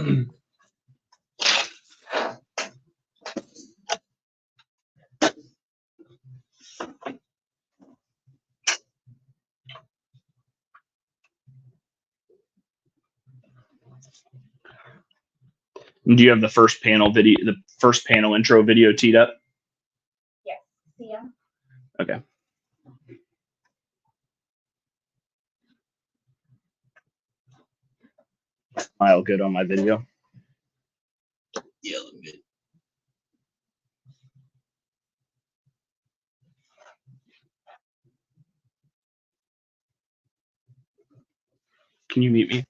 Do you have the first panel video, the first panel intro video teed up? Yes. Yeah. Okay. Smile good on my video. Yeah, look good. Can you mute me?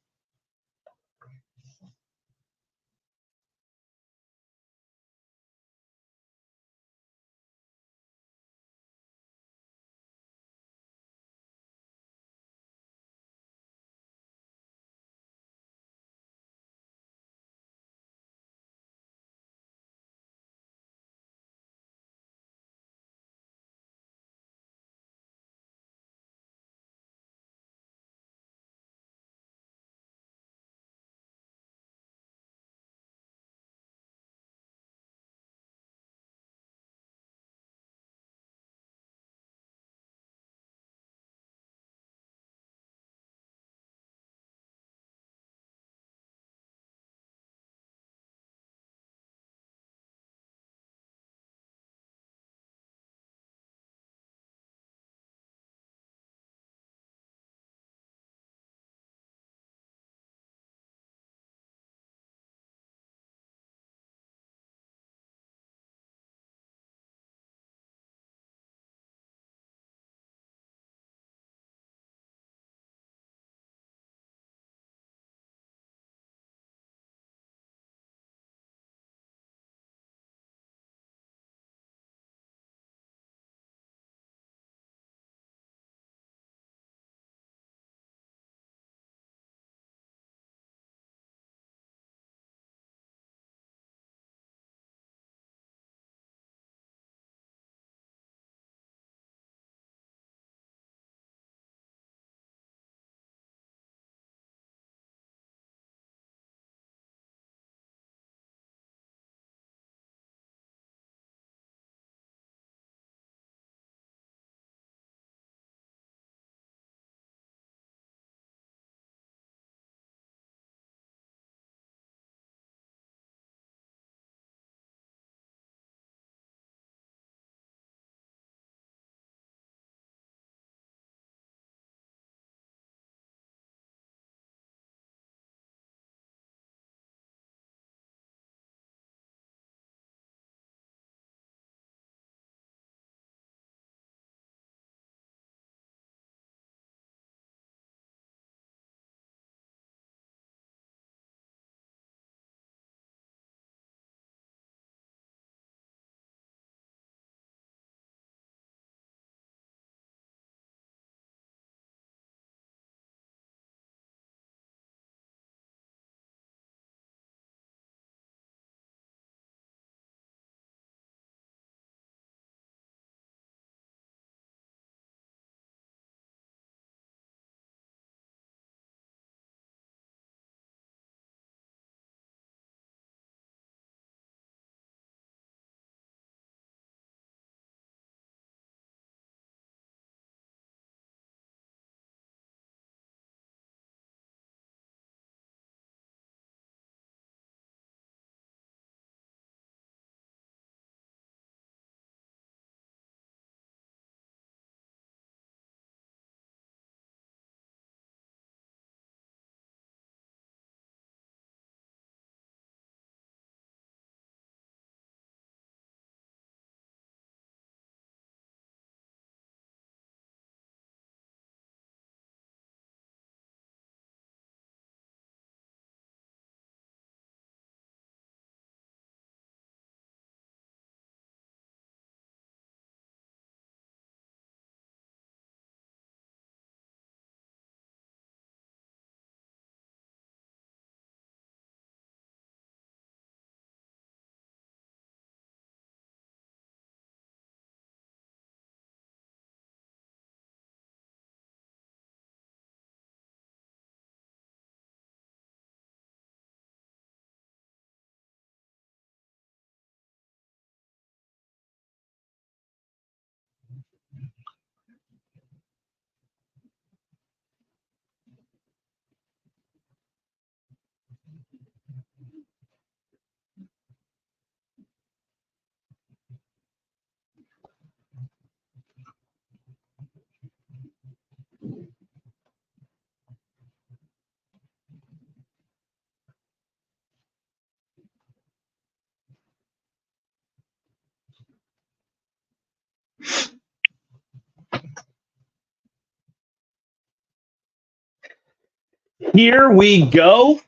Here we go.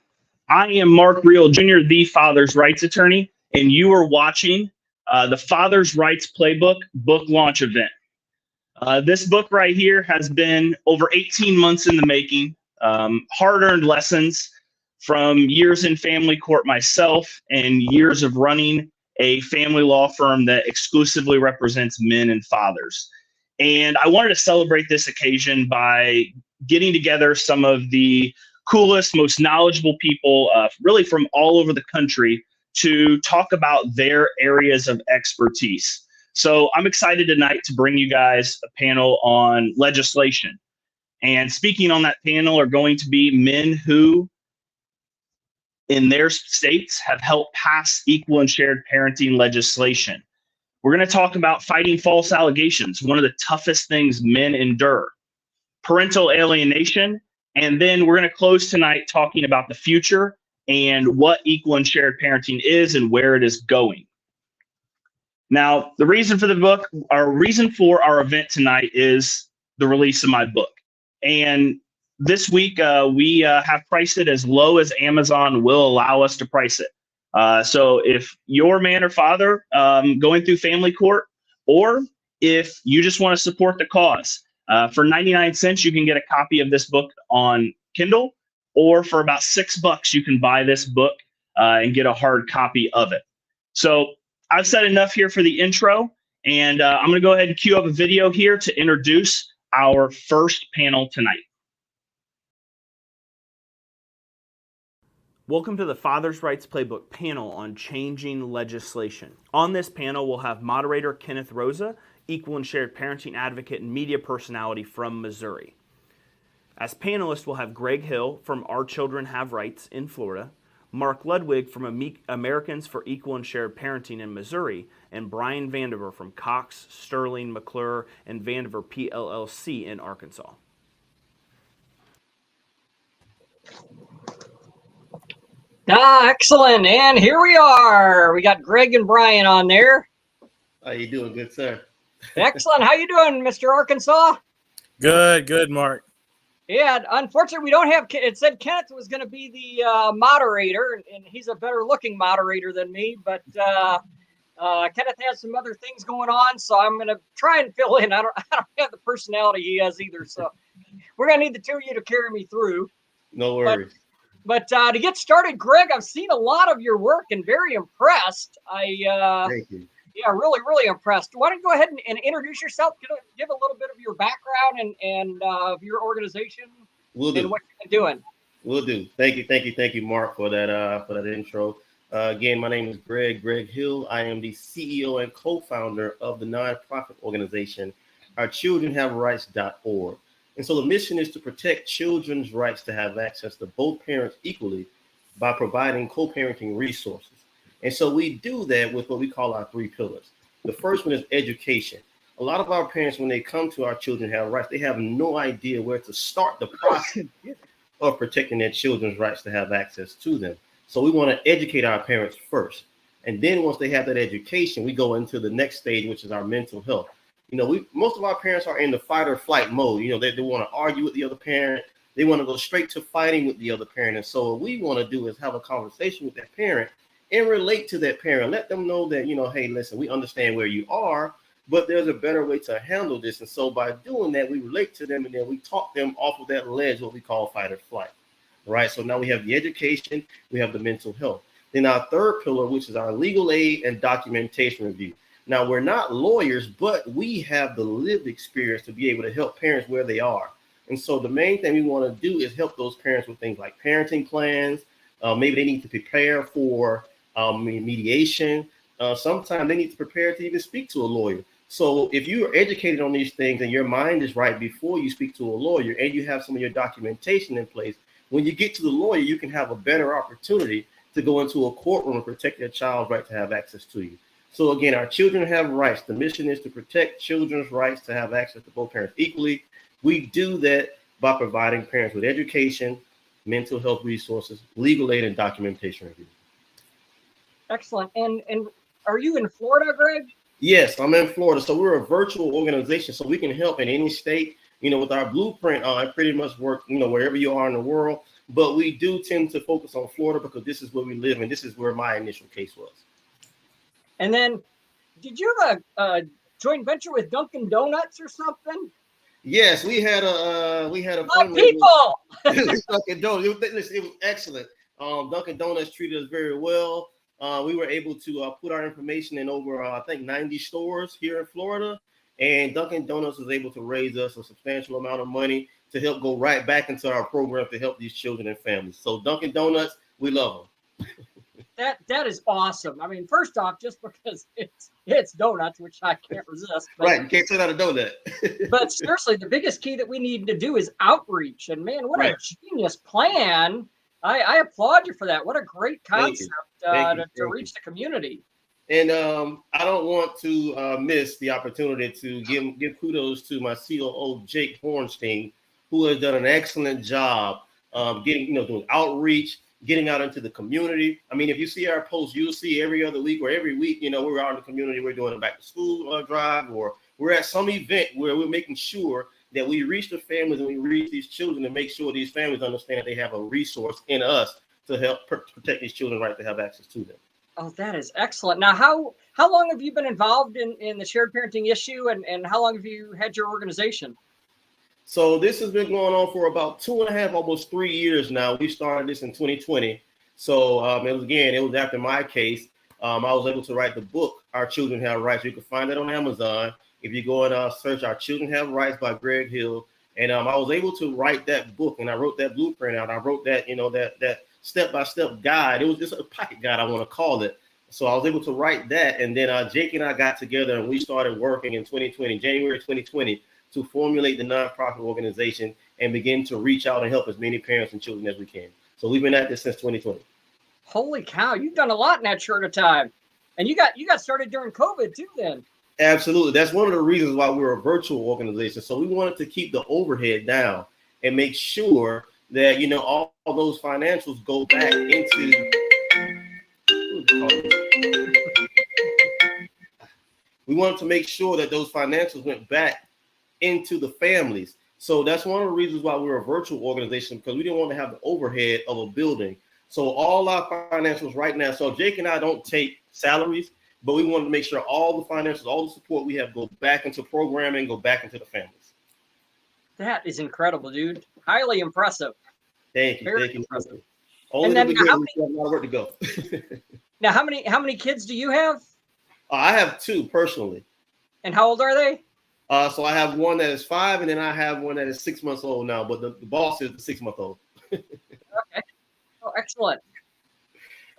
I am Mark Reel Jr., the Father's Rights Attorney, and you are watching the Father's Rights Playbook book launch event. This book right here has been over 18 months in the making, hard-earned lessons from years in family court myself and years of running a family law firm that exclusively represents men and fathers. And I wanted to celebrate this occasion by getting together some of the coolest, most knowledgeable people really from all over the country to talk about their areas of expertise. So I'm excited tonight to bring you guys a panel on legislation. And speaking on that panel are going to be men who, in their states, have helped pass equal and shared parenting legislation. We're going to talk about fighting false allegations, one of the toughest things men endure, parental alienation, and then we're going to close tonight talking about the future and what equal and shared parenting is and where it is going. Now, the reason for the book, our reason for our event tonight is the release of my book. And this week, we have priced it as low as Amazon will allow us to price it. So if you're man or father going through family court, or if you just want to support the cause, for 99 cents, you can get a copy of this book on Kindle, or for about $6, you can buy this book and get a hard copy of it. So I've said enough here for the intro, and I'm going to go ahead and cue up a video here to introduce our first panel tonight. Welcome to the Father's Rights Playbook panel on changing legislation. On this panel, we'll have moderator Kenneth Rosa, equal and shared parenting advocate and media personality from Missouri. As panelists, we'll have Greg Hill from Our Children Have Rights in Florida, Mark Ludwig from Americans for Equal and Shared Parenting in Missouri, and Brian Vandiver from Cox, Sterling, McClure, and Vandiver PLLC in Arkansas. Excellent. And here we are. We got Greg and Brian on there. How you doing, good sir? Excellent. How you doing, Mr. Arkansas? Good, Mark. Yeah, unfortunately, we don't have, it said Kenneth was going to be the moderator, and he's a better looking moderator than me, but Kenneth has some other things going on, so I'm going to try and fill in. I don't have the personality he has either, so we're going to need the two of you to carry me through. No worries. But to get started, Greg, I've seen a lot of your work and very impressed. Thank you. Yeah, really impressed. Why don't you go ahead and introduce yourself? Give a little bit of your background and of your organization. Will do. And what you're doing. Will do. Thank you, Mark, for that intro. Again, my name is Greg Hill. I am the CEO and co-founder of the nonprofit organization, OurChildrenHaveRights.org. And so the mission is to protect children's rights to have access to both parents equally by providing co-parenting resources. And so we do that with what we call our three pillars. The first one is education. A lot of our parents, when they come to Our Children Have Rights, they have no idea where to start the process of protecting their children's rights to have access to them. So we want to educate our parents first. And then once they have that education, we go into the next stage, which is our mental health. You know, most of our parents are in the fight or flight mode. You know, they want to argue with the other parent. They want to go straight to fighting with the other parent. And so what we want to do is have a conversation with that parent and relate to that parent. Let them know that, you know, hey, listen, we understand where you are, but there's a better way to handle this. And so by doing that, we relate to them and then we talk them off of that ledge, what we call fight or flight. Right. So now we have the education, we have the mental health. Then our third pillar, which is our legal aid and documentation review. Now, we're not lawyers, but we have the lived experience to be able to help parents where they are. And so the main thing we want to do is help those parents with things like parenting plans. Maybe they need to prepare for mediation. Sometimes they need to prepare to even speak to a lawyer. So if you are educated on these things and your mind is right before you speak to a lawyer and you have some of your documentation in place, when you get to the lawyer, you can have a better opportunity to go into a courtroom and protect your child's right to have access to you. So again, Our Children Have Rights. The mission is to protect children's rights to have access to both parents equally. We do that by providing parents with education, mental health resources, legal aid, and documentation review. Excellent. And are you in Florida, Greg? Yes, I'm in Florida. So we're a virtual organization, so we can help in any state. You know, with our blueprint, I pretty much work, you know, wherever you are in the world. but we do tend to focus on Florida because this is where we live, and this is where my initial case was. And then, did you have a joint venture with Dunkin' Donuts or something? Yes, we had a My people. Dunkin' Donuts. It was excellent. Dunkin' Donuts treated us very well. We were able to put our information in over I think 90 stores here in Florida, and Dunkin' Donuts was able to raise us a substantial amount of money to help go right back into our program to help these children and families. So Dunkin' Donuts, we love them. That is awesome. I mean, first off, just because it's donuts, which I can't resist. But, Right, you can't turn out a donut. but seriously, the biggest key that we need to do is outreach. And man, what Right. a genius plan! I applaud you for that. What a great concept to reach the community. And I don't want to miss the opportunity to give kudos to my COO, Jake Hornstein, who has done an excellent job doing outreach, getting out into the community. I mean, if you see our posts, you'll see every other week or every week, we're out in the community, we're doing a back to school drive, or we're at some event where we're making sure that we reach the families and we reach these children and make sure these families understand they have a resource in us to help protect these children's right to have access to them. Oh, that is excellent. Now, how long have you been involved in the shared parenting issue, and how long have you had your organization? So this has been going on for about 2.5, almost 3 years now. We started this in 2020. So it was after my case. I was able to write the book, Our Children Have Rights. You can find that on Amazon. If you go and search Our Children Have Rights by Greg Hill. And I was able to write that book, and I wrote that blueprint out. I wrote that, that step-by-step guide. It was just a pocket guide, I want to call it. So I was able to write that. And then Jake and I got together and we started working in January 2020, to formulate the nonprofit organization and begin to reach out and help as many parents and children as we can. So we've been at this since 2020. Holy cow, you've done a lot in that short of time. And you got started during COVID too then. Absolutely. That's one of the reasons why we're a virtual organization. So we wanted to keep the overhead down and make sure that, all those financials go back into. We wanted to make sure that those financials went back into the families. So that's one of the reasons why we're a virtual organization, because we didn't want to have the overhead of a building. So all our financials right now, so Jake and I don't take salaries, but we wanted to make sure all the financials, all the support we have go back into programming, go back into the families. That is incredible, dude. Highly impressive. Thank you. Very Thank you. impressive. Only And then we have a lot of work to go. Now, how many kids do you have? I have 2 personally. And how old are they? So I have one that is 5, and then I have one that is 6 months old now. But the boss is the 6-month-old. Okay. Oh, excellent.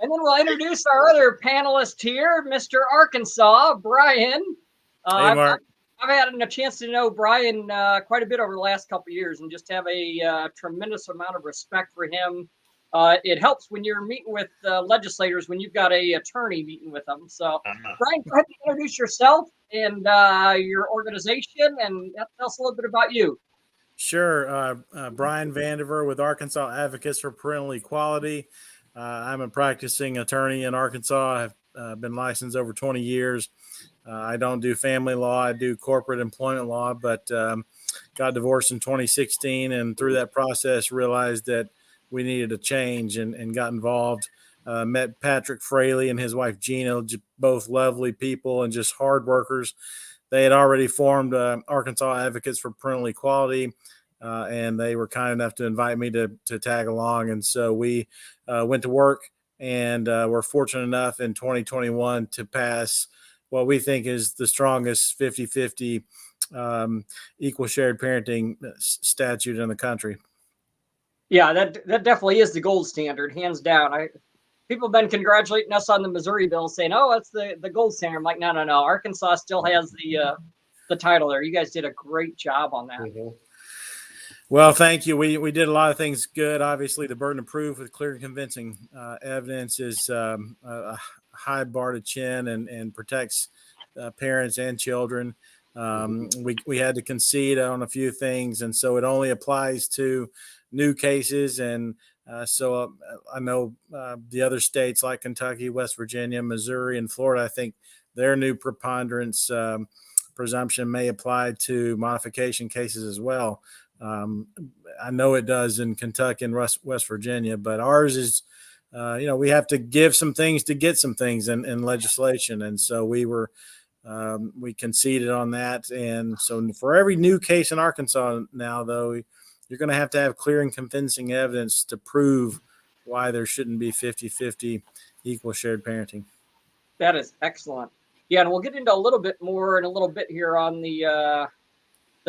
And then we'll introduce our other panelist here, Mr. Arkansas, Brian. Hey, Mark. I've had a chance to know Brian quite a bit over the last couple of years, and just have a tremendous amount of respect for him. It helps when you're meeting with legislators, when you've got a attorney meeting with them. So, Brian, go ahead and introduce yourself and your organization, and tell us a little bit about you. Sure. Brian Vandiver with Arkansas Advocates for Parental Equality. I'm a practicing attorney in Arkansas. I've been licensed over 20 years. I don't do family law. I do corporate employment law, but got divorced in 2016, and through that process realized that we needed a change, and got involved. Met Patrick Fraley and his wife Gina, both lovely people and just hard workers. They had already formed Arkansas Advocates for Parental Equality, and they were kind enough to invite me to tag along. And so we went to work, and we're fortunate enough in 2021 to pass what we think is the strongest 50-50 equal shared parenting statute in the country. Yeah, that definitely is the gold standard, hands down. People have been congratulating us on the Missouri bill, saying, "Oh, that's the gold standard." I'm like, no. Arkansas still has the title there. You guys did a great job on that. Mm-hmm. Well, thank you. We did a lot of things good. Obviously, the burden of proof with clear and convincing evidence is a high bar to chin, and protects parents and children. We had to concede on a few things, and so it only applies to new cases. And so I know the other states like Kentucky, West Virginia, Missouri, and Florida, I think their new preponderance presumption may apply to modification cases as well. I know it does in Kentucky and West Virginia, but ours is, we have to give some things to get some things in legislation. And so we conceded on that. And so for every new case in Arkansas now, though, you're going to have clear and convincing evidence to prove why there shouldn't be 50-50 equal shared parenting. That is excellent. Yeah, and we'll get into a little bit more in a little bit here on the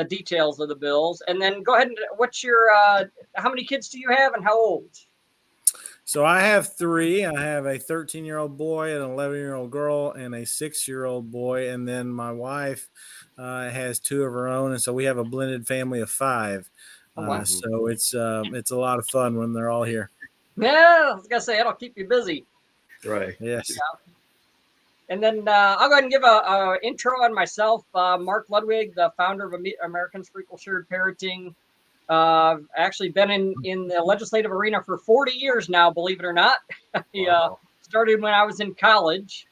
details of the bills. And then go ahead and what's your how many kids do you have and how old? So I have 3. I have a 13-year-old boy, an 11-year-old girl, and a 6-year-old boy. And then my wife has 2 of her own, and so we have a blended family of 5. So it's a lot of fun when they're all here. Yeah, I was gonna say that'll keep you busy. Right. Yes. Yeah. And then I'll go ahead and give a intro on myself. Mark Ludwig, the founder of Americans for Equal Shared Parenting. Actually been in the legislative arena for 40 years now, believe it or not. Wow. Started when I was in college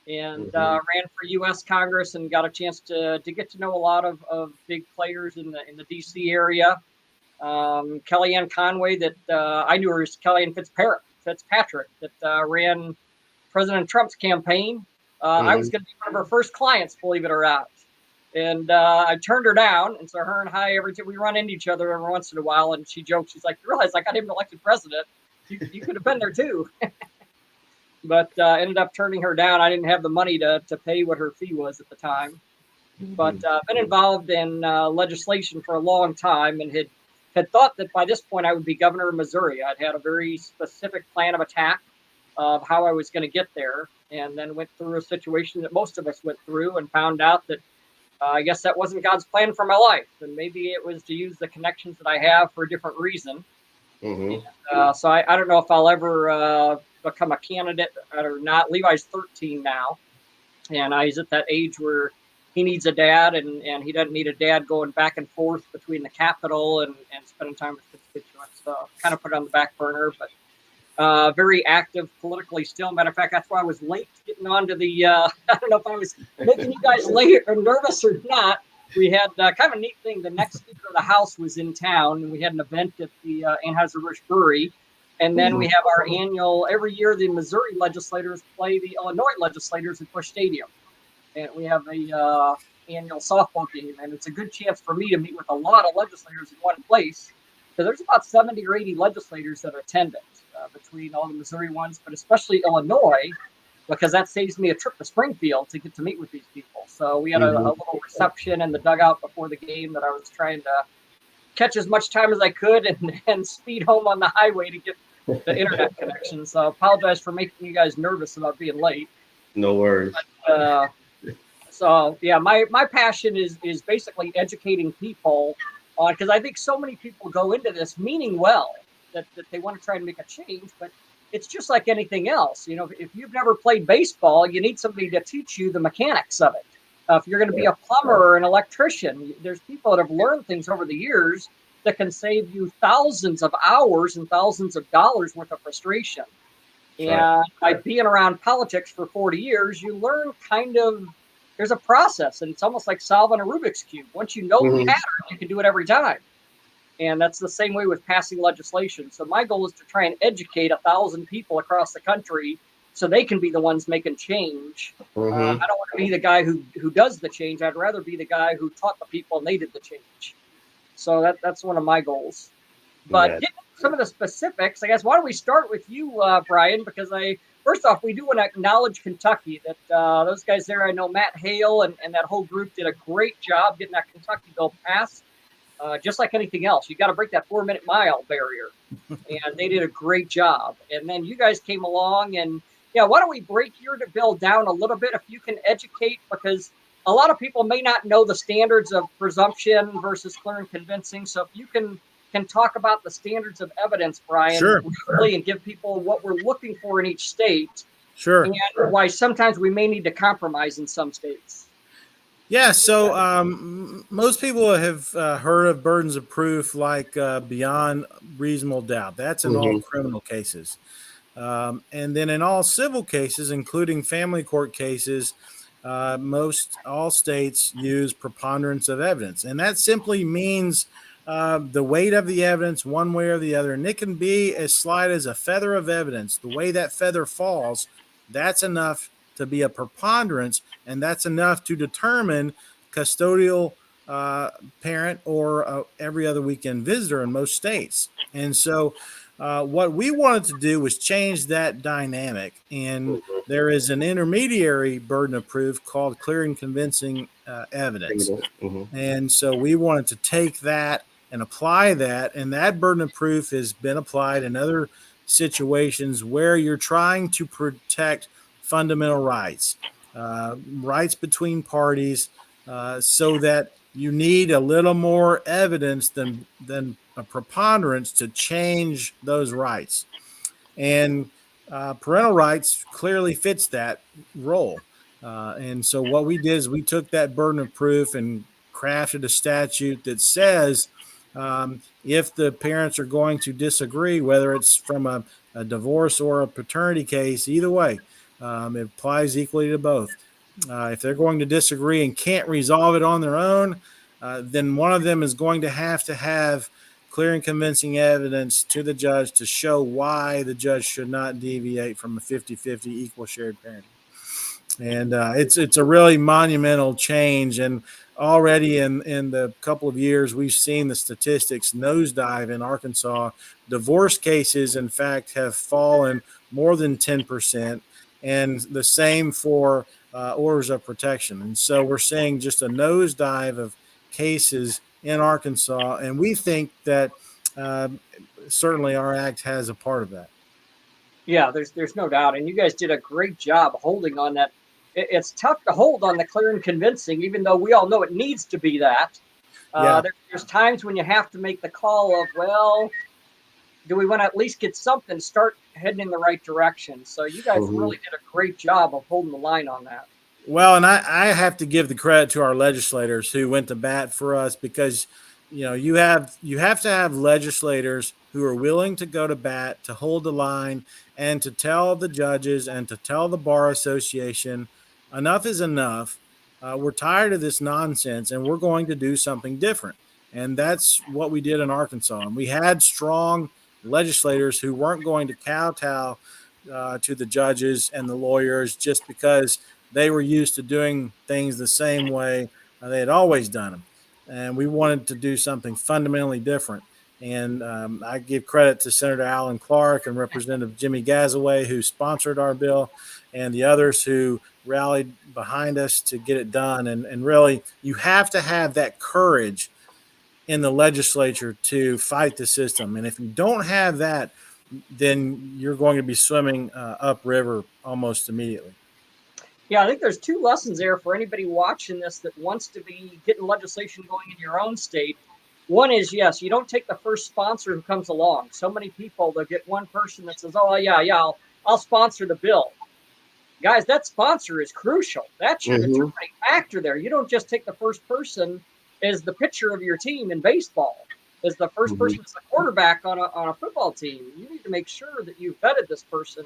and ran for U.S. Congress and got a chance to get to know a lot of big players in the D.C. area. Kellyanne Conway, that I knew her as Kellyanne Fitzpatrick, that ran President Trump's campaign. I was going to be one of her first clients, believe it or not. And I turned her down. And so her and I, every time we run into each other every once in a while, and she jokes, she's like, "You realize I got him elected president. You could have been there too." But ended up turning her down. I didn't have the money to pay what her fee was at the time. But been involved in legislation for a long time and had thought that by this point I would be governor of Missouri. I'd had a very specific plan of attack of how I was going to get there, and then went through a situation that most of us went through and found out that I guess that wasn't God's plan for my life. And maybe it was to use the connections that I have for a different reason. So I don't know if I'll ever become a candidate or not. Levi's 13 now, and he's at that age where he needs a dad, and he doesn't need a dad going back and forth between the Capitol and spending time with constituents. So kind of put it on the back burner, but very active politically still. Matter of fact, that's why I was late getting onto the, I don't know if I was making you guys late or nervous or not. We had kind of a neat thing. The next Speaker of the House was in town, and we had an event at the Anheuser-Busch Brewery. And then we have our annual, every year the Missouri legislators play the Illinois legislators at Busch Stadium. And we have a annual softball game, and it's a good chance for me to meet with a lot of legislators in one place. So there's about 70 or 80 legislators that are attendant between all the Missouri ones, but especially Illinois, because that saves me a trip to Springfield to get to meet with these people. So we had a little reception in the dugout before the game that I was trying to catch as much time as I could and speed home on the highway to get the internet connection. So I apologize for making you guys nervous about being late. No worries. But, so yeah, my passion is basically educating people, because I think so many people go into this meaning well, that they want to try and make a change, but it's just like anything else. You know, if you've never played baseball, you need somebody to teach you the mechanics of it. If you're going to be a plumber or an electrician, there's people that have learned things over the years that can save you thousands of hours and thousands of dollars worth of frustration. And by being around politics for 40 years, you learn there's a process, and it's almost like solving a Rubik's Cube. Once you know the pattern, you can do it every time. And that's the same way with passing legislation. So my goal is to try and educate 1,000 people across the country so they can be the ones making change. I don't want to be the guy who does the change. I'd rather be the guy who taught the people and they did the change. So that's one of my goals. But getting some of the specifics, I guess, why don't we start with you, Brian? Because first off, we do want to acknowledge Kentucky. That those guys there, I know Matt Hale and that whole group did a great job getting that Kentucky bill passed. Just like anything else, you got to break that 4-minute mile barrier, and they did a great job. And then you guys came along, and why don't we break your bill down a little bit if you can educate, because a lot of people may not know the standards of presumption versus clear and convincing. So if you can talk about the standards of evidence, Brian, briefly, and give people what we're looking for in each state, and why sometimes we may need to compromise in some states. Yeah, so most people have heard of burdens of proof like beyond reasonable doubt. That's in all criminal cases. And then in all civil cases, including family court cases, all states use preponderance of evidence. And that simply means the weight of the evidence one way or the other, and it can be as slight as a feather of evidence. The way that feather falls, that's enough to be a preponderance, and that's enough to determine custodial parent or every other weekend visitor in most states. And so what we wanted to do was change that dynamic. And there is an intermediary burden of proof called clear and convincing evidence. And so we wanted to take that and apply that. And that burden of proof has been applied in other situations where you're trying to protect fundamental rights, rights between parties, so that you need a little more evidence than a preponderance to change those rights. And parental rights clearly fits that role. And so what we did is we took that burden of proof and crafted a statute that says if the parents are going to disagree, whether it's from a divorce or a paternity case, either way, it applies equally to both. If they're going to disagree and can't resolve it on their own, then one of them is going to have clear and convincing evidence to the judge to show why the judge should not deviate from a 50-50 equal shared parenting. And it's a really monumental change. And already in the couple of years, we've seen the statistics nosedive in Arkansas. Divorce cases, in fact, have fallen more than 10%, and the same for orders of protection. And so we're seeing just a nosedive of cases in Arkansas, and we think that certainly our act has a part of that. Yeah, there's no doubt, and you guys did a great job holding on that. It's tough to hold on the clear and convincing, even though we all know it needs to be that. There's times when you have to make the call of, well, do we want to at least get something, start heading in the right direction? So you guys really did a great job of holding the line on that. Well, and I have to give the credit to our legislators who went to bat for us, because you have to have legislators who are willing to go to bat, to hold the line, and to tell the judges and to tell the Bar Association, enough is enough. We're tired of this nonsense, and we're going to do something different. And that's what we did in Arkansas. And we had strong legislators who weren't going to kowtow to the judges and the lawyers just because they were used to doing things the same way they had always done them. And we wanted to do something fundamentally different. And I give credit to Senator Alan Clark and Representative Jimmy Gazaway, who sponsored our bill, and the others who rallied behind us to get it done. And really, you have to have that courage in the legislature to fight the system. And if you don't have that, then you're going to be swimming upriver almost immediately. Yeah, I think there's two lessons there for anybody watching this that wants to be getting legislation going in your own state. One is, yes, you don't take the first sponsor who comes along. So many people, they'll get one person that says, oh, yeah, I'll sponsor the bill. Guys, that sponsor is crucial. That's your determining factor there. You don't just take the first person as the pitcher of your team in baseball, as the first person as the quarterback on a football team. You need to make sure that you've vetted this person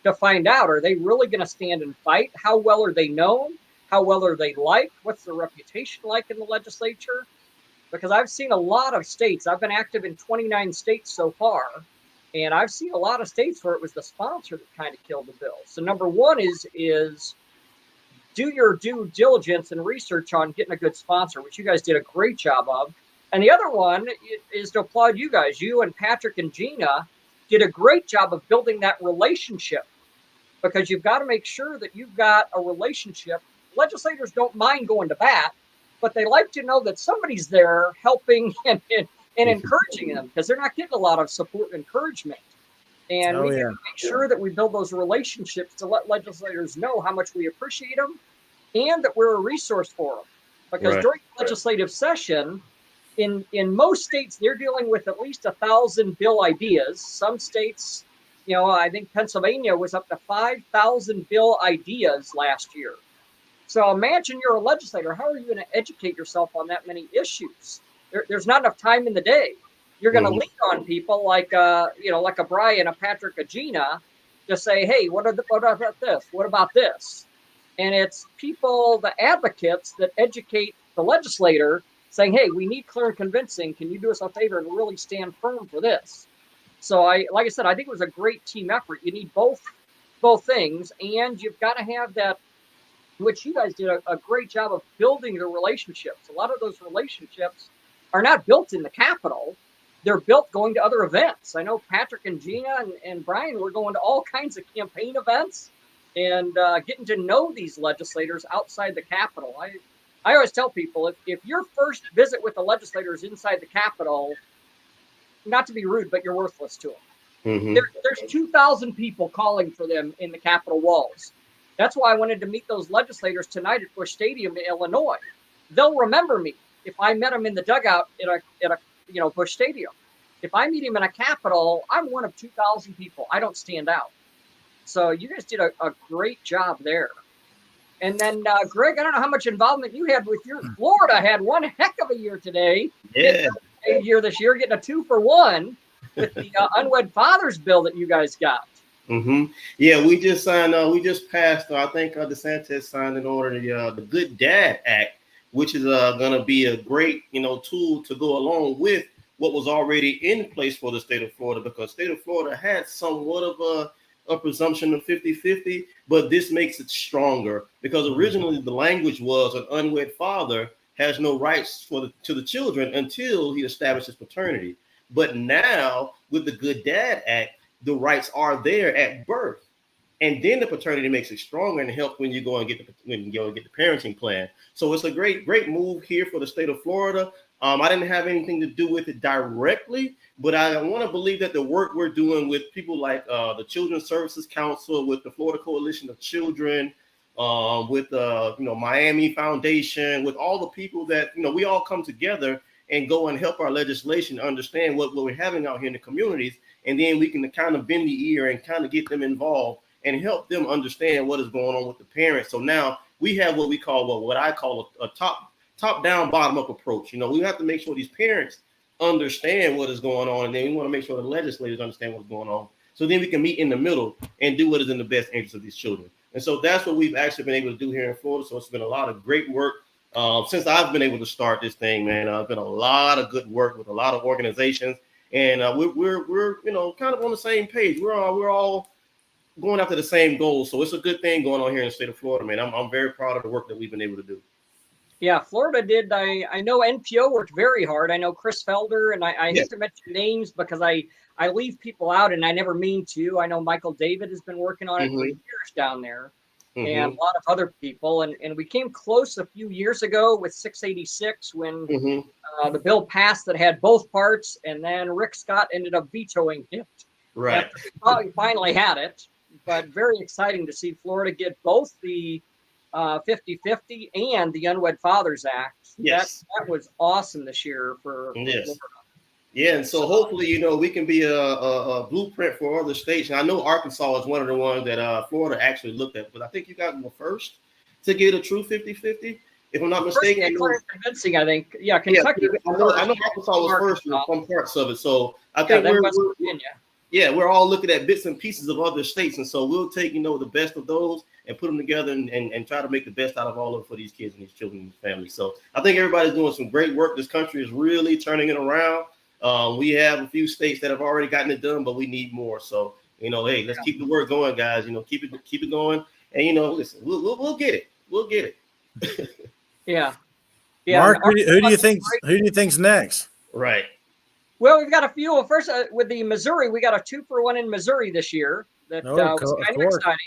to find out, are they really going to stand and fight? How well are they known? How well are they liked? What's their reputation like in the legislature? Because I've seen a lot of states. I've been active in 29 states so far, and I've seen a lot of states where it was the sponsor that kind of killed the bill. So number one is do your due diligence and research on getting a good sponsor, which you guys did a great job of. And the other one is to applaud you guys. You and Patrick and Gina did a great job of building that relationship, because you've got to make sure that you've got a relationship. Legislators don't mind going to bat, but they like to know that somebody's there helping and encouraging them, because they're not getting a lot of support and encouragement. And we need to make sure that we build those relationships to let legislators know how much we appreciate them and that we're a resource for them. Because during the legislative session, in most states, they're dealing with at least 1,000 bill ideas. Some states, I think Pennsylvania was up to 5,000 bill ideas last year. So imagine you're a legislator. How are you going to educate yourself on that many issues? There's not enough time in the day. You're going to lean on people like a Brian, a Patrick, a Gina, to say, hey, what about this? What about this? And it's people, the advocates, that educate the legislator, saying, hey, we need clear and convincing. Can you do us a favor and really stand firm for this? So like I said, I think it was a great team effort. You need both things, and you've got to have that, which you guys did a great job of building the relationships. A lot of those relationships are not built in the Capitol. They're built going to other events. I know Patrick and Gina and Brian were going to all kinds of campaign events and getting to know these legislators outside the Capitol. I always tell people, if your first visit with the legislators inside the Capitol, not to be rude, but you're worthless to them. Mm-hmm. There's 2,000 people calling for them in the Capitol walls. That's why I wanted to meet those legislators tonight at Busch Stadium in Illinois. They'll remember me if I met them in the dugout at a Busch Stadium. If I meet him in a Capitol, I'm one of 2,000 people. I don't stand out. So you guys did a great job there. And then, Greg, I don't know how much involvement you had with your Florida. Had one heck of a year today. Yeah. This year, getting a 2-for-1 with the unwed fathers bill that you guys got. Mm-hmm. Yeah, we just signed. We just passed. I think DeSantis signed an order, the Good Dad Act, which is going to be a great tool to go along with what was already in place for the state of Florida, because state of Florida had somewhat of a presumption of 50-50, but this makes it stronger, because originally the language was an unwed father has no rights to the children until he establishes paternity. But now with the Good Dad Act, the rights are there at birth, and then the paternity makes it stronger and help when you go and get the parenting plan. So it's a great move here for the state of Florida. I didn't have anything to do with it directly, but I want to believe that the work we're doing with people like the Children's Services Council, with the Florida Coalition of Children, with Miami Foundation, with all the people that we all come together and go and help our legislation understand what we're having out here in the communities, and then we can kind of bend the ear and kind of get them involved and help them understand what is going on with the parents. So now we have what we call what I call a top down, bottom up approach. We have to make sure these parents understand what is going on, and then we want to make sure the legislators understand what's going on, so then we can meet in the middle and do what is in the best interest of these children. And so that's what we've actually been able to do here in Florida. So it's been a lot of great work since I've been able to start this thing, man. It's been a lot of good work with a lot of organizations, and we're kind of on the same page. We're all going after the same goals. So it's a good thing going on here in the state of Florida, man. I'm very proud of the work that we've been able to do. Yeah, Florida did. I know NPO worked very hard. I know Chris Felder, and I hate to mention names because I leave people out, and I never mean to. I know Michael David has been working on it for years down there, and a lot of other people. And we came close a few years ago with 686 when the bill passed that had both parts, and then Rick Scott ended up vetoing it. Right. We finally had it, but very exciting to see Florida get both the 50-50 and the Unwed Fathers Act. Yes. That was awesome this year for Florida. Yeah, and so hopefully, we can be a blueprint for other states. And I know Arkansas is one of the ones that Florida actually looked at, but I think you got the first to get a true 50-50, if I'm not mistaken. Convincing, I think. Yeah, Kentucky. I know Arkansas was first in some parts of it. So I think we're all looking at bits and pieces of other states, and so we'll take the best of those and put them together and try to make the best out of all of it for these kids and these children and these families. So I think everybody's doing some great work. This country is really turning it around. We have a few states that have already gotten it done, but we need more. So hey, let's keep the work going, guys. Keep it going, and listen, we'll get it. We'll get it. Yeah. Mark, who do you think's next? Right. Well, we've got a few. Well, first, with the Missouri, we got a 2-for-1 in Missouri this year. That was kind of exciting.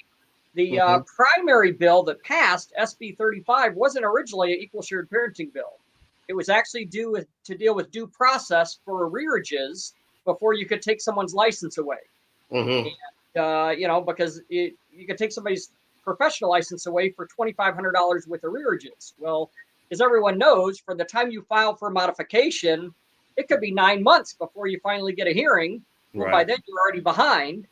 The primary bill that passed, SB 35, wasn't originally an equal shared parenting bill. It was actually to deal with due process for arrearages before you could take someone's license away. And, because you could take somebody's professional license away for $2,500 with arrearages. Well, as everyone knows, from the time you file for modification, it could be 9 months before you finally get a hearing. Well, by then you're already behind.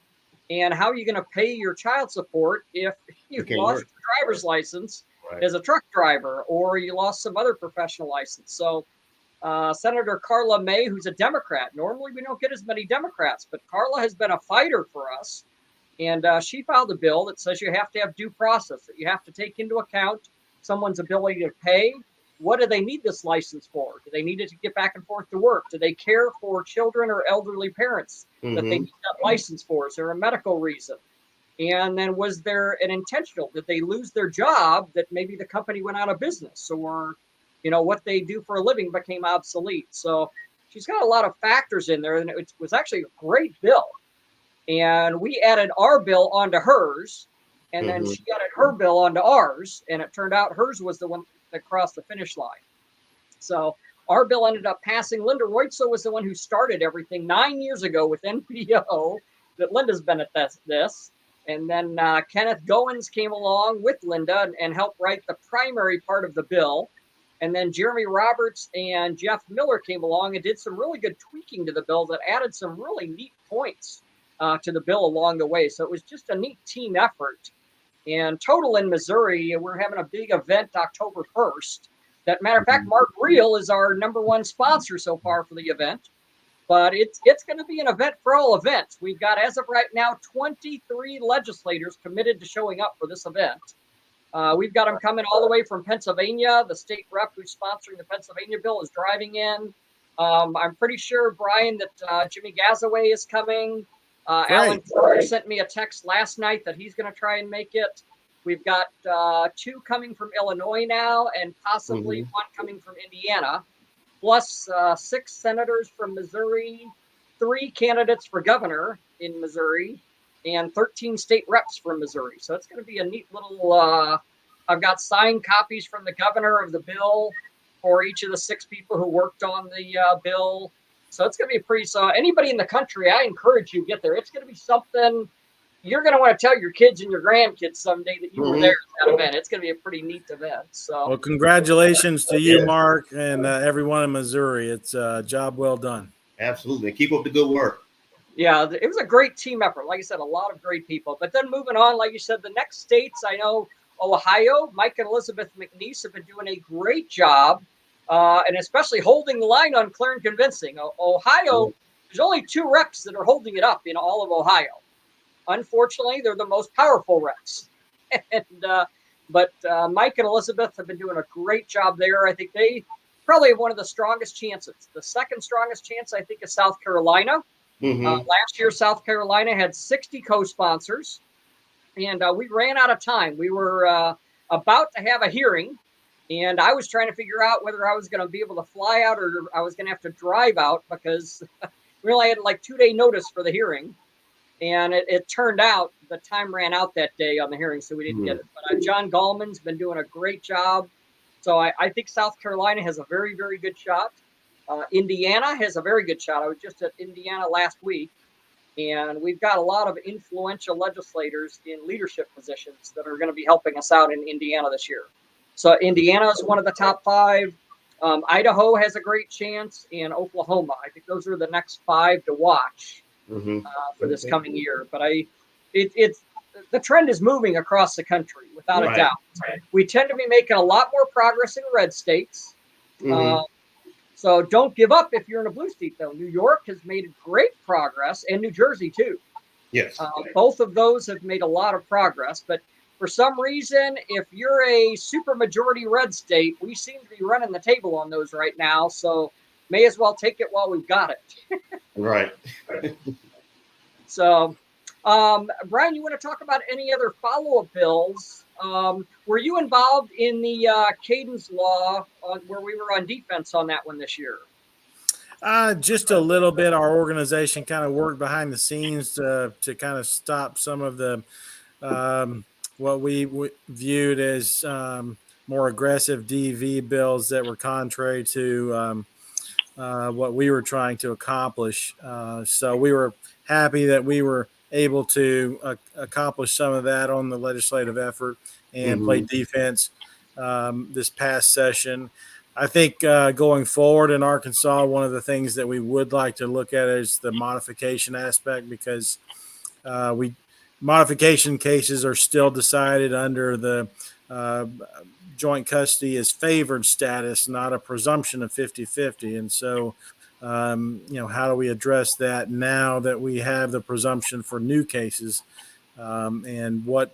And how are you going to pay your child support if you've lost your driver's license as a truck driver, or you lost some other professional license? So Senator Carla May, who's a Democrat, normally we don't get as many Democrats, but Carla has been a fighter for us. And she filed a bill that says you have to have due process, that you have to take into account someone's ability to pay, what do they need this license for? Do they need it to get back and forth to work? Do they care for children or elderly parents that they need that license for? Is there a medical reason? And then was there an intentional? Did they lose their job that maybe the company went out of business, or, you know, what they do for a living became obsolete? So she's got a lot of factors in there, and it was actually a great bill. And we added our bill onto hers, and then she added her bill onto ours, and it turned out hers was the one that crossed the finish line. So our bill ended up passing. Linda Roitzo was the one who started everything 9 years ago with NPO, that Linda's been at this. And then Kenneth Goins came along with Linda and helped write the primary part of the bill. And then Jeremy Roberts and Jeff Miller came along and did some really good tweaking to the bill that added some really neat points to the bill along the way. So it was just a neat team effort. And total in Missouri, we're having a big event October 1st. That matter of fact, Mark Reel is our #1 sponsor so far for the event. But it's going to be an event for all events. We've got, as of right now, 23 legislators committed to showing up for this event. We've got them coming all the way from Pennsylvania. The state rep who's sponsoring the Pennsylvania bill is driving in. I'm pretty sure, Brian, that Jimmy Gazaway is coming. Alan Porter sent me a text last night that he's going to try and make it. We've got 2 coming from Illinois now, and possibly 1 coming from Indiana. Plus 6 senators from Missouri, 3 candidates for governor in Missouri, and 13 state reps from Missouri. So it's going to be a neat little, I've got signed copies from the governor of the bill for each of the 6 people who worked on the bill. So it's going to be pretty, so anybody in the country, I encourage you to get there. It's going to be something you're going to want to tell your kids and your grandkids someday that you were there at that event. It's going to be a pretty neat event. So, well, congratulations to you, Mark, and everyone in Missouri. It's a job well done. Absolutely. Keep up the good work. Yeah, it was a great team effort. Like I said, a lot of great people. But then moving on, like you said, the next states, I know Ohio, Mike and Elizabeth McNeese have been doing a great job, and especially holding the line on clear and convincing. Ohio, there's only 2 reps that are holding it up in all of Ohio. Unfortunately, they're the most powerful reps. But Mike and Elizabeth have been doing a great job there. I think they probably have one of the strongest chances. The second strongest chance, I think, is South Carolina. Last year, South Carolina had 60 co-sponsors, and we ran out of time. We were about to have a hearing, and I was trying to figure out whether I was going to be able to fly out or I was going to have to drive out, because we only had like 2-day notice for the hearing. And it turned out the time ran out that day on the hearing, so we didn't get it. But John Gallman's been doing a great job. So I think South Carolina has a very, very good shot. Indiana has a very good shot. I was just at Indiana last week, and we've got a lot of influential legislators in leadership positions that are going to be helping us out in Indiana this year. So Indiana is one of the top 5. Idaho has a great chance, and Oklahoma. I think those are the next 5 to watch. For this coming year. But it's the trend is moving across the country without a doubt. We tend to be making a lot more progress in red states. So don't give up if you're in a blue state, though. New York has made great progress, and New Jersey too. Yes. Both of those have made a lot of progress, but for some reason, if you're a supermajority red state, we seem to be running the table on those right now. So may as well take it while we've got it. Right. So, Brian, you want to talk about any other follow-up bills? Were you involved in the Cadence law where we were on defense on that one this year? Just a little bit. Our organization kind of worked behind the scenes to kind of stop some of the what we viewed as more aggressive DV bills that were contrary to what we were trying to accomplish. So we were happy that we were able to accomplish some of that on the legislative effort and play defense this past session. I think going forward in Arkansas, one of the things that we would like to look at is the modification aspect, because modification cases are still decided under the joint custody is favored status, not a presumption of 50-50. And so, how do we address that now that we have the presumption for new cases, and what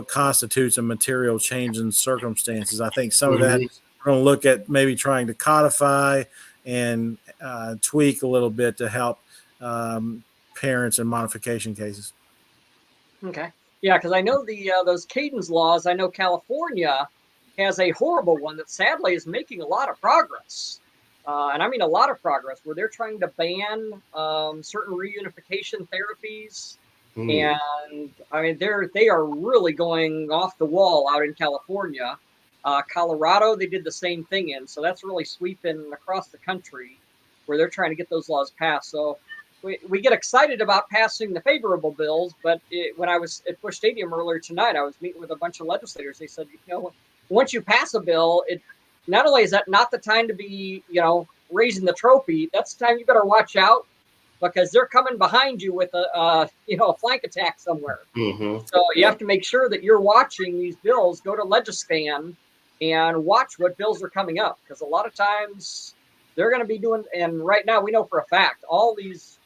constitutes a material change in circumstances? I think some of that we're going to look at maybe trying to codify and tweak a little bit to help parents in modification cases. Okay. Yeah, because I know those cadence laws. I know California has a horrible one that sadly is making a lot of progress. And I mean a lot of progress, where they're trying to ban certain reunification therapies. And I mean, they are really going off the wall out in California. Colorado, they did the same thing in. So that's really sweeping across the country where they're trying to get those laws passed. So we get excited about passing the favorable bills, but when I was at Busch Stadium earlier tonight, I was meeting with a bunch of legislators. They said, once you pass a bill, it not only is that not the time to be, raising the trophy, that's the time you better watch out, because they're coming behind you with a flank attack somewhere. So you have to make sure that you're watching these bills. Go to Legispan and watch what bills are coming up, because a lot of times they're going to be doing, and right now we know for a fact, all these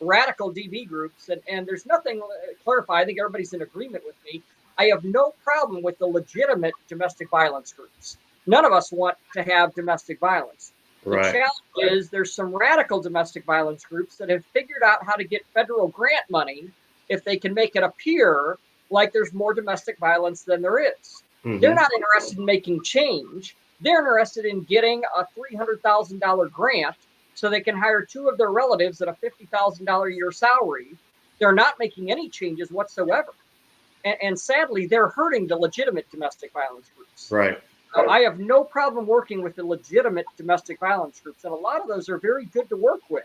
radical DV groups, and there's nothing clarify. I think everybody's in agreement with me. I have no problem with the legitimate domestic violence groups. None of us want to have domestic violence. The challenge is there's some radical domestic violence groups that have figured out how to get federal grant money if they can make it appear like there's more domestic violence than there is. They're not interested in making change. They're interested in getting a $300,000 grant so they can hire two of their relatives at a $50,000 a year salary. They're not making any changes whatsoever. And sadly, they're hurting the legitimate domestic violence groups. Right. I have no problem working with the legitimate domestic violence groups, and a lot of those are very good to work with.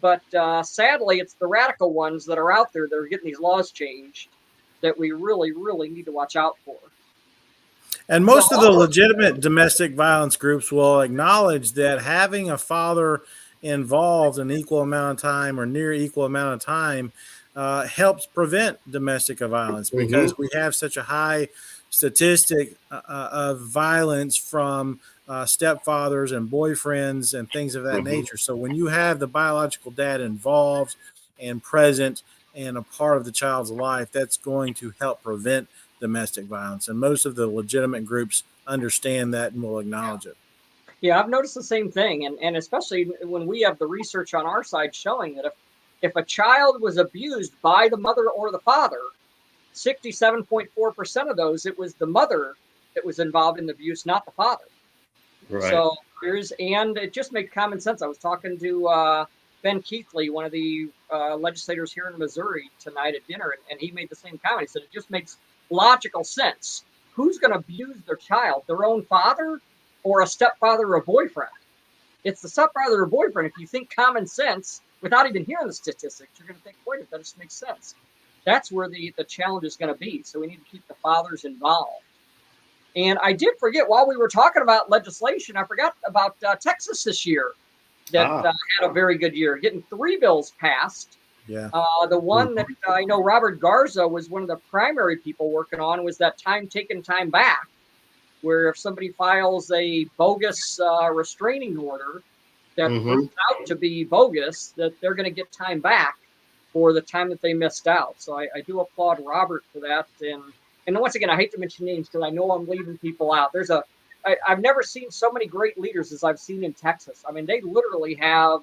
But sadly, it's the radical ones that are out there that are getting these laws changed that we really, really need to watch out for. And most of the legitimate domestic violence groups will acknowledge that having a father involved an equal amount of time or near equal amount of time helps prevent domestic violence, because we have such a high statistic of violence from stepfathers and boyfriends and things of that nature. So when you have the biological dad involved and present and a part of the child's life, that's going to help prevent domestic violence. And most of the legitimate groups understand that and will acknowledge it. Yeah, I've noticed the same thing. And especially when we have the research on our side showing that if a child was abused by the mother or the father, 67.4% of those, it was the mother that was involved in the abuse, not the father. Right. So and it just makes common sense. I was talking to Ben Keithley, one of the legislators here in Missouri tonight at dinner, and he made the same comment. He said it just makes logical sense. Who's going to abuse their child, their own father or a stepfather or a boyfriend? It's the stepfather or boyfriend. If you think common sense without even hearing the statistics, you're going to think, wait, that just makes sense. That's where the challenge is going to be. So we need to keep the fathers involved. And I did forget, while we were talking about legislation, I forgot about Texas this year that had a very good year, getting 3 bills passed. Yeah. The one that I know Robert Garza was one of the primary people working on was that time taken, time back, where if somebody files a bogus restraining order that proves out to be bogus, that they're going to get time back for the time that they missed out. So I do applaud Robert for that. And once again, I hate to mention names because I know I'm leaving people out. I've never seen so many great leaders as I've seen in Texas. I mean, they literally have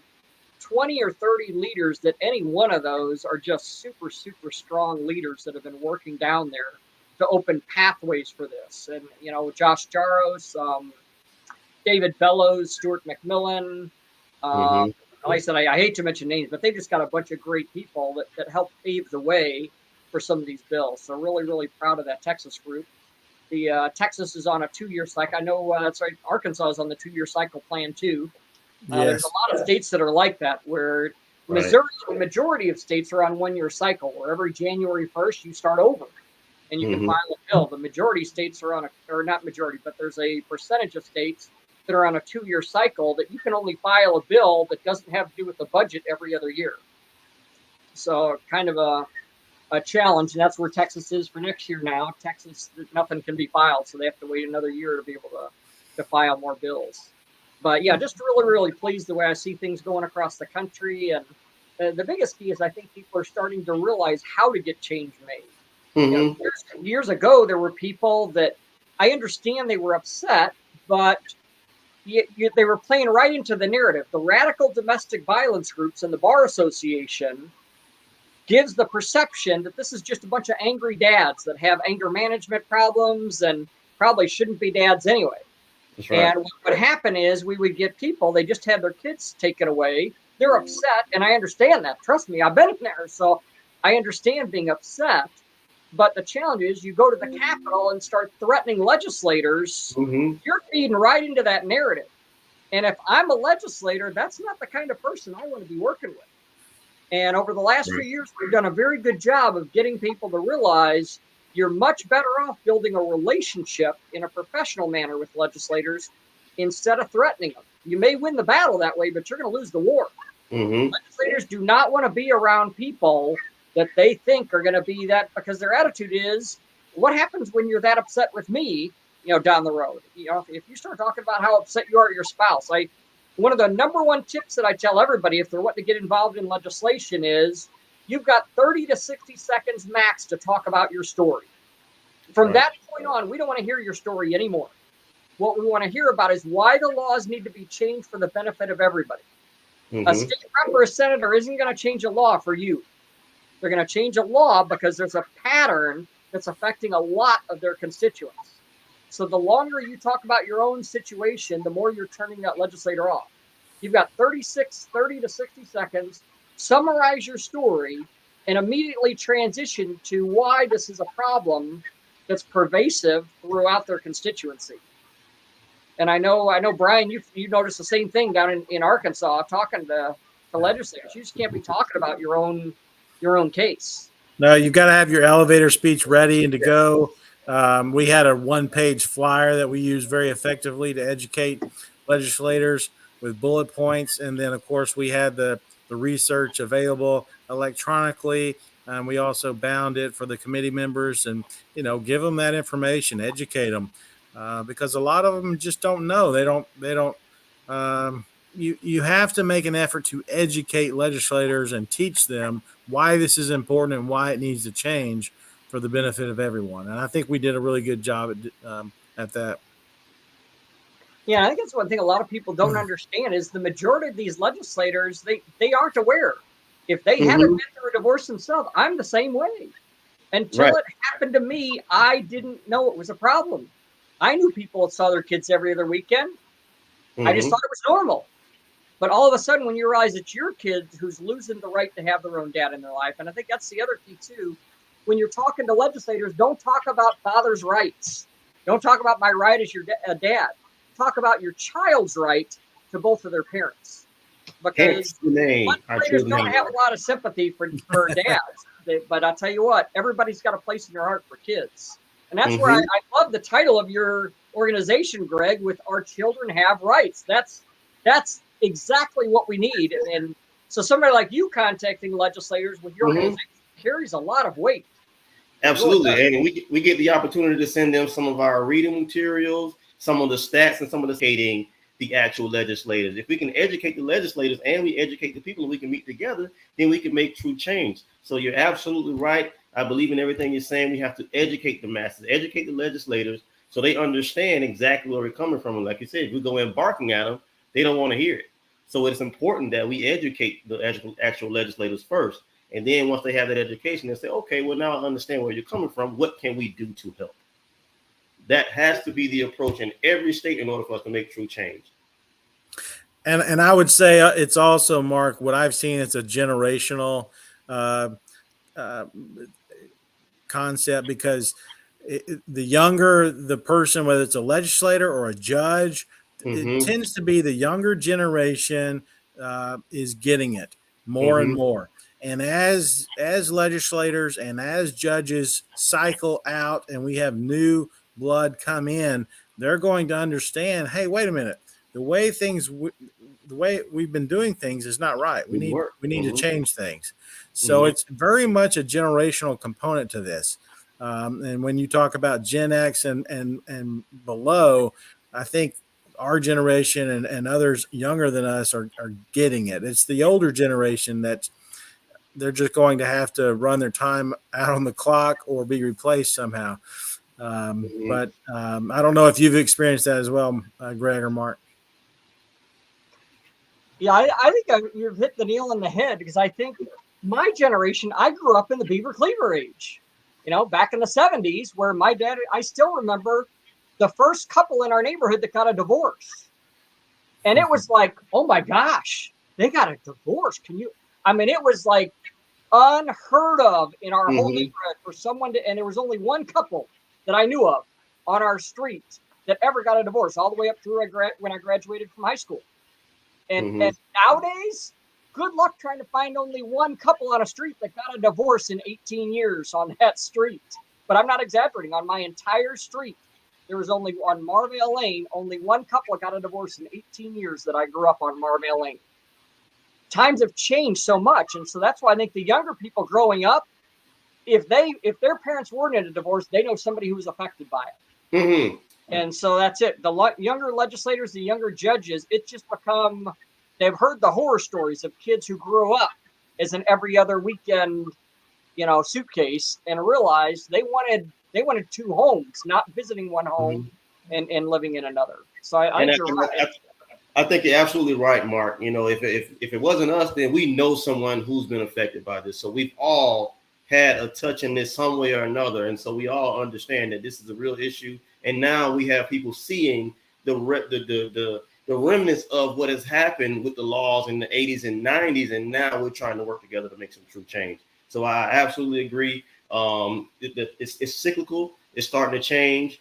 20 or 30 leaders that any one of those are just super, super strong leaders that have been working down there to open pathways for this. And, Josh Jaros, David Bellows, Stuart McMillan. Like I said, I hate to mention names, but they just got a bunch of great people that helped pave the way for some of these bills. So really, really proud of that Texas group. The Texas is on a 2-year cycle. I know that's right. Arkansas is on the 2-year cycle plan too. There's a lot of states that are like that, where Missouri, the majority of states are on 1-year cycle, where every January 1st you start over and you can file a bill. The majority of states are or not majority, but there's a percentage of states that are on a 2-year cycle that you can only file a bill that doesn't have to do with the budget every other year. So kind of a challenge, and that's where Texas is for next year now. Texas, nothing can be filed, so they have to wait another year to be able to file more bills. But yeah, just really, really pleased the way I see things going across the country. And the biggest key is I think people are starting to realize how to get change made. Years ago, there were people that I understand they were upset, but they were playing right into the narrative. The radical domestic violence groups and the Bar Association gives the perception that this is just a bunch of angry dads that have anger management problems and probably shouldn't be dads anyway. That's right. And what would happen is we would get people, they just had their kids taken away. They're upset, and I understand that. Trust me, I've been there, so I understand being upset. But the challenge is you go to the Capitol and start threatening legislators. You're feeding right into that narrative. And if I'm a legislator, that's not the kind of person I want to be working with. And over the last few years, we've done a very good job of getting people to realize you're much better off building a relationship in a professional manner with legislators instead of threatening them. You may win the battle that way, but you're going to lose the war. Legislators do not want to be around people that they think are going to be that, because their attitude is, what happens when you're that upset with me, down the road? If you start talking about how upset you are at your spouse, one of the number one tips that I tell everybody if they're wanting to get involved in legislation is you've got 30 to 60 seconds max to talk about your story. From that point on, we don't want to hear your story anymore. What we want to hear about is why the laws need to be changed for the benefit of everybody. A state rep or a senator isn't going to change a law for you. They're going to change a law because there's a pattern that's affecting a lot of their constituents. So the longer you talk about your own situation, the more you're turning that legislator off. You've got 30 to 60 seconds, summarize your story, and immediately transition to why this is a problem that's pervasive throughout their constituency. And I know, Brian, you noticed the same thing down in Arkansas, talking to legislators. You just can't be talking about your own case. No, you've got to have your elevator speech ready and to go. We had a one-page flyer that we used very effectively to educate legislators with bullet points. And then, of course, we had the research available electronically. And we also bound it for the committee members and, give them that information, educate them. Because a lot of them just don't know. They don't. You have to make an effort to educate legislators and teach them why this is important and why it needs to change for the benefit of everyone. And I think we did a really good job at that. Yeah, I think that's one thing a lot of people don't understand is the majority of these legislators, they aren't aware. If they haven't been through a divorce themselves, I'm the same way. Until it happened to me, I didn't know it was a problem. I knew people that saw their kids every other weekend. I just thought it was normal. But all of a sudden, when you realize it's your kid who's losing the right to have their own dad in their life, and I think that's the other key too, when you're talking to legislators, don't talk about father's rights. Don't talk about my right as your dad. Talk about your child's right to both of their parents. Because legislators don't have a lot of sympathy for dads. But I'll tell you what, everybody's got a place in your heart for kids. And that's where I love the title of your organization, Greg, with Our Children Have Rights. That's exactly what we need. And so somebody like you contacting legislators with your organization carries a lot of weight. Absolutely. And we get the opportunity to send them some of our reading materials, some of the stats, and some of the educating the actual legislators. If we can educate the legislators and we educate the people and we can meet together, then we can make true change. So you're absolutely right. I believe in everything you're saying. We have to educate the masses, educate the legislators so they understand exactly where we're coming from. And like you said, if we go in barking at them, they don't want to hear it. So it's important that we educate the actual legislators first. And then once they have that education, they say, okay, well, now I understand where you're coming from. What can we do to help? That has to be the approach in every state in order for us to make true change. And I would say it's also, Mark, what I've seen, it's a generational concept, because the younger the person, whether it's a legislator or a judge, it tends to be the younger generation is getting it more and more. And as legislators and as judges cycle out and we have new blood come in, they're going to understand, hey, wait a minute, the way we've been doing things is not right. We need to change things. So it's very much a generational component to this. And when you talk about Gen X and below, I think our generation and others younger than us are getting it. It's the older generation that they're just going to have to run their time out on the clock or be replaced somehow. But I don't know if you've experienced that as well, Greg or Mark. Yeah, I think you've hit the nail on the head, because I think my generation, I grew up in the Beaver Cleaver age, back in the 70s, where my dad, I still remember the first couple in our neighborhood that got a divorce. And it was like, oh my gosh, they got a divorce. It was like unheard of in our whole neighborhood for someone to, and there was only one couple that I knew of on our street that ever got a divorce, all the way up through when I graduated from high school. And nowadays, good luck trying to find only one couple on a street that got a divorce in 18 years on that street. But I'm not exaggerating. On my entire street, there was only on Marvale Lane, only one couple got a divorce in 18 years that I grew up on Marvale Lane. Times have changed so much. And so that's why I think the younger people growing up, if their parents weren't in a divorce, they know somebody who was affected by it. And so that's it. The younger legislators, the younger judges, it's just become, they've heard the horror stories of kids who grew up as an every other weekend, suitcase, and realized they wanted two homes, not visiting one home and living in another. So I think you're right. I think you're absolutely right, Mark. If it wasn't us, then we know someone who's been affected by this. So we've all had a touch in this some way or another. And so we all understand that this is a real issue. And now we have people seeing the remnants of what has happened with the laws in the 80s and 90s. And now we're trying to work together to make some true change. So I absolutely agree. It's cyclical. It's starting to change.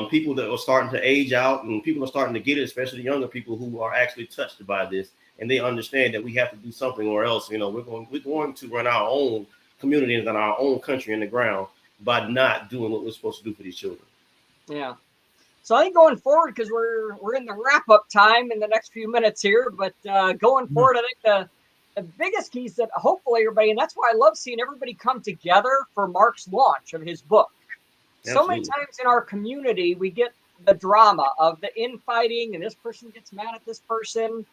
People that are starting to age out, and people are starting to get it, especially the younger people who are actually touched by this. And they understand that we have to do something, or else, we're going to run our own communities and our own country in the ground by not doing what we're supposed to do for these children. Yeah. So I think going forward, because we're in the wrap up time in the next few minutes here, but going forward, I think the biggest key is that hopefully everybody, and that's why I love seeing everybody come together for Mark's launch of his book. Absolutely. So many times in our community, we get the drama of the infighting, and this person gets mad at this person.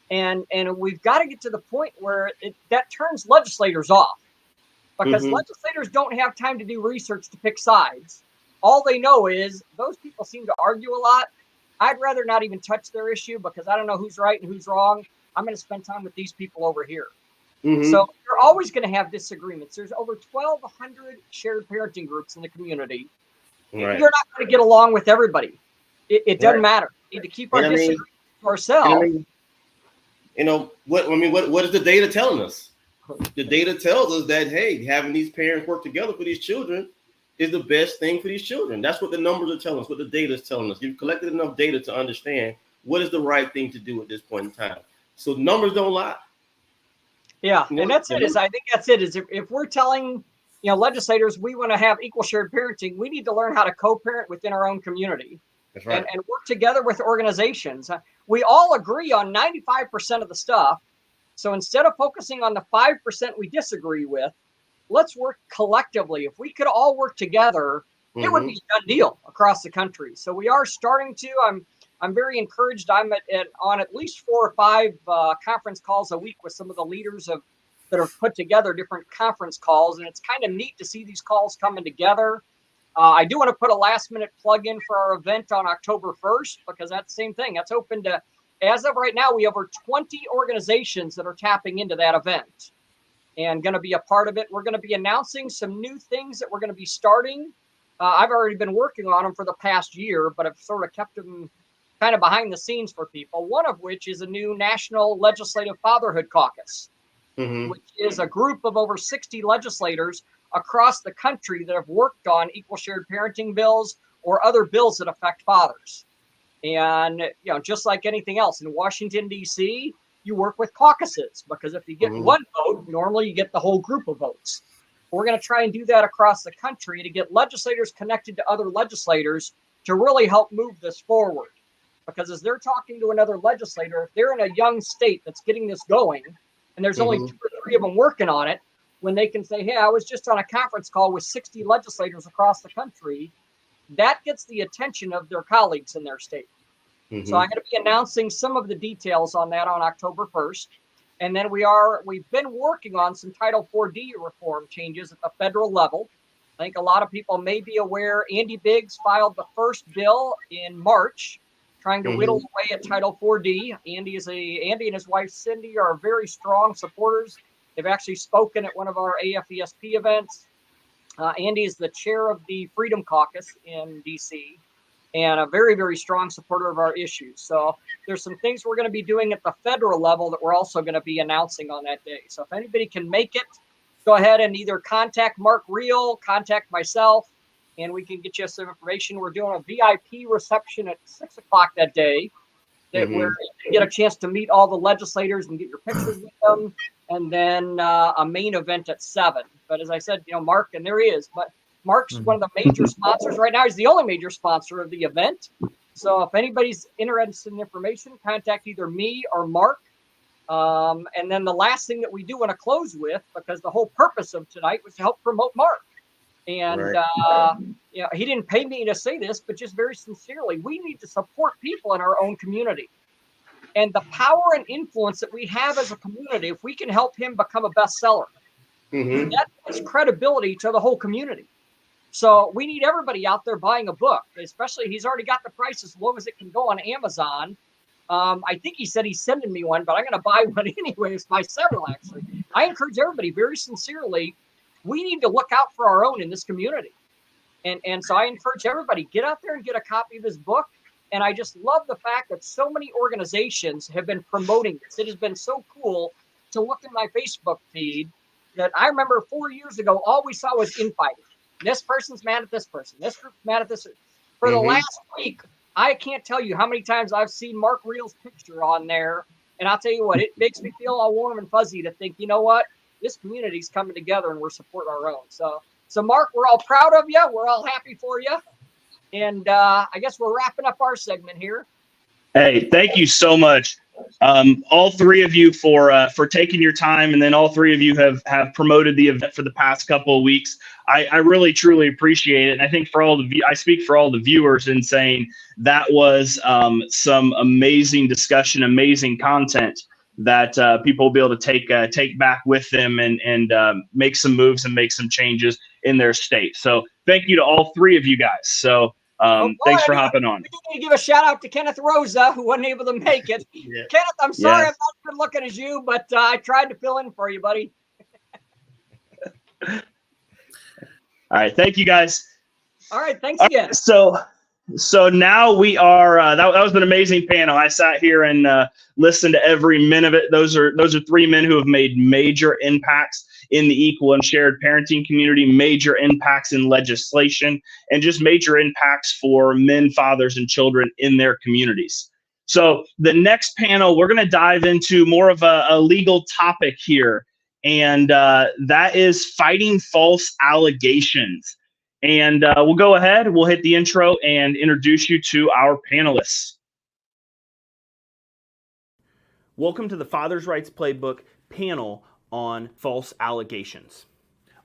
And we've got to get to the point where that turns legislators off, because legislators don't have time to do research to pick sides. All they know is those people seem to argue a lot. I'd rather not even touch their issue, because I don't know who's right and who's wrong. I'm going to spend time with these people over here. So you're always going to have disagreements. There's over 1,200 shared parenting groups in the community. Right. You're not going to get along with everybody. It doesn't matter. We need to keep our disagreements to ourselves. What is the data telling us? The data tells us that, hey, having these parents work together for these children is the best thing for these children. That's what the numbers are telling us, what the data is telling us. You've collected enough data to understand what is the right thing to do at this point in time. So numbers don't lie. Yeah, and that's it. I think that's it. Is if we're telling legislators we want to have equal shared parenting, we need to learn how to co-parent within our own community. That's right. And work together with organizations. We all agree on 95% of the stuff. So instead of focusing on the 5% we disagree with, let's work collectively. If we could all work together, it would be a done deal across the country. So we are starting to. I'm very encouraged. I'm on at least 4 or 5 conference calls a week with some of the leaders that have put together different conference calls, and it's kind of neat to see these calls coming together. I do want to put a last-minute plug in for our event on October 1st, because that's the same thing. That's open to, as of right now, we have over 20 organizations that are tapping into that event and going to be a part of it. We're going to be announcing some new things that we're going to be starting. I've already been working on them for the past year, but I've sort of kept them kind of behind the scenes for people, one of which is a new National Legislative Fatherhood Caucus, which is a group of over 60 legislators across the country that have worked on equal shared parenting bills or other bills that affect fathers. And, just like anything else in Washington, D.C., you work with caucuses, because if you get one vote, normally you get the whole group of votes. We're going to try and do that across the country to get legislators connected to other legislators to really help move this forward. Because as they're talking to another legislator, if they're in a young state that's getting this going, and there's only 2 or 3 of them working on it, when they can say, hey, I was just on a conference call with 60 legislators across the country, that gets the attention of their colleagues in their state. So I'm going to be announcing some of the details on that on October 1st. And then we've been working on some Title IV D reform changes at the federal level. I think a lot of people may be aware Andy Biggs filed the first bill in March, trying to whittle away at Title 4D. Andy and his wife Cindy are very strong supporters. They've actually spoken at one of our AFESP events. Andy is the chair of the Freedom Caucus in DC and a very, very strong supporter of our issues. So there's some things we're going to be doing at the federal level that we're also going to be announcing on that day. So if anybody can make it, go ahead and either contact Mark Reel, contact myself, and we can get you some information. We're doing a VIP reception at 6 o'clock that day, where you get a chance to meet all the legislators and get your pictures with them, and then a main event at 7. But as I said, Mark, and there he is. But Mark's one of the major sponsors right now. He's the only major sponsor of the event. So if anybody's interested in information, contact either me or Mark. And then the last thing that we do want to close with, because the whole purpose of tonight was to help promote Mark. And he didn't pay me to say this, but just very sincerely, we need to support people in our own community. And the power and influence that we have as a community, if we can help him become a bestseller, that gives credibility to the whole community. So we need everybody out there buying a book, especially he's already got the price as low as it can go on Amazon. I think he said he's sending me one, but I'm going to buy one anyways, buy several actually. I encourage everybody very sincerely, we need to look out for our own in this community. And so I encourage everybody, get out there and get a copy of his book. And I just love the fact that so many organizations have been promoting this. It has been so cool to look in my Facebook feed that I remember 4 years ago, all we saw was infighting. This person's mad at this person. This group's mad at this. For the last week, I can't tell you how many times I've seen Mark Reel's picture on there. And I'll tell you what, it makes me feel all warm and fuzzy to think, you know what? This community's coming together and we're supporting our own. So Mark, we're all proud of you. We're all happy for you. And I guess we're wrapping up our segment here. Hey, thank you so much, all three of you for taking your time, and then all three of you have promoted the event for the past couple of weeks. I really truly appreciate it, and I think I speak for all the viewers in saying that was some amazing discussion, amazing content that people will be able to take back with them and make some moves and make some changes in their state. So thank you to all three of you guys. So. Thanks for hopping on. We need to give a shout out to Kenneth Rosa, who wasn't able to make it. Kenneth, I'm sorry I'm not as good looking as you, but I tried to fill in for you, buddy. All right. Thank you, guys. All right. Thanks again. So now we are, that was an amazing panel. I sat here and listened to every minute of it. Those are three men who have made major impacts in the equal and shared parenting community, major impacts in legislation, and just major impacts for men, fathers, and children in their communities. So the next panel, we're going to dive into more of a legal topic here, and that is fighting false allegations. And we'll go ahead, we'll hit the intro and introduce you to our panelists. Welcome to the Father's Rights Playbook panel on false allegations.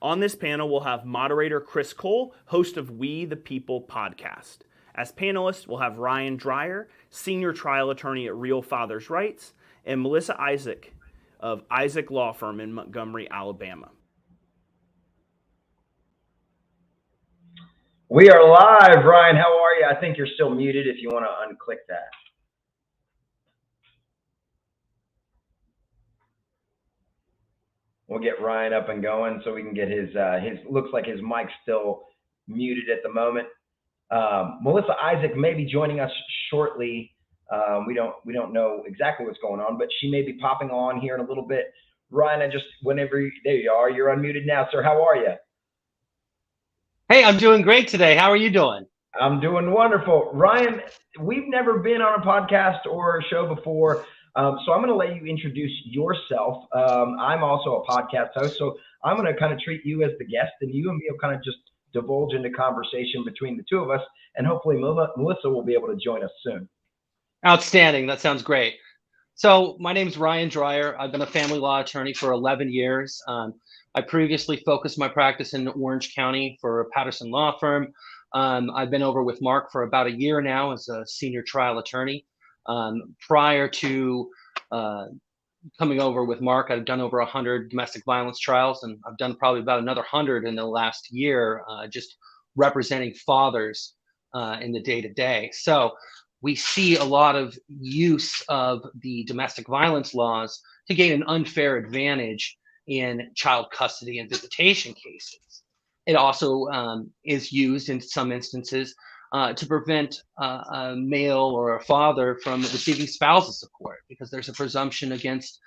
On this panel, we'll have moderator Chris Cole, host of We the People podcast. As panelists, we'll have Ryan Dreyer, senior trial attorney at Real Father's Rights, and Melissa Isaac of Isaac Law Firm in Montgomery, Alabama. We are live, Ryan. How are you? I think you're still muted if you want to unclick that. We'll get Ryan up and going so we can get his looks like his mic's still muted at the moment. Melissa Isaac may be joining us shortly. We don't know exactly what's going on, but she may be popping on here in a little bit. Ryan, there you are. You're unmuted now, sir. How are you? Hey, I'm doing great today. How are you doing? I'm doing wonderful. Ryan, we've never been on a podcast or a show before, so I'm going to let you introduce yourself. I'm also a podcast host, so I'm going to kind of treat you as the guest, and you and me will kind of just divulge into conversation between the two of us, and hopefully Melissa will be able to join us soon. Outstanding. That sounds great. So my name is Ryan Dreyer. I've been a family law attorney for 11 years. I previously focused my practice in Orange County for Patterson Law Firm. I've been over with Mark for about a year now as a senior trial attorney. Prior to coming over with Mark, I've done over 100 domestic violence trials, and I've done probably about another 100 in the last year, just representing fathers in the day-to-day. So we see a lot of use of the domestic violence laws to gain an unfair advantage in child custody and visitation cases. It also is used in some instances to prevent a male or a father from receiving spousal support, because there's a presumption against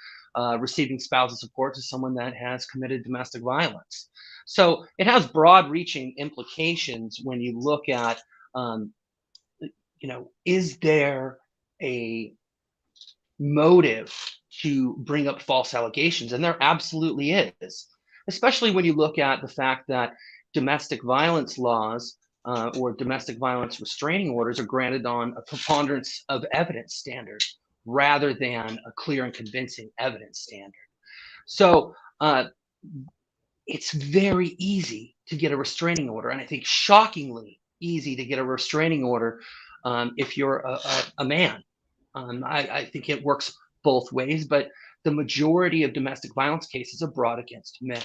receiving spousal support to someone that has committed domestic violence. So it has broad-reaching implications when you look at, is there a motive to bring up false allegations? And there absolutely is, especially when you look at the fact that domestic violence laws or domestic violence restraining orders are granted on a preponderance of evidence standard rather than a clear and convincing evidence standard. So it's very easy to get a restraining order, and I think shockingly easy to get a restraining order if you're a man. I think it works both ways, but the majority of domestic violence cases are brought against men,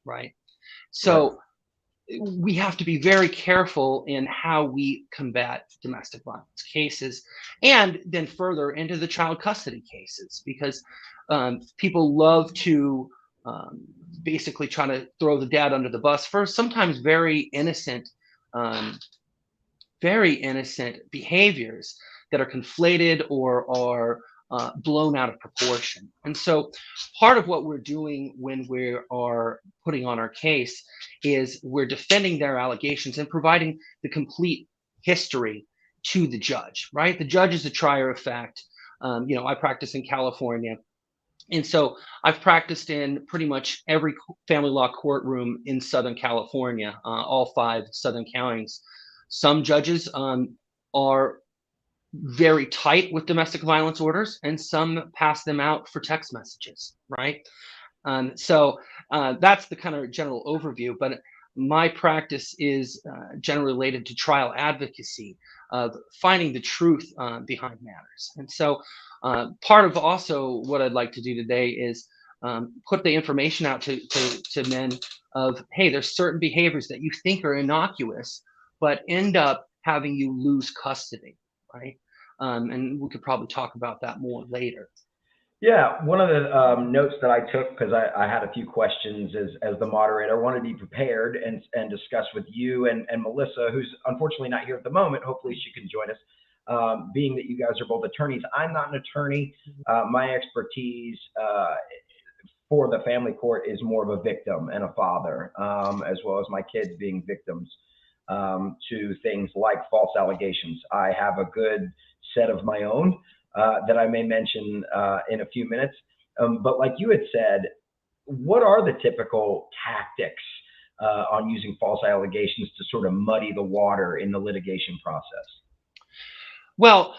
right? So we have to be very careful in how we combat domestic violence cases, and then further into the child custody cases, because people love to basically try to throw the dad under the bus for sometimes very innocent behaviors that are conflated or are blown out of proportion. And so part of what we're doing when we are putting on our case is we're defending their allegations and providing the complete history to the judge, right? The judge is the trier of fact. I practice in California. And so I've practiced in pretty much every family law courtroom in Southern California, all 5 Southern counties. Some judges are very tight with domestic violence orders, and some pass them out for text messages, right? So that's the kind of general overview, but my practice is generally related to trial advocacy, of finding the truth behind matters. And so part of also what I'd like to do today is put the information out to men of, hey, there's certain behaviors that you think are innocuous, but end up having you lose custody, right? And we could probably talk about that more later. Yeah, one of the notes that I took, because I had a few questions as the moderator, I wanted to be prepared and discuss with you and Melissa, who's unfortunately not here at the moment. Hopefully she can join us, being that you guys are both attorneys. I'm not an attorney. My expertise for the family court is more of a victim and a father, as well as my kids being victims to things like false allegations. I have a good set of my own that I may mention in a few minutes. But like you had said, what are the typical tactics on using false allegations to sort of muddy the water in the litigation process? Well,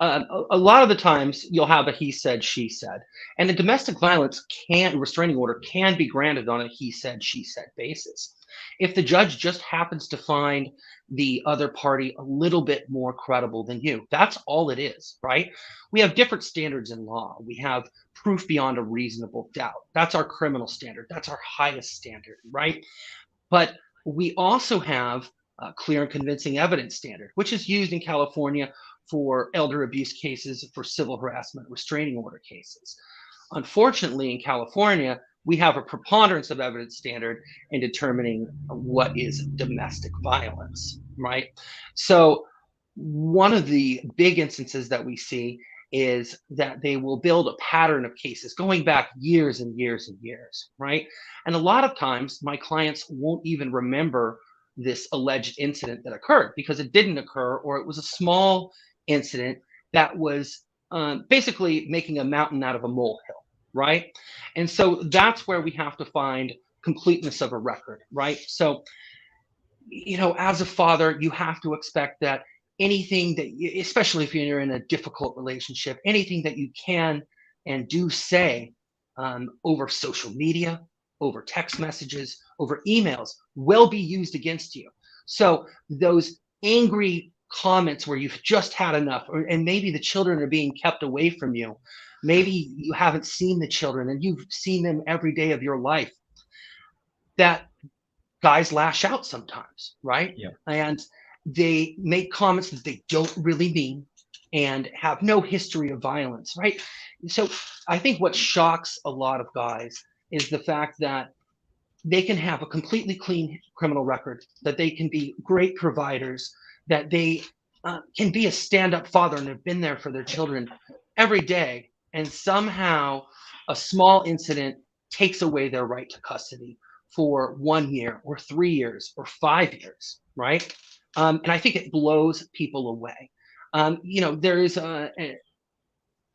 a lot of the times you'll have a he said, she said, and a domestic violence restraining order can be granted on a he said, she said basis. If the judge just happens to find the other party a little bit more credible than you, that's all it is, right? We have different standards in law. We have proof beyond a reasonable doubt. That's our criminal standard. That's our highest standard, right? But we also have a clear and convincing evidence standard, which is used in California for elder abuse cases, for civil harassment restraining order cases. Unfortunately, in California, we have a preponderance of evidence standard in determining what is domestic violence, right? So one of the big instances that we see is that they will build a pattern of cases going back years and years and years, right? And a lot of times my clients won't even remember this alleged incident that occurred because it didn't occur, or it was a small incident that was basically making a mountain out of a molehill, right? And so that's where we have to find completeness of a record, right? So, as a father, you have to expect that anything that, especially if you're in a difficult relationship, anything that you can and do say over social media, over text messages, over emails will be used against you. So those angry comments where you've just had enough, and maybe the children are being kept away from you, maybe you haven't seen the children and you've seen them every day of your life, that guys lash out sometimes, right? Yeah. And they make comments that they don't really mean and have no history of violence, right? So I think what shocks a lot of guys is the fact that they can have a completely clean criminal record, that they can be great providers, that they can be a stand-up father and have been there for their children every day, and somehow a small incident takes away their right to custody for 1 year or 3 years or 5 years, right? And I think it blows people away. There is a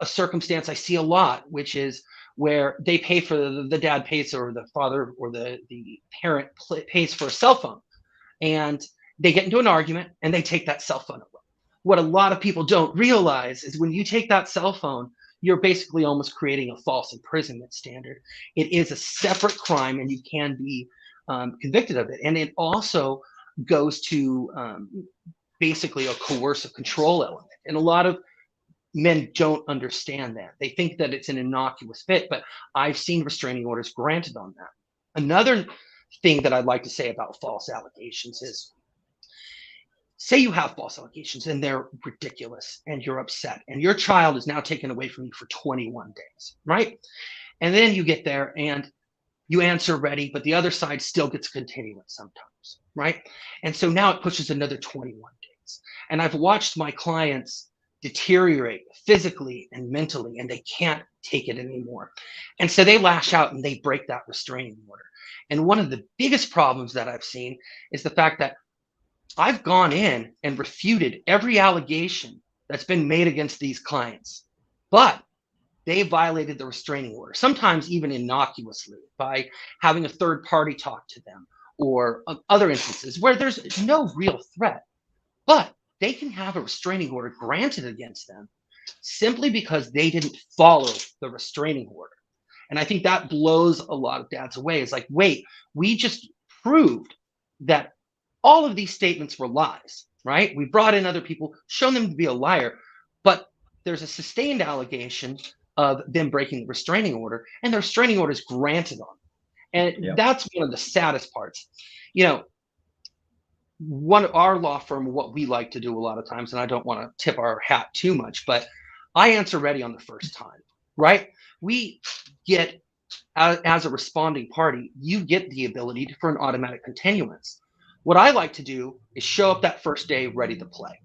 circumstance I see a lot, which is where they pay for the dad pays, or the father or the parent pays for a cell phone, and they get into an argument and they take that cell phone away. What a lot of people don't realize is when you take that cell phone, you're basically almost creating a false imprisonment standard. It is a separate crime and you can be convicted of it. And it also goes to basically a coercive control element. And a lot of men don't understand that. They think that it's an innocuous fit, but I've seen restraining orders granted on that. Another thing that I'd like to say about false allegations is, say you have false allegations and they're ridiculous and you're upset and your child is now taken away from you for 21 days, right? And then you get there and you answer ready, but the other side still gets continuance sometimes, right? And so now it pushes another 21 days. And I've watched my clients deteriorate physically and mentally, and they can't take it anymore. And so they lash out and they break that restraining order. And one of the biggest problems that I've seen is the fact that I've gone in and refuted every allegation that's been made against these clients, but they violated the restraining order, sometimes even innocuously, by having a third party talk to them, or other instances where there's no real threat, but they can have a restraining order granted against them simply because they didn't follow the restraining order. And I think that blows a lot of dads away. It's like, wait, we just proved that all of these statements were lies, right? We brought in other people, shown them to be a liar, but there's a sustained allegation of them breaking the restraining order, and the restraining order is granted on them. And that's one of the saddest parts. Our law firm, what we like to do a lot of times, and I don't want to tip our hat too much, but I answer ready on the first time, right? We get, as a responding party, you get the ability for an automatic continuance. What I like to do is show up that first day ready to play.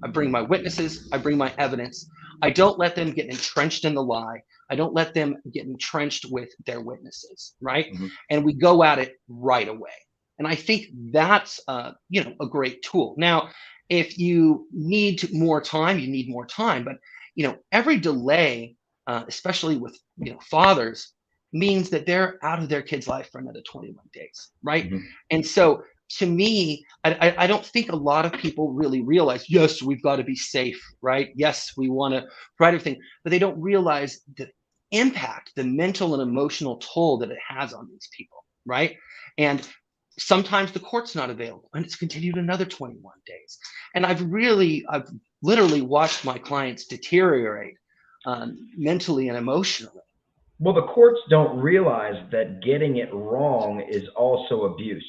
I bring my witnesses, I bring my evidence. I don't let them get entrenched in the lie. I don't let them get entrenched with their witnesses, right? Mm-hmm. And we go at it right away. And I think that's a great tool. Now, if you need more time, you need more time. But every delay, especially with fathers, means that they're out of their kid's life for another 21 days, right? Mm-hmm. And so, to me, I don't think a lot of people really realize, yes, we've got to be safe, right? Yes, we want to provide everything, but they don't realize the impact, the mental and emotional toll that it has on these people, right? And sometimes the court's not available and it's continued another 21 days. And I've literally watched my clients deteriorate mentally and emotionally. Well, the courts don't realize that getting it wrong is also abuse.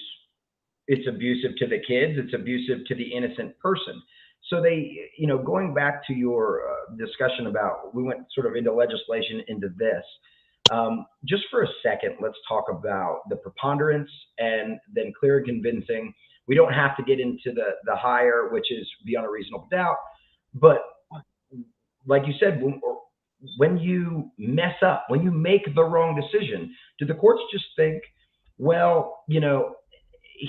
It's abusive to the kids. It's abusive to the innocent person. So they, going back to your discussion about, we went sort of into legislation into this. Just for a second, let's talk about the preponderance and then clear and convincing. We don't have to get into the higher, which is beyond a reasonable doubt. But like you said, when you mess up, when you make the wrong decision, do the courts just think, well,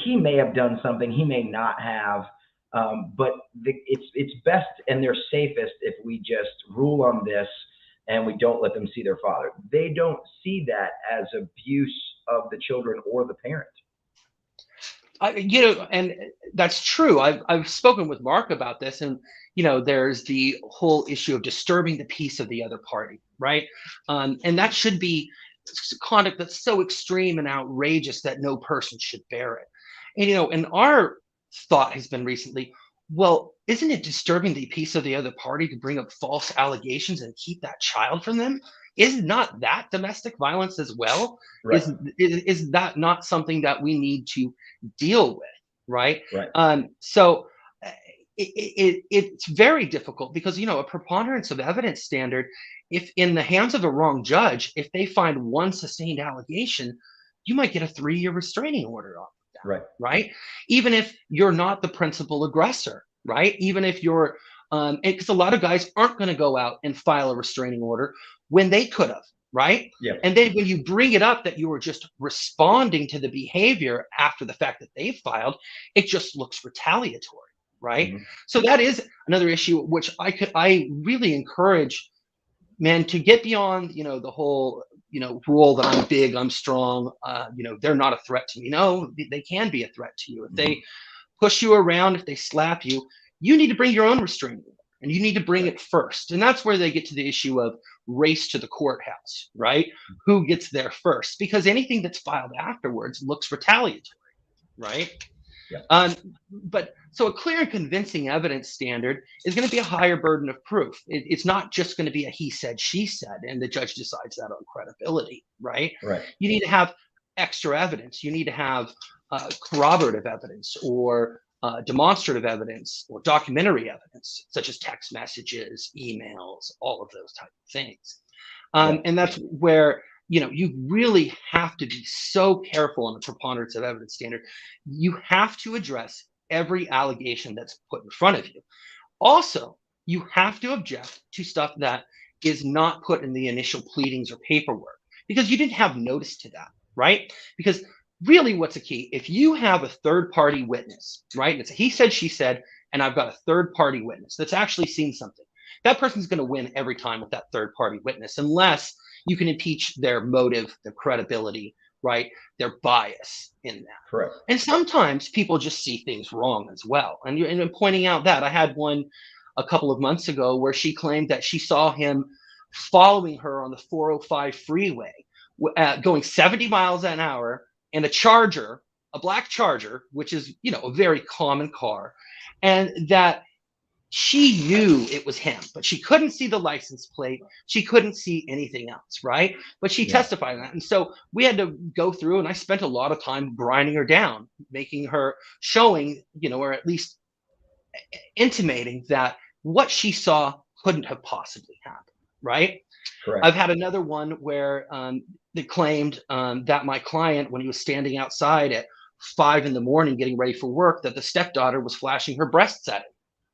he may have done something, he may not have, but it's best and they're safest if we just rule on this and we don't let them see their father. They don't see that as abuse of the children or the parent. And that's true. I've spoken with Mark about this, and there's the whole issue of disturbing the peace of the other party, right? And that should be conduct that's so extreme and outrageous that no person should bear it. And and our thought has been recently, well, isn't it disturbing the peace of the other party to bring up false allegations and keep that child from them? Is not that domestic violence as well? Right. Is that not something that we need to deal with, right? Right. So it's very difficult because, you know, a preponderance of evidence standard, if in the hands of the wrong judge, if they find one sustained allegation, you might get a 3-year restraining order off of that, Right. right? Even if you're not the principal aggressor, right? Even if you're, because a lot of guys aren't going to go out and file a restraining order when they could have, right? Yeah. And then when you bring it up that you were just responding to the behavior after the fact that they filed, it just looks retaliatory, right? Mhm. So that is another issue which I really encourage men to get beyond, you know, the whole, you know, rule that I'm big, I'm strong, you know, they're not a threat to me. No, they can be a threat to you. If they push you around, if they slap you, you need to bring your own restraining order, and you need to bring it first. And that's where they get to the issue of race to the courthouse, right? Who gets there first? Because anything that's filed afterwards looks retaliatory, right? Yeah. But so a clear and convincing evidence standard is going to be a higher burden of proof. It's not just going to be a he said, she said, and the judge decides that on credibility, right? Right. You need to have extra evidence. You need to have corroborative evidence or demonstrative evidence or documentary evidence, such as text messages, emails, all of those type of things. And that's where, you know, you really have to be so careful on the preponderance of evidence standard. You have to address every allegation that's put in front of you. Also, you have to object to stuff that is not put in the initial pleadings or paperwork because you didn't have notice to that, right? Because really what's a key, if you have a third party witness, right? It's a he said, she said, and I've got a third party witness that's actually seen something. That person's going to win every time with that third party witness, unless you can impeach their motive, their credibility, right? Their bias in that. Correct. And sometimes people just see things wrong as well. And pointing out that I had one a couple of months ago where she claimed that she saw him following her on the 405 freeway, going 70 miles an hour in a Charger, a black Charger, which is, you know, a very common car, and that she knew it was him, but she couldn't see the license plate. She couldn't see anything else, right? But she testified on that. And so we had to go through, and I spent a lot of time grinding her down, making her, showing, you know, or at least intimating that what she saw couldn't have possibly happened, right? Correct. I've had another one where they claimed that my client, when he was standing outside at 5 a.m. getting ready for work, that the stepdaughter was flashing her breasts at him.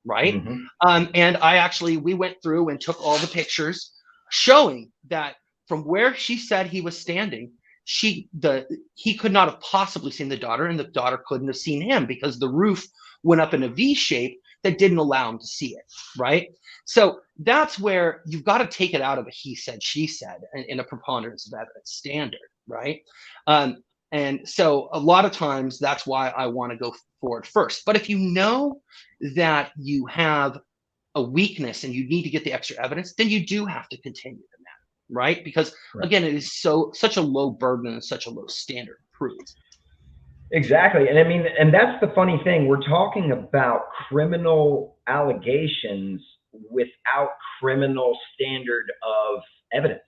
Right. And we went through and took all the pictures showing that from where she said he was standing, he could not have possibly seen the daughter, and the daughter couldn't have seen him because the roof went up in a V shape that didn't allow him to see it. Right. So that's where you've got to take it out of a he said, she said in a preponderance of evidence standard. Right. And so a lot of times that's why I want to go forward first. But if you know that you have a weakness and you need to get the extra evidence, then you do have to continue the matter, right? Because again, it is such a low burden and such a low standard of proof. Exactly. And I mean, and that's the funny thing. We're talking about criminal allegations without criminal standard of evidence.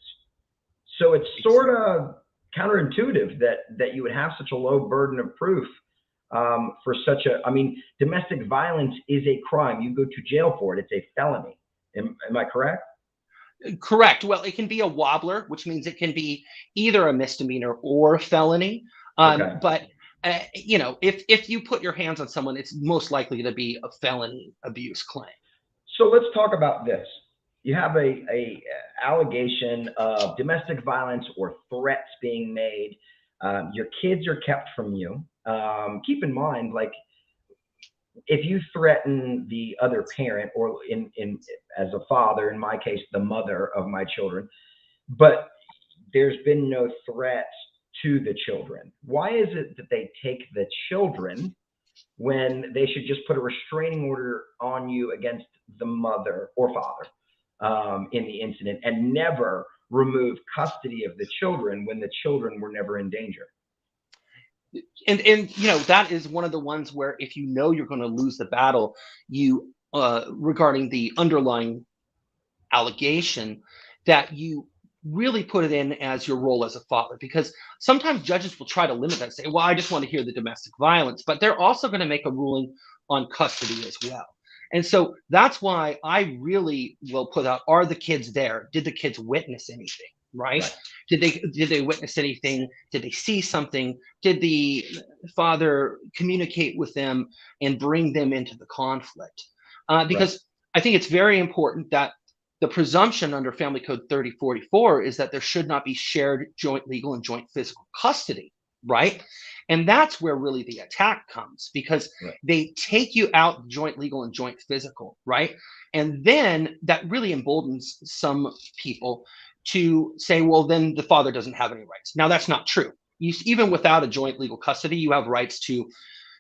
So it's sort of counterintuitive that you would have such a low burden of proof for such a, I mean, domestic violence is a crime. You go to jail for it. It's a felony. Am I correct? Correct. Well, it can be a wobbler, which means it can be either a misdemeanor or a felony. But you know, if you put your hands on someone, it's most likely to be a felony abuse claim. So let's talk about this. You have a allegation of domestic violence or threats being made. Your kids are kept from you. Keep in mind, like, if you threaten the other parent, or in as a father, in my case, the mother of my children, but there's been no threat to the children, why is it that they take the children when they should just put a restraining order on you against the mother or father in the incident, and never remove custody of the children when the children were never in danger? and you know, that is one of the ones where if you know you're going to lose the battle, you regarding the underlying allegation, that you really put it in as your role as a father, because sometimes judges will try to limit that, say, well, I just want to hear the domestic violence, but they're also going to make a ruling on custody as well. And so that's why I really will put out, are the kids there? Did the kids witness anything? Right? Did they witness anything? Did they see something? Did the father communicate with them and bring them into the conflict? Because I think it's very important that the presumption under Family Code 3044 is that there should not be shared joint legal and joint physical custody, right? And that's where really the attack comes, because they take you out joint legal and joint physical, right? And then that really emboldens some people to say, well, then the father doesn't have any rights. Now, that's not true. Even without a joint legal custody, you have rights to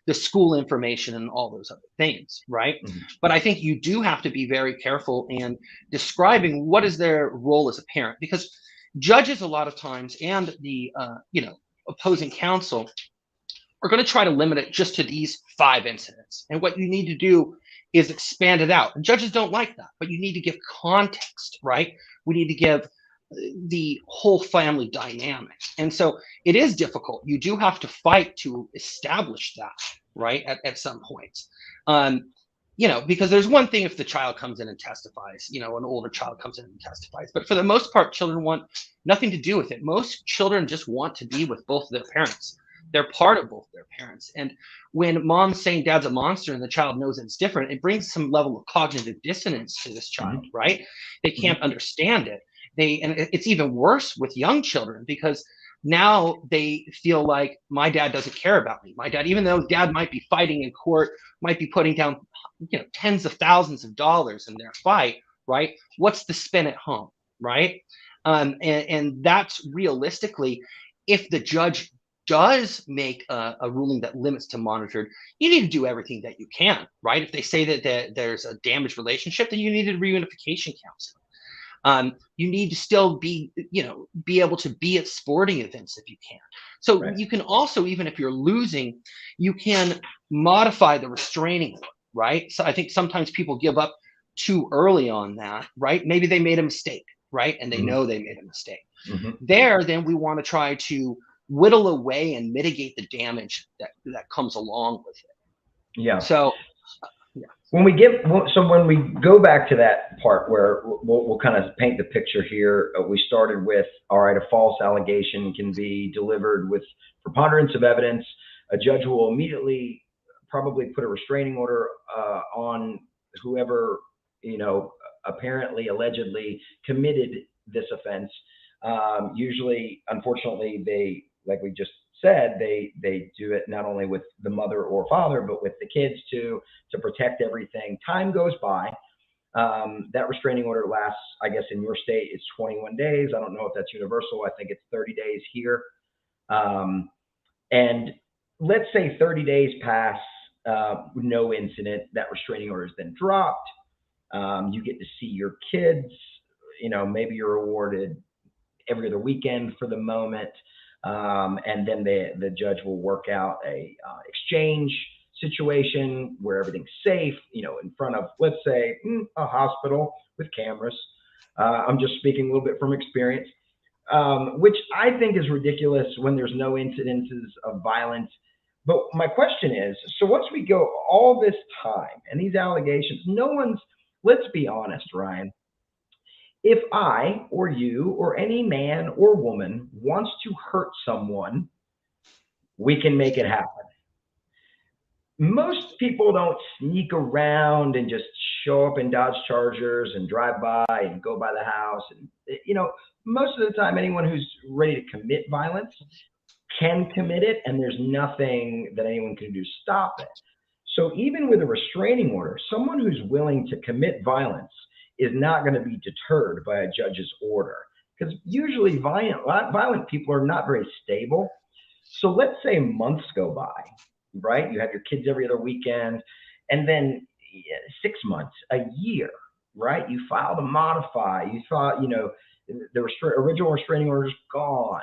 the school information and all those other things, right? But I think you do have to be very careful in describing what is their role as a parent, because judges a lot of times, and the opposing counsel, are going to try to limit it just to these 5 incidents. And what you need to do is expand it out. And judges don't like that, but you need to give context, right? We need to give the whole family dynamic. And so it is difficult. You do have to fight to establish that, right? At some points. Because there's one thing if the child comes in and testifies, an older child comes in and testifies, but for the most part, children want nothing to do with it. Most children just want to be with both of their parents. They're part of both their parents. And when mom's saying dad's a monster and the child knows it's different, it brings some level of cognitive dissonance to this child, right? They can't understand it. And it's even worse with young children, because now they feel like my dad doesn't care about me. My dad, even though dad might be fighting in court, might be putting down, tens of thousands of dollars in their fight, right? What's the spin at home, right? And that's realistically, if the judge does make a ruling that limits to monitored, you need to do everything that you can, right? If they say that there's a damaged relationship, then you need a reunification counseling. You need to still be able to be at sporting events if you can. So you can also, even if you're losing, you can modify the restraining order, right? So I think sometimes people give up too early on that, right? Maybe they made a mistake, right? And they know they made a mistake. Then we want to try to whittle away and mitigate the damage that comes along with it. Yeah. So when we go back to that part where we'll kind of paint the picture here, we started with, all right, a false allegation can be delivered with preponderance of evidence. A judge will immediately probably put a restraining order on whoever, apparently, allegedly committed this offense. Usually, unfortunately, they, like we just said, they do it not only with the mother or father, but with the kids too, to protect everything. Time goes by. That restraining order lasts, I guess in your state, it's 21 days. I don't know if that's universal. I think it's 30 days here. And let's say 30 days pass, no incident. That restraining order is then dropped. You get to see your kids. Maybe you're awarded every other weekend for the moment. And then the judge will work out a exchange situation where everything's safe, in front of, let's say, a hospital with cameras. I'm just speaking a little bit from experience, which I think is ridiculous when there's no incidences of violence. But my question is, so once we go all this time and these allegations, let's be honest, Ryan. If I or you or any man or woman wants to hurt someone, we can make it happen. Most people don't sneak around and just show up in Dodge Chargers and drive by and go by the house. And, most of the time, anyone who's ready to commit violence can commit it, and there's nothing that anyone can do to stop it. So even with a restraining order, someone who's willing to commit violence is not going to be deterred by a judge's order, because usually violent people are not very stable. So let's say months go by, right? You have your kids every other weekend, and then 6 months, a year, right? You file to modify. You thought, the original restraining order is gone,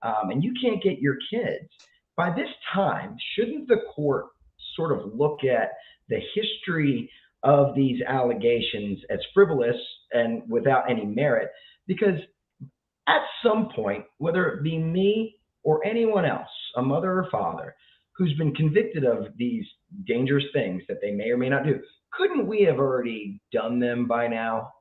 and you can't get your kids. by this time, shouldn't the court sort of look at the history of these allegations as frivolous and without any merit? Because at some point, whether it be me or anyone else, a mother or father, who's been convicted of these dangerous things that they may or may not do, couldn't we have already done them by now?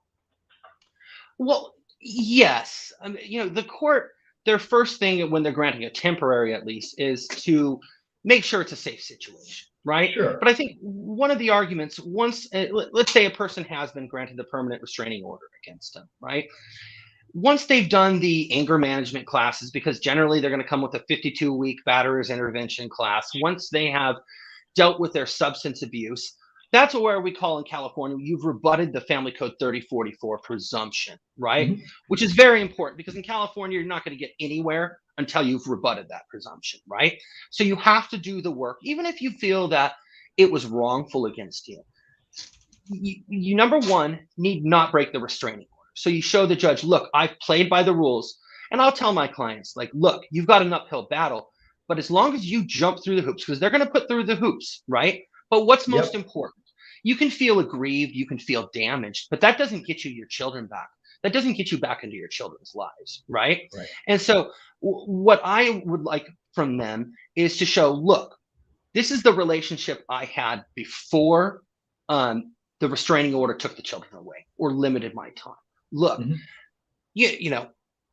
Well, yes. I mean, the court, their first thing when they're granting a temporary, at least, is to make sure it's a safe situation, right? Sure. But I think one of the arguments, once, let's say a person has been granted a permanent restraining order against them, right? Once they've done the anger management classes, because generally they're going to come with a 52-week batterers intervention class, once they have dealt with their substance abuse, that's where we call in California, you've rebutted the Family Code 3044 presumption, right? Mhm. Which is very important because in California, you're not going to get anywhere until you've rebutted that presumption, right? So you have to do the work, even if you feel that it was wrongful against you. You number one, need not break the restraining order. So you show the judge, look, I've played by the rules. And I'll tell my clients, like, look, you've got an uphill battle, but as long as you jump through the hoops, because they're going to put through the hoops, right? But what's most important? You can feel aggrieved, you can feel damaged, but that doesn't get you your children back. That doesn't get you back into your children's lives, right? Right. And so what I would like from them is to show, look, this is the relationship I had before the restraining order took the children away or limited my time. Look,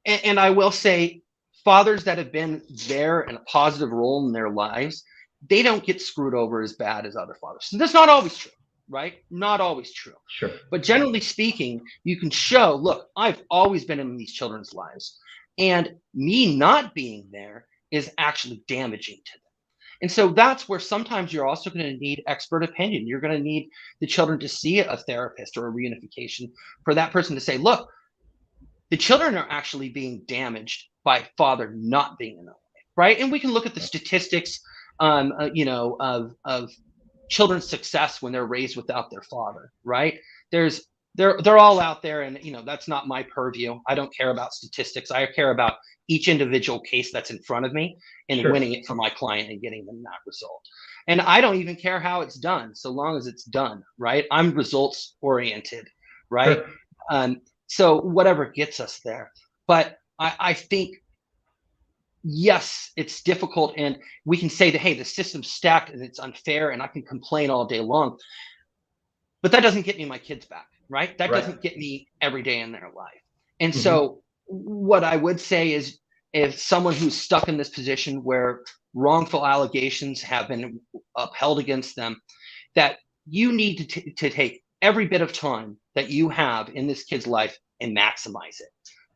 and I will say, fathers that have been there in a positive role in their lives, they don't get screwed over as bad as other fathers. And that's not always true, right? Not always true. Sure. But generally speaking, you can show, look, I've always been in these children's lives, and me not being there is actually damaging to them. And so that's where sometimes you're also going to need expert opinion. You're going to need the children to see a therapist or a reunification for that person to say, look, the children are actually being damaged by father not being in the life, right? And we can look at the statistics, of children's success when they're raised without their father, right? They're all out there, and that's not my purview. I don't care about statistics. I care about each individual case that's in front of me and Sure. winning it for my client and getting them that result. And I don't even care how it's done, so long as it's done, right? I'm results oriented, right? Sure. So whatever gets us there. But I think, yes, it's difficult, and we can say that, hey, the system's stacked and it's unfair, and I can complain all day long. But that doesn't get me my kids back, right? That doesn't get me every day in their life. And so what I would say is, if someone who's stuck in this position where wrongful allegations have been upheld against them, that you need to take every bit of time that you have in this kid's life and maximize it.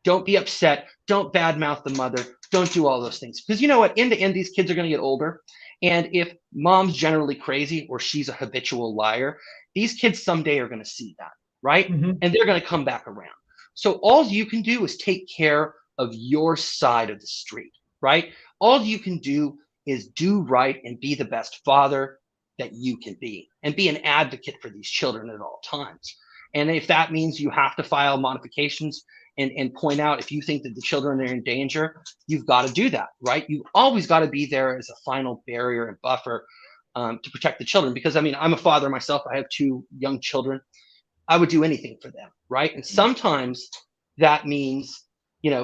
Don't be upset. Don't badmouth the mother. Don't do all those things. Because you know what? In the end, these kids are going to get older. And if mom's generally crazy or she's a habitual liar, these kids someday are going to see that, right? Mm-hmm. And they're going to come back around. So all you can do is take care of your side of the street, right? All you can do is do right and be the best father that you can be, and be an advocate for these children at all times. And if that means you have to file modifications and point out if you think that the children are in danger, you've got to do that, right? You've always got to be there as a final barrier and buffer to protect the children. Because I mean, I'm a father myself. I have 2 young children. I would do anything for them, right? And sometimes that means,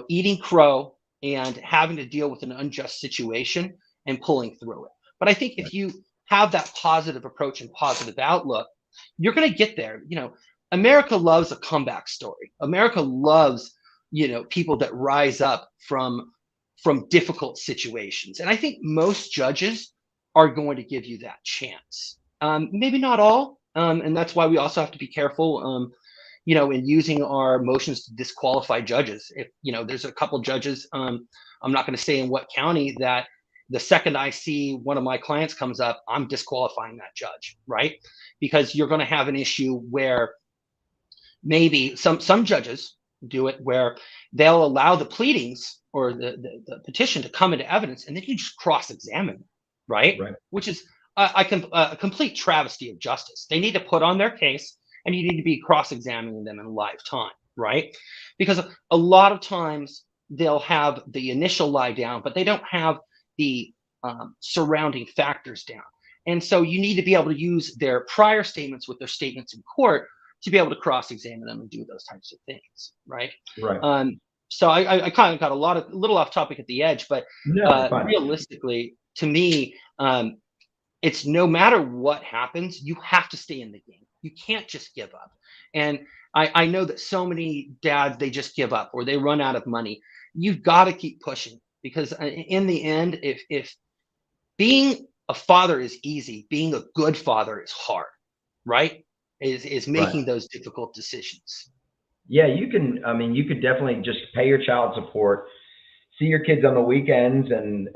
eating crow and having to deal with an unjust situation and pulling through it. But I think if you have that positive approach and positive outlook, you're going to get there. America loves a comeback story. America loves, people that rise up from difficult situations. And I think most judges are going to give you that chance. Maybe not all. And that's why we also have to be careful, in using our motions to disqualify judges. If, there's a couple judges, I'm not going to say in what county, that the second I see one of my clients comes up, I'm disqualifying that judge, right? Because you're going to have an issue where maybe some judges do it where they'll allow the pleadings or the petition to come into evidence, and then you just cross-examine, right? Which is a complete travesty of justice. They need to put on their case, and you need to be cross-examining them in live time, right? Because a lot of times they'll have the initial lie down, but they don't have the surrounding factors down. And so you need to be able to use their prior statements with their statements in court to be able to cross-examine them and do those types of things, right? Right. So I kind of got a little off topic at the edge, but No, fine. realistically, to me, it's no matter what happens, you have to stay in the game. You can't just give up. And I know that so many dads, they just give up or they run out of money. You've got to keep pushing, because in the end, if being a father is easy, being a good father is hard, right? Is making Right. those difficult decisions. Yeah, you can. I mean, you could definitely just pay your child support, see your kids on the weekends, and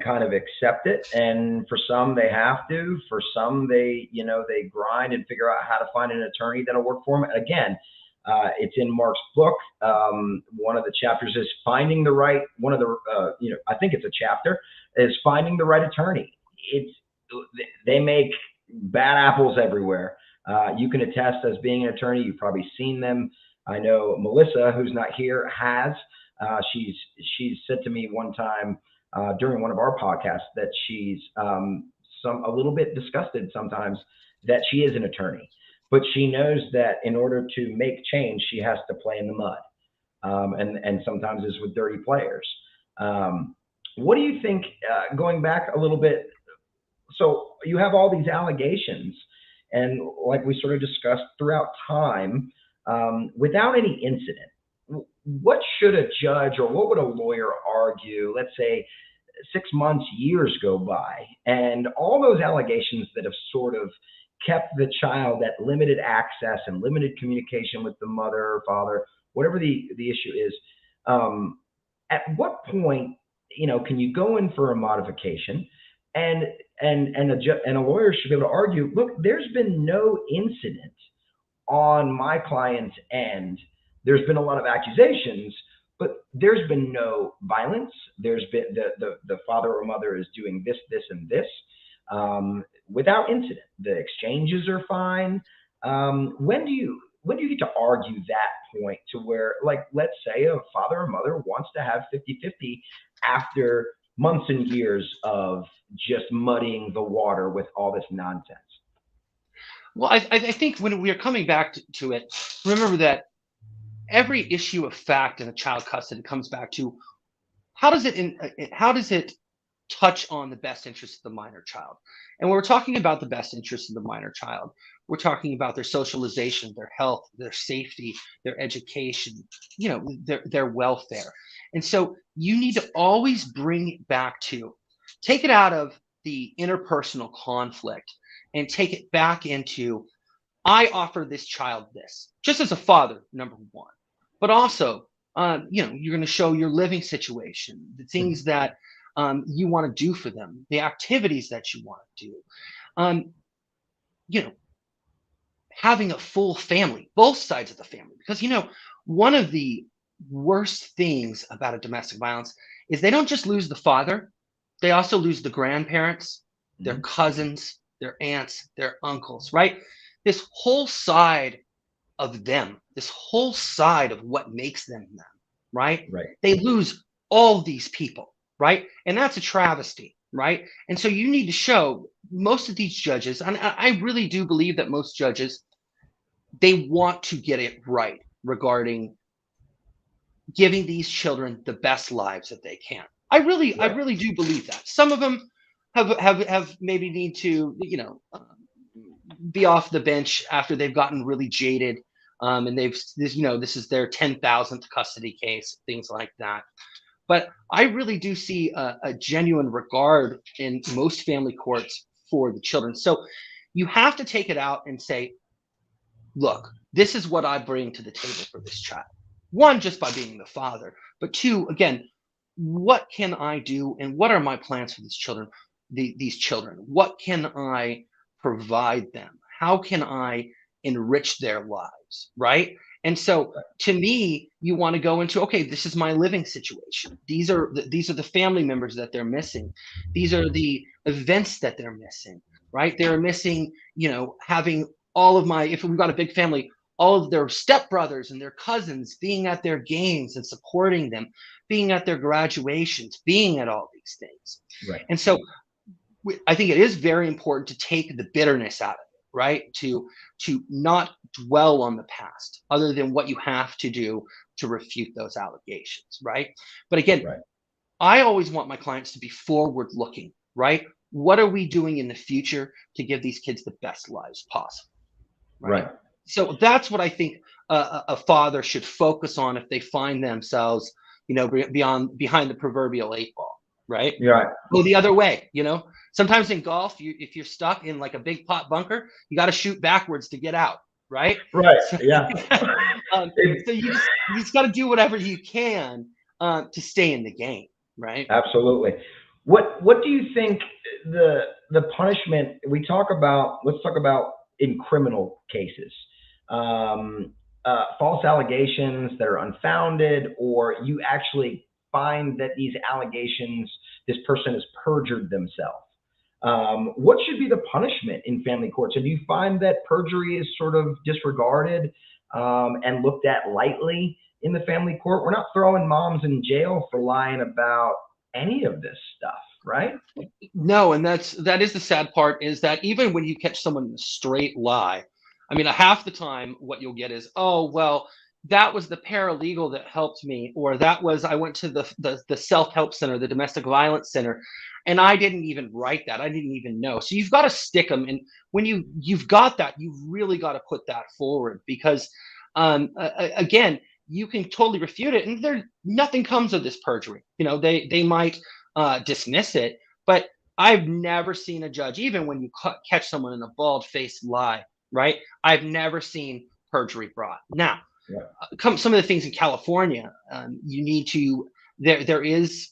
kind of accept it. And for some, they have to. For some, they they grind and figure out how to find an attorney that'll work for them. Again, it's in Mark's book. One of the chapters is finding the right. One of the I think it's a chapter is finding the right attorney. They make bad apples everywhere. You can attest as being an attorney. You've probably seen them. I know Melissa, who's not here, has. She's said to me one time during one of our podcasts that she's a little bit disgusted sometimes that she is an attorney, but she knows that in order to make change, she has to play in the mud, and sometimes it's with dirty players. What do you think? Going back a little bit, so you have all these allegations, and like we sort of discussed throughout time, without any incident, what should a judge or what would a lawyer argue? Let's say 6 months, years go by, and all those allegations that have sort of kept the child at limited access and limited communication with the mother or father, whatever the issue is. At what point, can you go in for a modification? And a lawyer should be able to argue, look, there's been no incident on my client's end. There's been a lot of accusations, but there's been no violence. There's been the father or mother is doing this, and this without incident. The exchanges are fine. When do you get to argue that point to where, like, let's say a father or mother wants to have 50-50 after months and years of just muddying the water with all this nonsense? Well, I think when we are coming back to it, remember that every issue of fact in a child custody comes back to how does it touch on the best interest of the minor child? And when we're talking about the best interest of the minor child, we're talking about their socialization, their health, their safety, their education, their welfare. And so you need to always bring it back to, take it out of the interpersonal conflict and take it back into, I offer this child this, just as a father, number one, but also, you're going to show your living situation, the things that you want to do for them, the activities that you want to do, having a full family, both sides of the family, because, one of the worst things about a domestic violence is they don't just lose the father, they also lose the grandparents, their cousins, their aunts, their uncles, right? This whole side of them, this whole side of what makes them, right? Right. They lose all these people, right? And that's a travesty, right? And so you need to show most of these judges, and I really do believe that most judges, they want to get it right regarding giving these children the best lives that they can. I really do believe that. Some of them have maybe need to, be off the bench after they've gotten really jaded, and this is their 10,000th custody case, things like that. But I really do see a genuine regard in most family courts for the children. So you have to take it out and say, look, this is what I bring to the table for this child. One, just by being the father, but two, again, what can I do and what are my plans for these children? These children, what can I provide them? How can I enrich their lives, right? And so, to me, you want to go into, okay, this is my living situation. These are the family members that they're missing. These are the events that they're missing, right? They're missing, having all of if we've got a big family, all of their stepbrothers and their cousins being at their games and supporting them, being at their graduations, being at all these. these things. Right. And so I think it is very important to take the bitterness out of it, right? To not dwell on the past other than what you have to do to refute those allegations, right? But again, Right. I always want my clients to be forward looking, right? What are we doing in the future to give these kids the best lives possible? Right. So that's what I think a father should focus on if they find themselves, behind the proverbial 8 ball, right? Right. Go the other way, Sometimes in golf, if you're stuck in like a big pot bunker, you got to shoot backwards to get out, right? Right. So, Yeah. so you just got to do whatever you can to stay in the game, right? Absolutely. What do you think the punishment let's talk about in criminal cases, false allegations that are unfounded, or you actually find that this person has perjured themselves. What should be the punishment in family court? So do you find that perjury is sort of disregarded and looked at lightly in the family court? We're not throwing moms in jail for lying about any of this stuff, right? No, and that is the sad part, is that even when you catch someone in a straight lie, I mean, half the time what you'll get is, oh, well, that was the paralegal that helped me, or I went to the self-help center, the domestic violence center, and I didn't even write that. I didn't even know. So you've got to stick them. And when you've got that, you've really got to put that forward, because again, you can totally refute it, and nothing comes of this perjury. They might dismiss it, but I've never seen a judge, even when you catch someone in a bald-faced lie, right? I've never seen perjury brought. Now, some of the things in California, you need to. There is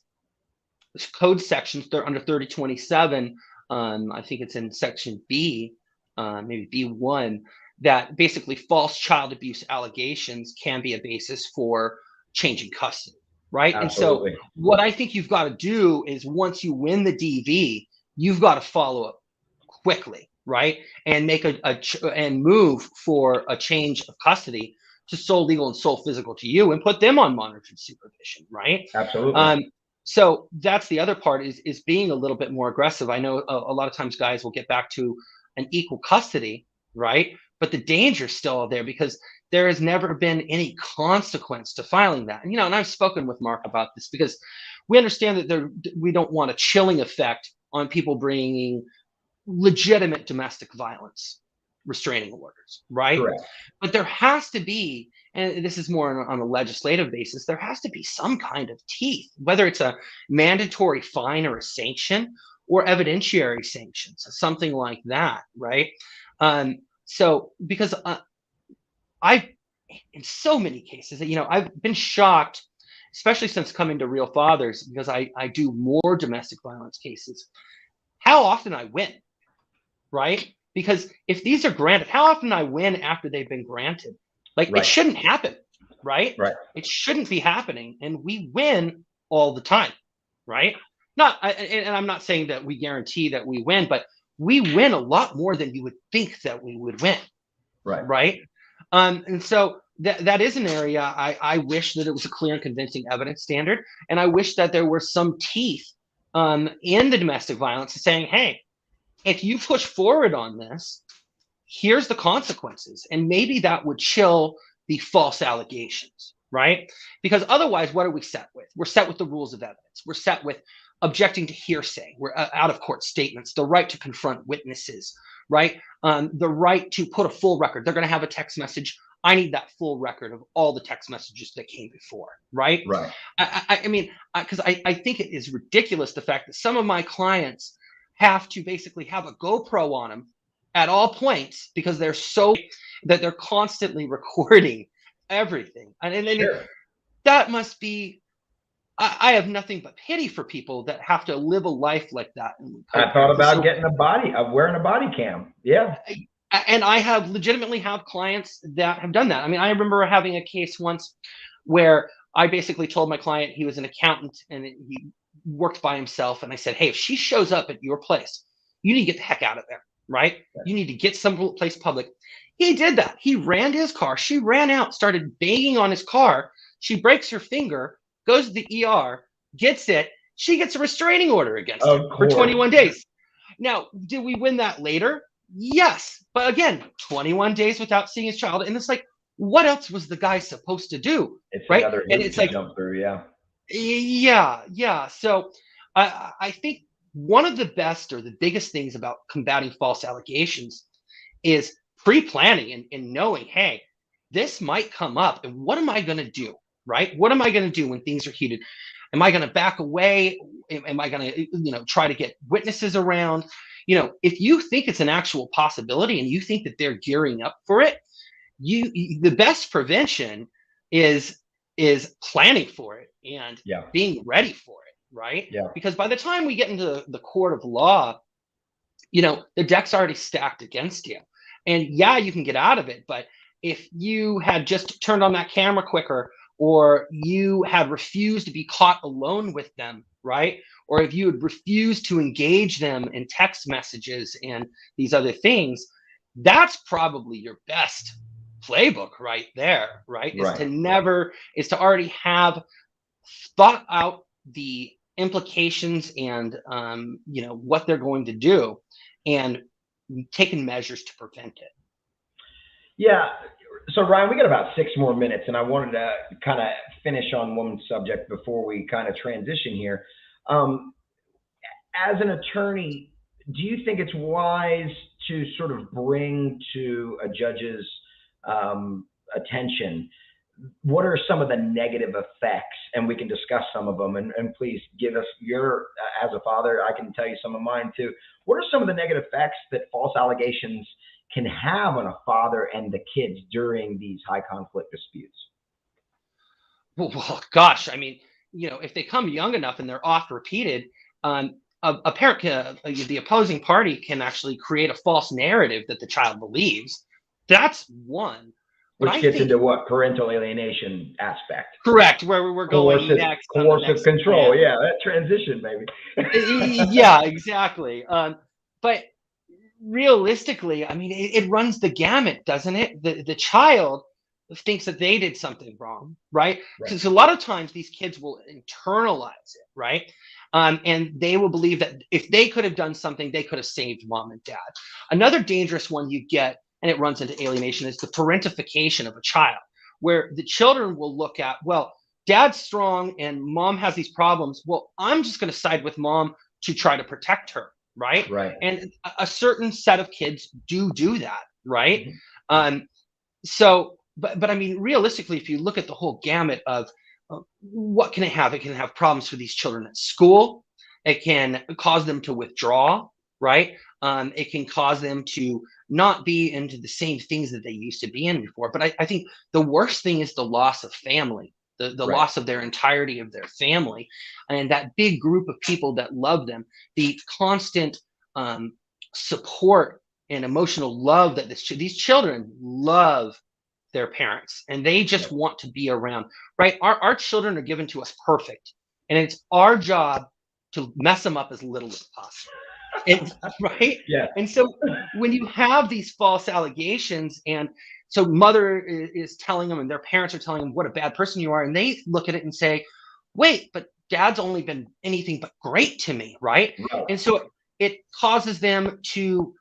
code sections. They're under 3027. I think it's in section B, maybe B1, that basically false child abuse allegations can be a basis for changing custody, right? Absolutely. And so what I think you've got to do is, once you win the DV, you've got to follow up quickly, right? And make and move for a change of custody to sole legal and sole physical to you, and put them on monitored supervision, right? Absolutely. So that's the other part, is being a little bit more aggressive. I know a lot of times guys will get back to an equal custody, right? But the danger's still there, because there has never been any consequence to filing that. And, and I've spoken with Mark about this, because we understand that we don't want a chilling effect on people bringing legitimate domestic violence restraining orders, right? Correct. But there has to be, and this is more on a legislative basis, there has to be some kind of teeth, whether it's a mandatory fine or a sanction, or evidentiary sanctions, something like that, right? So because I've, in so many cases, I've been shocked, especially since coming to Real Fathers, because I do more domestic violence cases, how often I win, right? Because if these are granted, how often I win after they've been granted. Like, Right. It shouldn't happen, right? Right. It shouldn't be happening, and we win all the time, right? And I'm not saying that we guarantee that we win, but we win a lot more than you would think that we would win, Right. right? And so that is an area I wish that it was a clear and convincing evidence standard, and I wish that there were some teeth in the domestic violence saying, hey, if you push forward on this, here's the consequences. And maybe that would chill the false allegations, right? Because otherwise, what are we set with? We're set with the rules of evidence. We're set with objecting to hearsay. We're out of court statements, the right to confront witnesses, right? The right to put a full record. They're going to have a text message. I need that full record of all the text messages that came before, right? Right. I mean, because I think it is ridiculous, the fact that some of my clients have to basically have a GoPro on them at all points, because they're constantly recording everything. And Sure. that must be, I have nothing but pity for people that have to live a life like that. I thought about wearing a body cam. Yeah. And I have legitimately have clients that have done that. I mean, I remember having a case once where I basically told my client, he was an accountant and he worked by himself. And I said, hey, if she shows up at your place, you need to get the heck out of there, right? You need to get someplace public. He did that. He ran to his car. She ran out, started banging on his car. She breaks her finger, goes to the ER, gets it. she gets a restraining order against Of him for course. 21 days. Now, did we win that later? Yes. But again, 21 days without seeing his child. And it's like, what else was the guy supposed to do? It's right? another And hoop it's to like, jump through. Yeah. yeah. So I think one of the best or the biggest things about combating false allegations is pre-planning and knowing, hey, this might come up, and what am I going to do? Right? What am I going to do when things are heated? Am I going to back away? Am I going to, try to get witnesses around? If you think it's an actual possibility and you think that they're gearing up for it, the best prevention is planning for it and Yeah. being ready for it, right? Yeah. Because by the time we get into the court of law, the deck's already stacked against you. And yeah, you can get out of it, but if you had just turned on that camera quicker, or you had refused to be caught alone with them, right? Or if you had refused to engage them in text messages and these other things, that's probably your best playbook right there, right? Right. Is to already have thought out the implications and what they're going to do and taken measures to prevent it. Yeah. So Ryan, we got about 6 more minutes, and I wanted to kind of finish on one subject before we kind of transition here. As an attorney, do you think it's wise to sort of bring to a judge's attention what are some of the negative effects? And we can discuss some of them. And please give us your, as a father, I can tell you some of mine too. What are some of the negative effects that false allegations can have on a father and the kids during these high conflict disputes? Well, gosh, I mean, if they come young enough and they're oft repeated, a parent, the opposing party can actually create a false narrative that the child believes. That's one. Which gets into what? Parental alienation aspect. Correct, where we're going next. Coercive control. Yeah, that transition, baby. Yeah, exactly. But realistically, I mean, it runs the gamut, doesn't it? The child thinks that they did something wrong, right? Because a lot of times these kids will internalize it, right? And they will believe that if they could have done something, they could have saved mom and dad. Another dangerous one you get, and it runs into alienation, is the parentification of a child, where the children will look at, well, dad's strong and mom has these problems. Well, I'm just going to side with mom to try to protect her, right? And a certain set of kids do that, right? So, but I mean, realistically, if you look at the whole gamut of what can it have? It can have problems for these children at school. It can cause them to withdraw, right? It can cause them to not be into the same things that they used to be in before. But I think the worst thing is the loss of family, the loss of their entirety of their family, and that big group of people that love them, the constant support and emotional love that these children love their parents, and they just want to be around, right? Our children are given to us perfect, and it's our job to mess them up as little as possible. Right? Yeah. And so when you have these false allegations, and so mother is telling them and their parents are telling them what a bad person you are, and they look at it and say, wait, but dad's only been anything but great to me, right? And so it causes them to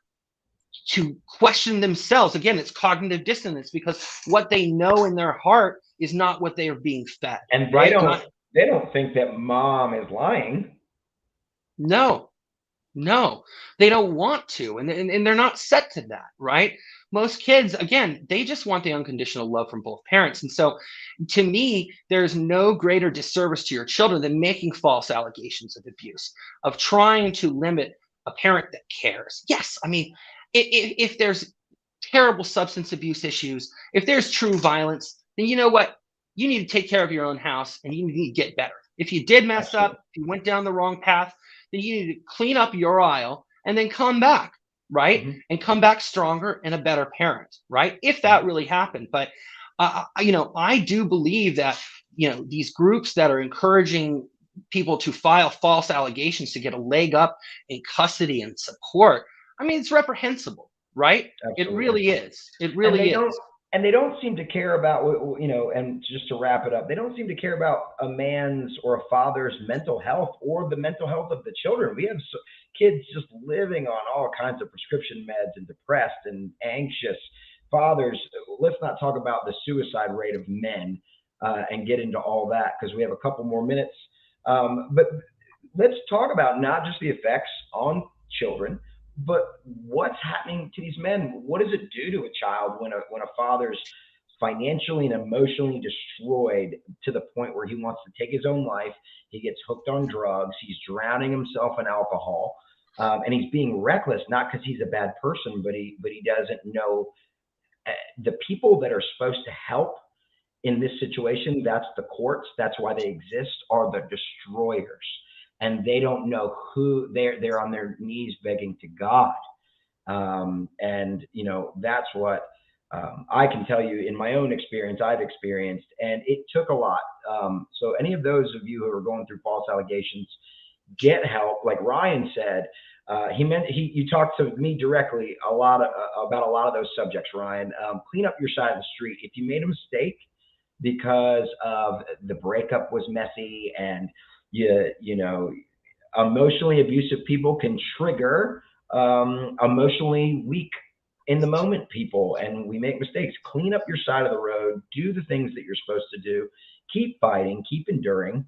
question themselves. Again, it's cognitive dissonance, because what they know in their heart is not what they are being fed. And they don't think that mom is lying. No, they don't want to, and they're not set to that, right? Most kids, again, they just want the unconditional love from both parents. And so to me, there's no greater disservice to your children than making false allegations of abuse, of trying to limit a parent that cares. Yes, I mean, if there's terrible substance abuse issues, if there's true violence, then you know what? You need to take care of your own house, and you need to get better. If you did mess up, if you went down the wrong path, then you need to clean up your aisle and then come back, right? And come back stronger and a better parent, right? If that really happened. But, I do believe that, these groups that are encouraging people to file false allegations to get a leg up in custody and support, I mean, it's reprehensible, right? Absolutely. It really is. It really is. And they don't seem to care about, and just to wrap it up, they don't seem to care about a man's or a father's mental health or the mental health of the children. We have kids just living on all kinds of prescription meds and depressed and anxious fathers. Let's not talk about the suicide rate of men and get into all that because we have a couple more minutes. But let's talk about not just the effects on children, but what's happening to these men. What does it do to a child when a father's financially and emotionally destroyed to the point where he wants to take his own life? He gets hooked on drugs. He's drowning himself in alcohol, and he's being reckless, not because he's a bad person, but he doesn't know the people that are supposed to help in this situation. That's the courts. That's why they exist, are the destroyers. And they don't know who they're on their knees begging to God. And that's what I can tell you in my own experience, I've experienced, and it took a lot. So any of those of you who are going through false allegations, get help. Like Ryan said, you talked to me directly about a lot of those subjects, Ryan. Clean up your side of the street. If you made a mistake because of the breakup was messy, and emotionally abusive people can trigger emotionally weak in the moment people, and we make mistakes. Clean up your side of the road. Do the things that you're supposed to do. Keep fighting. Keep enduring.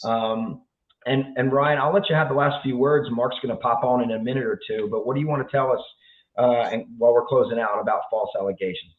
And Ryan, I'll let you have the last few words. Mark's going to pop on in a minute or two, but what do you want to tell us and while we're closing out about false allegations?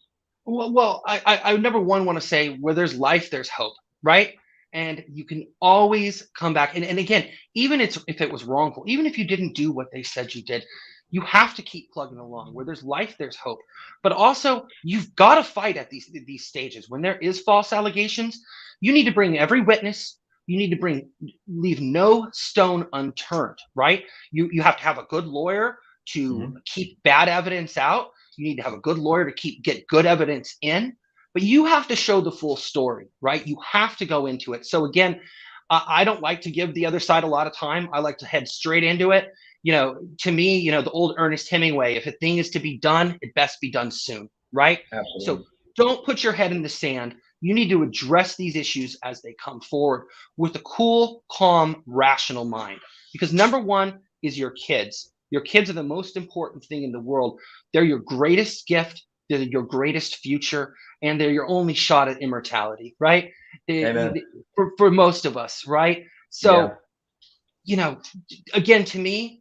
Well, I number one want to say, where there's life, there's hope, right? And you can always come back. And again, even if it was wrongful, even if you didn't do what they said you did, you have to keep plugging along. Where there's life, there's hope. But also, you've got to fight at these stages. When there is false allegations, you need to bring every witness. You need to leave no stone unturned, right? You have to have a good lawyer to keep bad evidence out. You need to have a good lawyer to get good evidence in, but you have to show the full story, right? You have to go into it. So again, I don't like to give the other side a lot of time. I like to head straight into it. To me, the old Ernest Hemingway, if a thing is to be done, it best be done soon, right? Absolutely. So don't put your head in the sand. You need to address these issues as they come forward with a cool, calm, rational mind. Because number one is your kids. Your kids are the most important thing in the world. They're your greatest gift. They're your greatest future. And they're your only shot at immortality, right? For most of us, right? So, again, to me,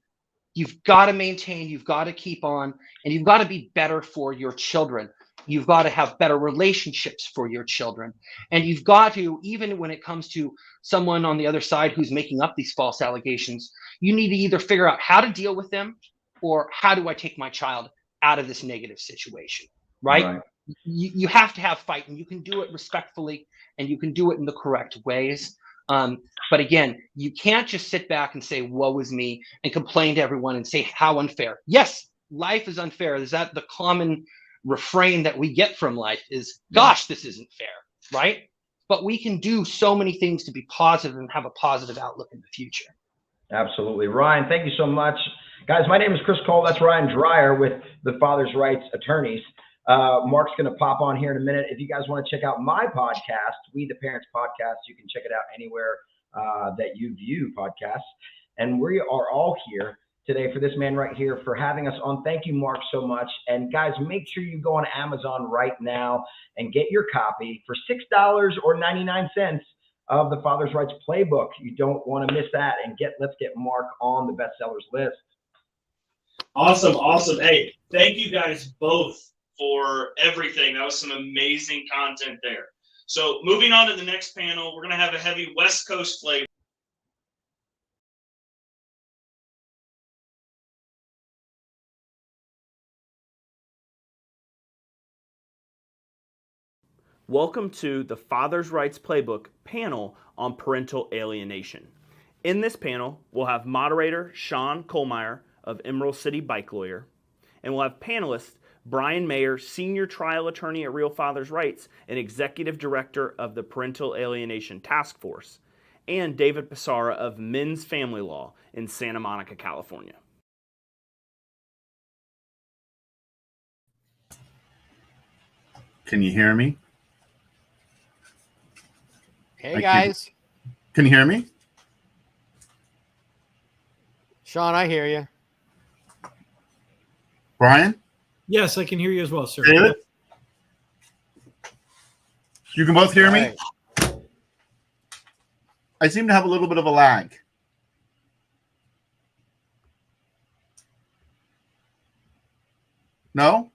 you've got to maintain, you've got to keep on, and you've got to be better for your children. You've got to have better relationships for your children. And you've got to, even when it comes to someone on the other side who's making up these false allegations, you need to either figure out how to deal with them, or how do I take my child out of this negative situation, right? You have to have fight, and you can do it respectfully, and you can do it in the correct ways. But again, you can't just sit back and say, woe is me, and complain to everyone and say how unfair. Yes, life is unfair. Is that the common refrain that we get from life is, gosh, this isn't fair, right? But we can do so many things to be positive and have a positive outlook in the future. Absolutely. Ryan, thank you so much. Guys, my name is Chris Cole. That's Ryan Dreyer with the Father's Rights Attorneys. Mark's going to pop on here in a minute. If you guys want to check out my podcast, We the Parents Podcast, you can check it out anywhere that you view podcasts. And we are all here today for this man right here for having us on. Thank you, Mark, so much. And guys, make sure you go on Amazon right now and get your copy for $6 or 99 cents of the Father's Rights Playbook. You don't want to miss that. And let's get Mark on the bestsellers list. Awesome. Hey, thank you guys both for everything. That was some amazing content there. So moving on to the next panel, we're going to have a heavy West Coast flavor. Welcome to the Father's Rights Playbook panel on parental alienation. In this panel, we'll have moderator Sean Kohlmeyer of Emerald City Bike Lawyer, and we'll have panelists Brian Mayer, Senior Trial Attorney at Real Fathers Rights and Executive Director of the Parental Alienation Task Force, and David Passara of Men's Family Law in Santa Monica, California. Can you hear me? Hey, guys. Can you hear me? Sean, I hear you. Brian? Yes, I can hear you as well, sir. David? You can both hear me? Right. I seem to have a little bit of a lag. No?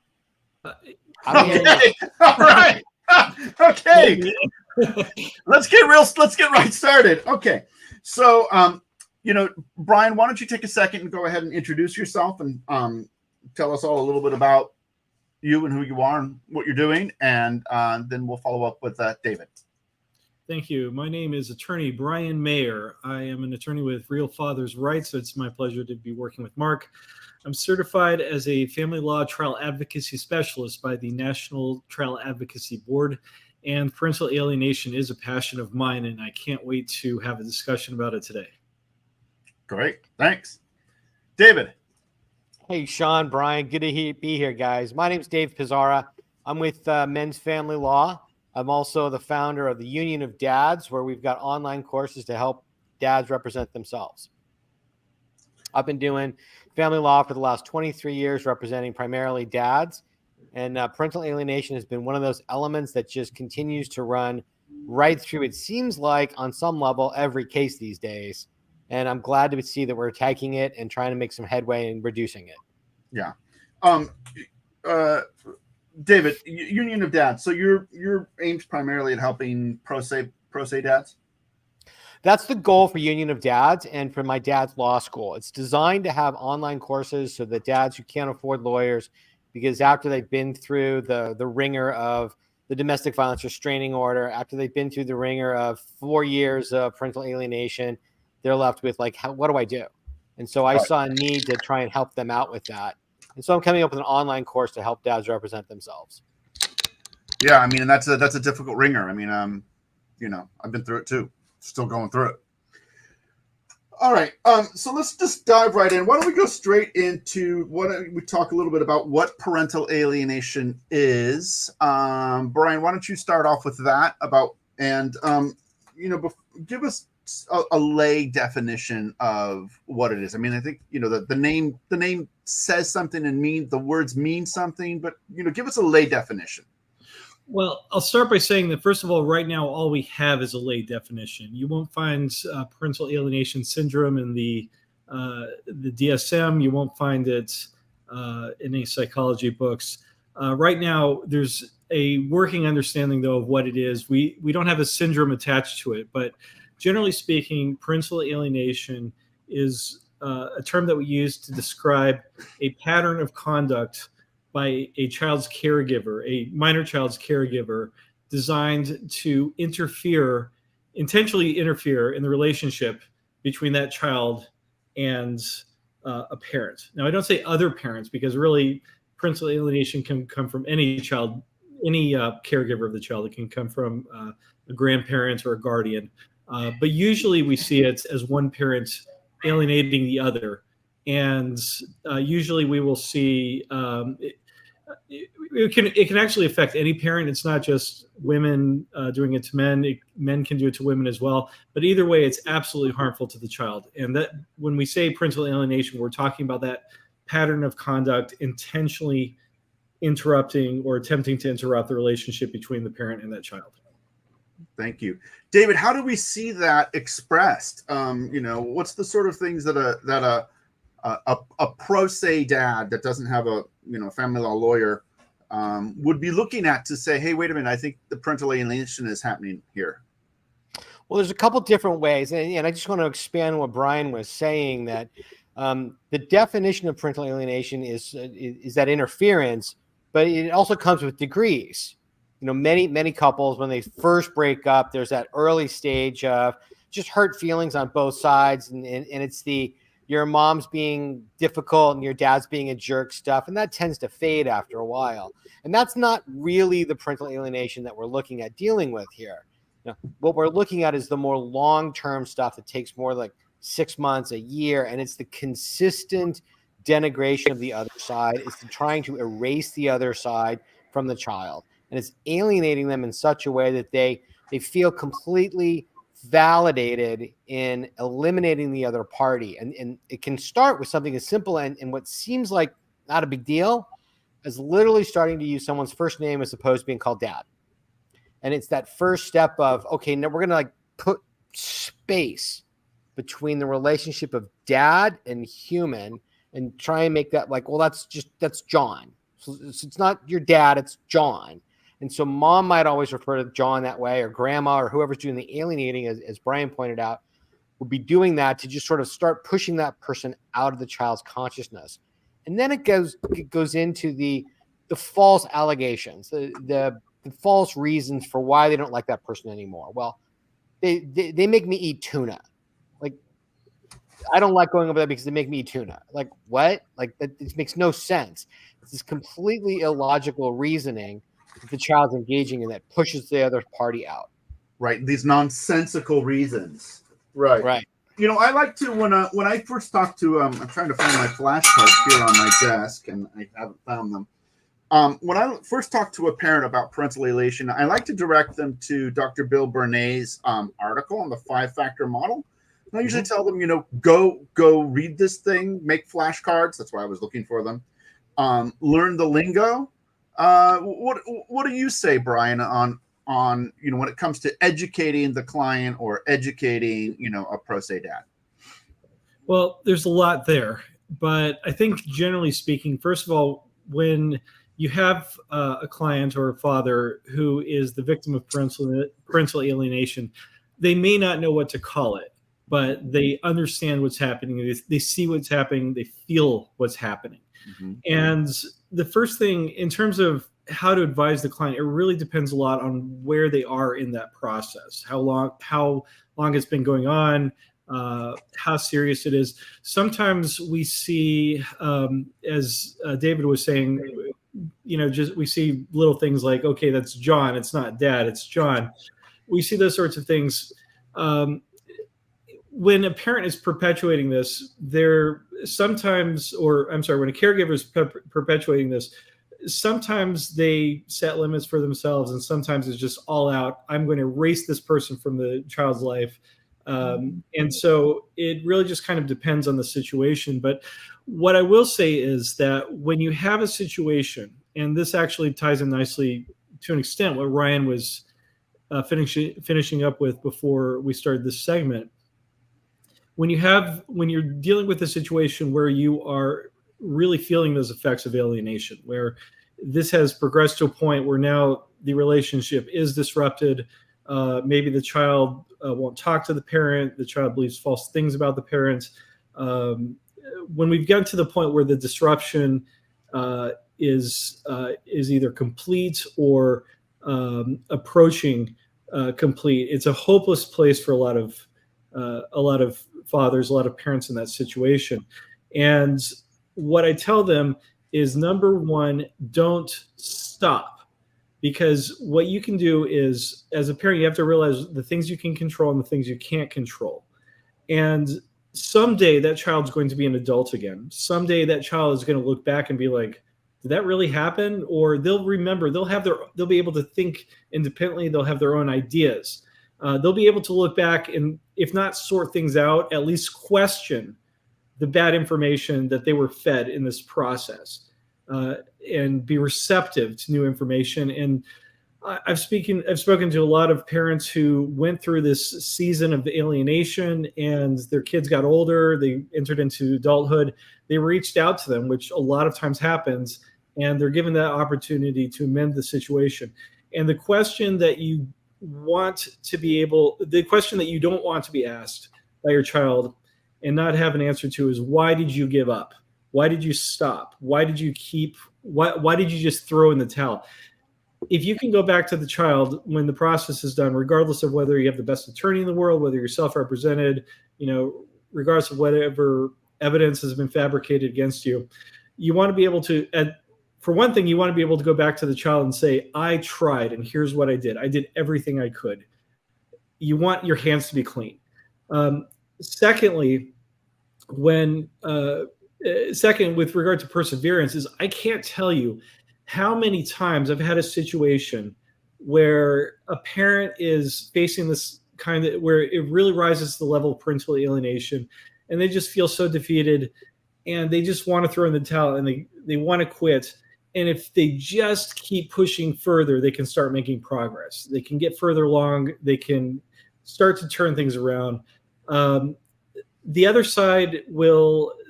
I'm hearing Okay. you. All right. Okay. Let's get right started. Okay. So, Brian, why don't you take a second and go ahead and introduce yourself and tell us all a little bit about you and who you are and what you're doing, and then we'll follow up with David. Thank you. My name is attorney Brian Mayer. I am an attorney with Real Fathers Rights, so it's my pleasure to be working with Mark. I'm certified as a family law trial advocacy specialist by the National Trial Advocacy Board, and parental alienation is a passion of mine, and I can't wait to have a discussion about it today. Great. Thanks. David. Hey, Sean, Brian, good to be here, guys. My name's Dave Pizzara. I'm with Men's Family Law. I'm also the founder of the Union of Dads, where we've got online courses to help dads represent themselves. I've been doing family law for the last 23 years, representing primarily dads. And parental alienation has been one of those elements that just continues to run right through, it seems like, on some level, every case these days. And I'm glad to see that we're attacking it and trying to make some headway in reducing it. Yeah. David, Union of Dads. So you're aimed primarily at helping pro se dads? That's the goal for Union of Dads and for my dad's law school. It's designed to have online courses so that dads who can't afford lawyers, because after they've been through the ringer of the domestic violence restraining order, after they've been through the ringer of 4 years of parental alienation, they're left with like, what do I do? And so I saw a need to try and help them out with that. And so I'm coming up with an online course to help dads represent themselves. Yeah, I mean, and that's a difficult ringer. I mean, I've been through it too. Still going through it. All right. So let's just dive right in. Why don't we go straight into we talk a little bit about what parental alienation is? Brian, why don't you start off with that give us a lay definition of what it is. I mean, I think the name says something and the words mean something, but give us a lay definition. Well, I'll start by saying that, first of all, right now, all we have is a lay definition. You won't find parental alienation syndrome in the DSM. You won't find it in any psychology books. Right now, there's a working understanding, though, of what it is. We don't have a syndrome attached to it, but generally speaking, parental alienation is a term that we use to describe a pattern of conduct by a child's caregiver, a minor child's caregiver, designed to intentionally interfere in the relationship between that child and a parent. Now, I don't say other parents, because really parental alienation can come from any child, any caregiver of the child. It can come from a grandparent or a guardian. But usually we see it as one parent alienating the other. And usually we will see it can actually affect any parent. It's not just women doing it to men. Men can do it to women as well. But either way, it's absolutely harmful to the child. And that when we say parental alienation, we're talking about that pattern of conduct intentionally interrupting or attempting to interrupt the relationship between the parent and that child. Thank you, David. How do we see that expressed? What's the sort of things that a pro se dad that doesn't have a family law lawyer would be looking at to say, hey, wait a minute, I think the parental alienation is happening here? Well, there's a couple different ways, and I just want to expand on what Brian was saying, that the definition of parental alienation is that interference, but it also comes with degrees. Many couples, when they first break up, there's that early stage of just hurt feelings on both sides, and it's your mom's being difficult and your dad's being a jerk stuff, and that tends to fade after a while. And that's not really the parental alienation that we're looking at dealing with here. What we're looking at is the more long-term stuff that takes more like 6 months, a year, and it's the consistent denigration of the other side. It's trying to erase the other side from the child. and it's alienating them in such a way that they feel completely validated in eliminating the other party. And it can start with something as simple and what seems like not a big deal as literally starting to use someone's first name as opposed to being called dad. And it's that first step of, okay, now we're going to like put space between the relationship of dad and human and try and make that like, well, that's John. So it's not your dad, it's John. And so mom might always refer to John that way, or grandma, or whoever's doing the alienating, as Brian pointed out, will be doing that to just sort of start pushing that person out of the child's consciousness. And then it goes into the false allegations, the false reasons for why they don't like that person anymore. Well, they make me eat tuna. Like, I don't like going over there because they make me eat tuna. Like, what? Like, that this makes no sense. It's this completely illogical reasoning that the child's engaging in that pushes the other party out. Right. These nonsensical reasons. Right. Right. You know, I like to when I first talk to I'm trying to find my flashcards here on my desk, and I haven't found them. When I first talk to a parent about parental alienation, I like to direct them to Dr. Bill Bernay's article on the 5-factor model. And I usually tell them, you know, go read this thing, make flashcards. That's why I was looking for them. Learn the lingo. What do you say, Brian, on you know, when it comes to educating the client or educating, you know, a pro se dad? Well, there's a lot there, but I think generally speaking, first of all, when you have a client or a father who is the victim of parental alienation, they may not know what to call it, but they understand what's happening. They see what's happening. They feel what's happening. Mm-hmm. And the first thing in terms of how to advise the client, it really depends a lot on where they are in that process, how long it's been going on, how serious it is. Sometimes we see, as David was saying, you know, just we see little things like, okay, that's John. It's not dad, it's John. We see those sorts of things. When a parent is perpetuating this, when a caregiver is perpetuating this, sometimes they set limits for themselves, and sometimes it's just all out. I'm going to erase this person from the child's life. And so it really just kind of depends on the situation. But what I will say is that when you have a situation, and this actually ties in nicely to an extent what Ryan was finishing up with before we started this segment, when you're dealing with a situation where you are really feeling those effects of alienation, where this has progressed to a point where now the relationship is disrupted, maybe the child won't talk to the parent, the child believes false things about the parent. When we've gotten to the point where the disruption is either complete or approaching complete, it's a hopeless place for a lot of fathers, a lot of parents in that situation. And what I tell them is, number one, don't stop. Because what you can do is, as a parent, you have to realize the things you can control and the things you can't control. And someday that child's going to be an adult again. Someday that child is going to look back and be like, did that really happen? Or they'll remember, they'll be able to think independently. They'll have their own ideas. They'll be able to look back and, if not sort things out, at least question the bad information that they were fed in this process, and be receptive to new information. And I've spoken to a lot of parents who went through this season of alienation, and their kids got older, they entered into adulthood, they reached out to them, which a lot of times happens, and they're given that opportunity to amend the situation. And the question that you don't want to be asked by your child and not have an answer to is, why did you give up? Why did you stop? Why did you just throw in the towel? If you can go back to the child when the process is done, regardless of whether you have the best attorney in the world, whether you're self-represented, regardless of whatever evidence has been fabricated against you, you want to be able to, for one thing, you want to be able to go back to the child and say, I tried, and here's what I did. I did everything I could. You want your hands to be clean. Secondly, with regard to perseverance, is I can't tell you how many times I've had a situation where a parent is facing this kind of where it really rises to the level of parental alienation, and they just feel so defeated, and they just want to throw in the towel, and they want to quit. And if they just keep pushing further, they can start making progress. They can get further along. They can start to turn things around. The other side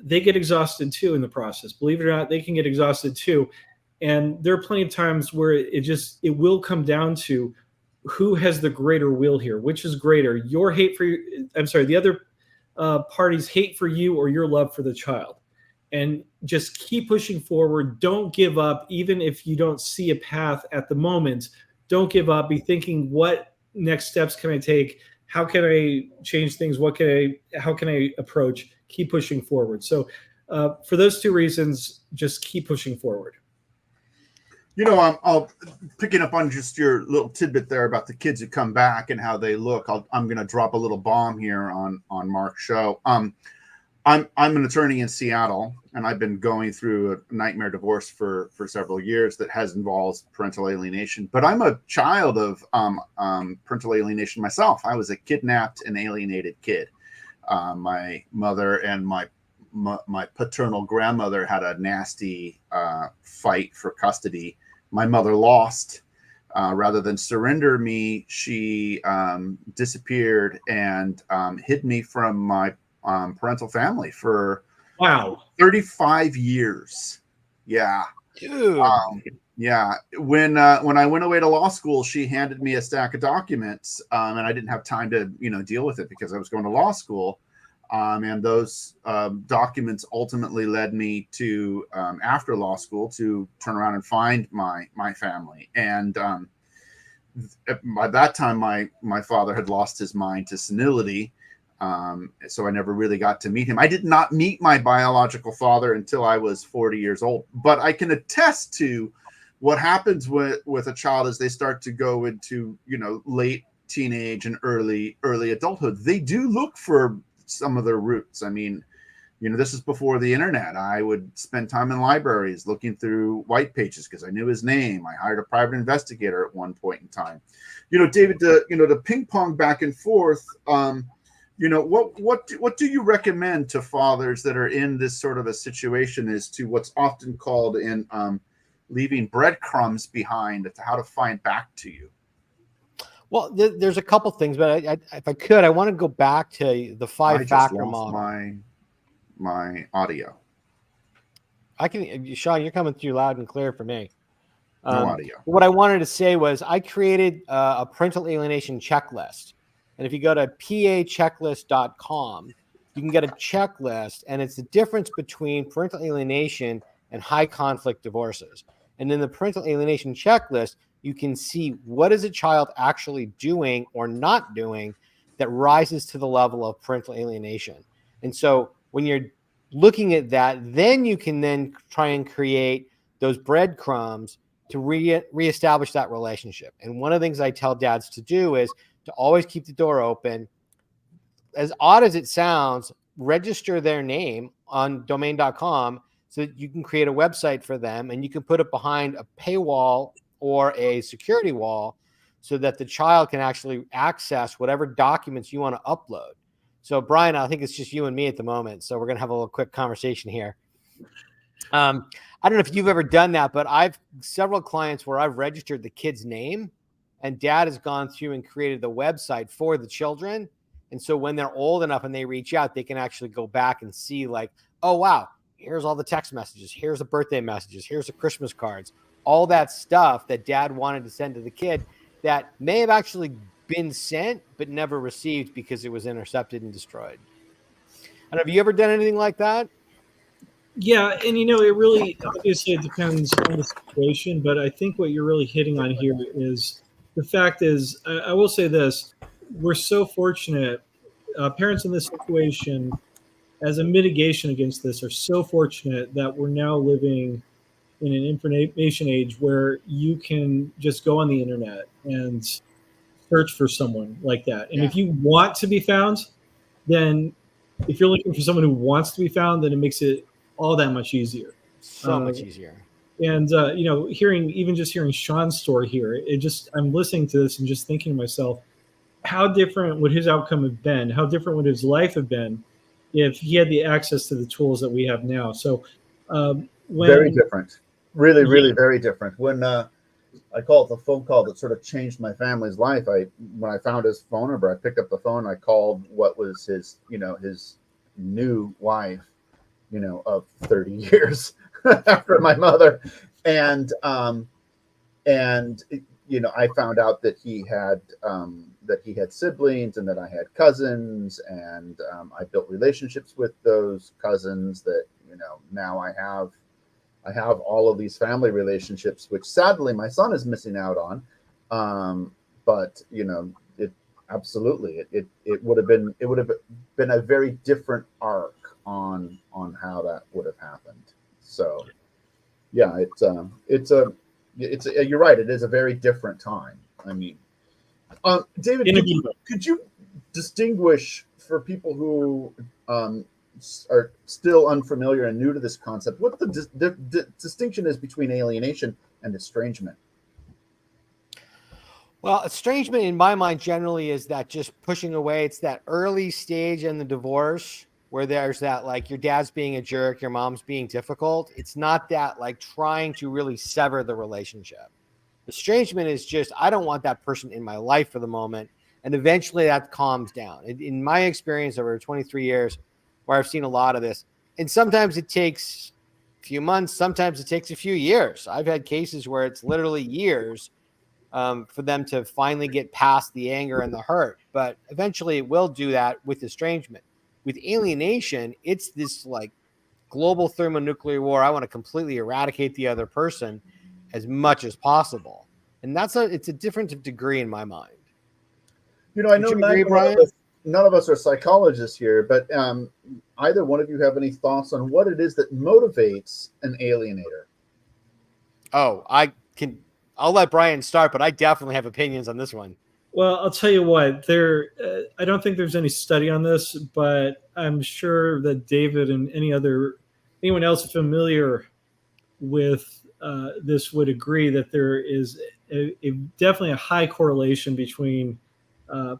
they get exhausted too in the process. Believe it or not, they can get exhausted too. And there are plenty of times where it will come down to who has the greater will here, which is greater, the other party's hate for you or your love for the child. And just keep pushing forward. Don't give up, even if you don't see a path at the moment. Don't give up. Be thinking, what next steps can I take? How can I change things? How can I approach? Keep pushing forward. So for those two reasons, just keep pushing forward. I'll picking up on just your little tidbit there about the kids who come back and how they look. I'm going to drop a little bomb here on Mark's show. I'm an attorney in Seattle, and I've been going through a nightmare divorce for several years that has involved parental alienation. But I'm a child of parental alienation myself. I was a kidnapped and alienated kid. My mother and my paternal grandmother had a nasty fight for custody. My mother lost. Rather than surrender me, she disappeared and hid me from my parental family for 35 years. Yeah. Dude. Yeah. When I went away to law school, she handed me a stack of documents, and I didn't have time to deal with it because I was going to law school. And those documents ultimately led me to, after law school, to turn around and find my family. And by that time, my father had lost his mind to senility. So I never really got to meet him. I did not meet my biological father until I was 40 years old. But I can attest to what happens with a child as they start to go into, late teenage and early adulthood. They do look for some of their roots. I mean, this is before the internet. I would spend time in libraries looking through white pages because I knew his name. I hired a private investigator at one point in time. David, the ping pong back and forth. What do you recommend to fathers that are in this sort of a situation as to what's often called in leaving breadcrumbs behind to how to find back to you? Well, there's a couple things, but if I could, I want to go back to the 5-factor model. My audio. I can, Sean, you're coming through loud and clear for me. No audio. What I wanted to say was I created a parental alienation checklist. And if you go to pachecklist.com, you can get a checklist, and it's the difference between parental alienation and high conflict divorces. And in the parental alienation checklist, you can see what is a child actually doing or not doing that rises to the level of parental alienation. And so when you're looking at that, then you can then try and create those breadcrumbs to reestablish that relationship. And one of the things I tell dads to do is to always keep the door open. As odd as it sounds, register their name on domain.com so that you can create a website for them, and you can put it behind a paywall or a security wall so that the child can actually access whatever documents you want to upload. So Brian, I think it's just you and me at the moment. So we're going to have a little quick conversation here. I don't know if you've ever done that, but I've several clients where I've registered the kid's name, and dad has gone through and created the website for the children. And so when they're old enough and they reach out, they can actually go back and see like, oh, wow, here's all the text messages. Here's the birthday messages. Here's the Christmas cards, all that stuff that dad wanted to send to the kid that may have actually been sent, but never received because it was intercepted and destroyed. And have you ever done anything like that? Yeah, and it really, obviously it depends on the situation, but I think what you're really hitting on here is the fact is, I will say this, we're so fortunate, parents in this situation, as a mitigation against this, are so fortunate that we're now living in an information age where you can just go on the internet and search for someone like that. And if you want to be found, then if you're looking for someone who wants to be found, then it makes it all that much easier. So much easier. And hearing Sean's story here, I'm listening to this and just thinking to myself, how different would his outcome have been? How different would his life have been if he had the access to the tools that we have now? So, Very different. Really, Yeah. really very different. When I call it the phone call that sort of changed my family's life. When I found his phone number, I picked up the phone. I called what was his new wife, of 30 years after my mother, and I found out that he had siblings and that I had cousins, and I built relationships with those cousins that now I have all of these family relationships, which sadly my son is missing out on. But it absolutely it would have been a very different arc on how that would have happened. So yeah, you're right. It is a very different time. I mean, David, could you distinguish for people who are still unfamiliar and new to this concept, what the distinction is between alienation and estrangement? Well, estrangement in my mind generally is that just pushing away. It's that early stage in the divorce where there's that, like, your dad's being a jerk, your mom's being difficult. It's not that like trying to really sever the relationship. Estrangement is just, I don't want that person in my life for the moment. And eventually that calms down. In my experience over 23 years, where I've seen a lot of this, and sometimes it takes a few months, sometimes it takes a few years. I've had cases where it's literally years for them to finally get past the anger and the hurt. But eventually it will do that with estrangement. With alienation, it's this like global thermonuclear war. I want to completely eradicate the other person as much as possible. And it's a different degree in my mind. I know none of us are psychologists here, but either one of you have any thoughts on what it is that motivates an alienator? Oh, I'll let Brian start, but I definitely have opinions on this one. Well, I'll tell you what, I don't think there's any study on this, but I'm sure that David and anyone else familiar with this would agree that there is definitely a high correlation between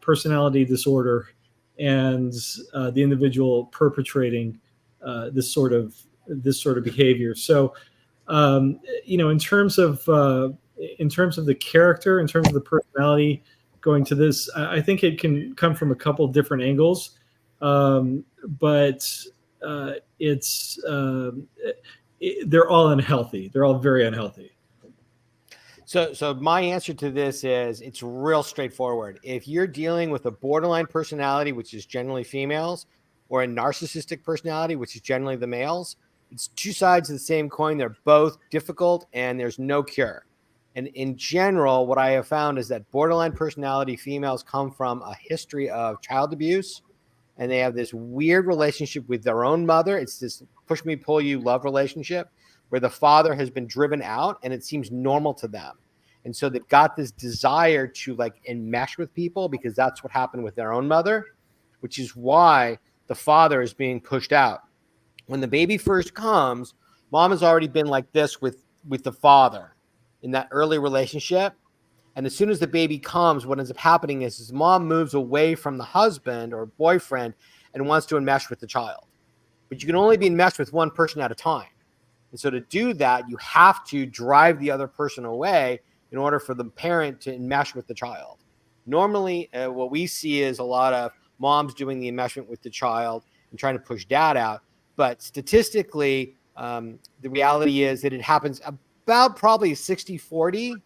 personality disorder and the individual perpetrating this sort of behavior. So, in terms of the character, in terms of the personality going to this, I think it can come from a couple different angles, but they're all unhealthy. They're all very unhealthy. So my answer to this is it's real straightforward. If you're dealing with a borderline personality, which is generally females, or a narcissistic personality, which is generally the males, it's two sides of the same coin. They're both difficult and there's no cure. And in general, what I have found is that borderline personality females come from a history of child abuse, and they have this weird relationship with their own mother. It's this push me, pull you love relationship where the father has been driven out and it seems normal to them. And so they've got this desire to like enmesh with people because that's what happened with their own mother, which is why the father is being pushed out. When the baby first comes, mom has already been like this with the father in that early relationship. And as soon as the baby comes, what ends up happening is his mom moves away from the husband or boyfriend and wants to enmesh with the child. But you can only be enmeshed with one person at a time. And so to do that, you have to drive the other person away in order for the parent to enmesh with the child. Normally, what we see is a lot of moms doing the enmeshment with the child and trying to push dad out. But statistically, the reality is that it happens about probably 60-40.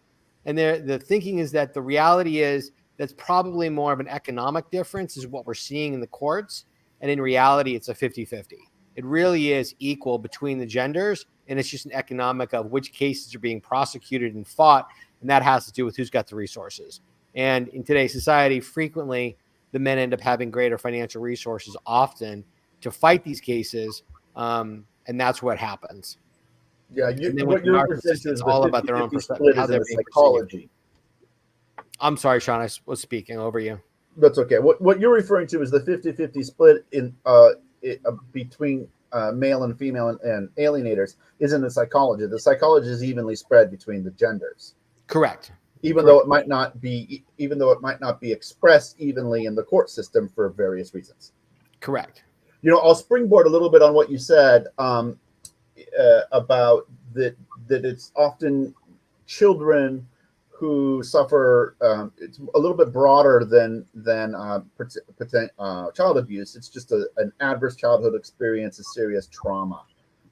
And the thinking is that the reality is that's probably more of an economic difference is what we're seeing in the courts. And in reality, it's a 50-50. It really is equal between the genders. And it's just an economic of which cases are being prosecuted and fought. And that has to do with who's got the resources. And in today's society, frequently, the men end up having greater financial resources often to fight these cases. And that's what happens. Yeah, what you're it's all about their own perspective, how they're psychology. I'm sorry, Sean, I was speaking over you. That's okay. What you're referring to is the 50-50 split in between male and female and alienators isn't the psychology. The psychology is evenly spread between the genders. Correct. Even though it might not be expressed evenly in the court system for various reasons. Correct. I'll springboard a little bit on what you said about that it's often children who suffer. It's a little bit broader than child abuse. It's just an adverse childhood experience, a serious trauma.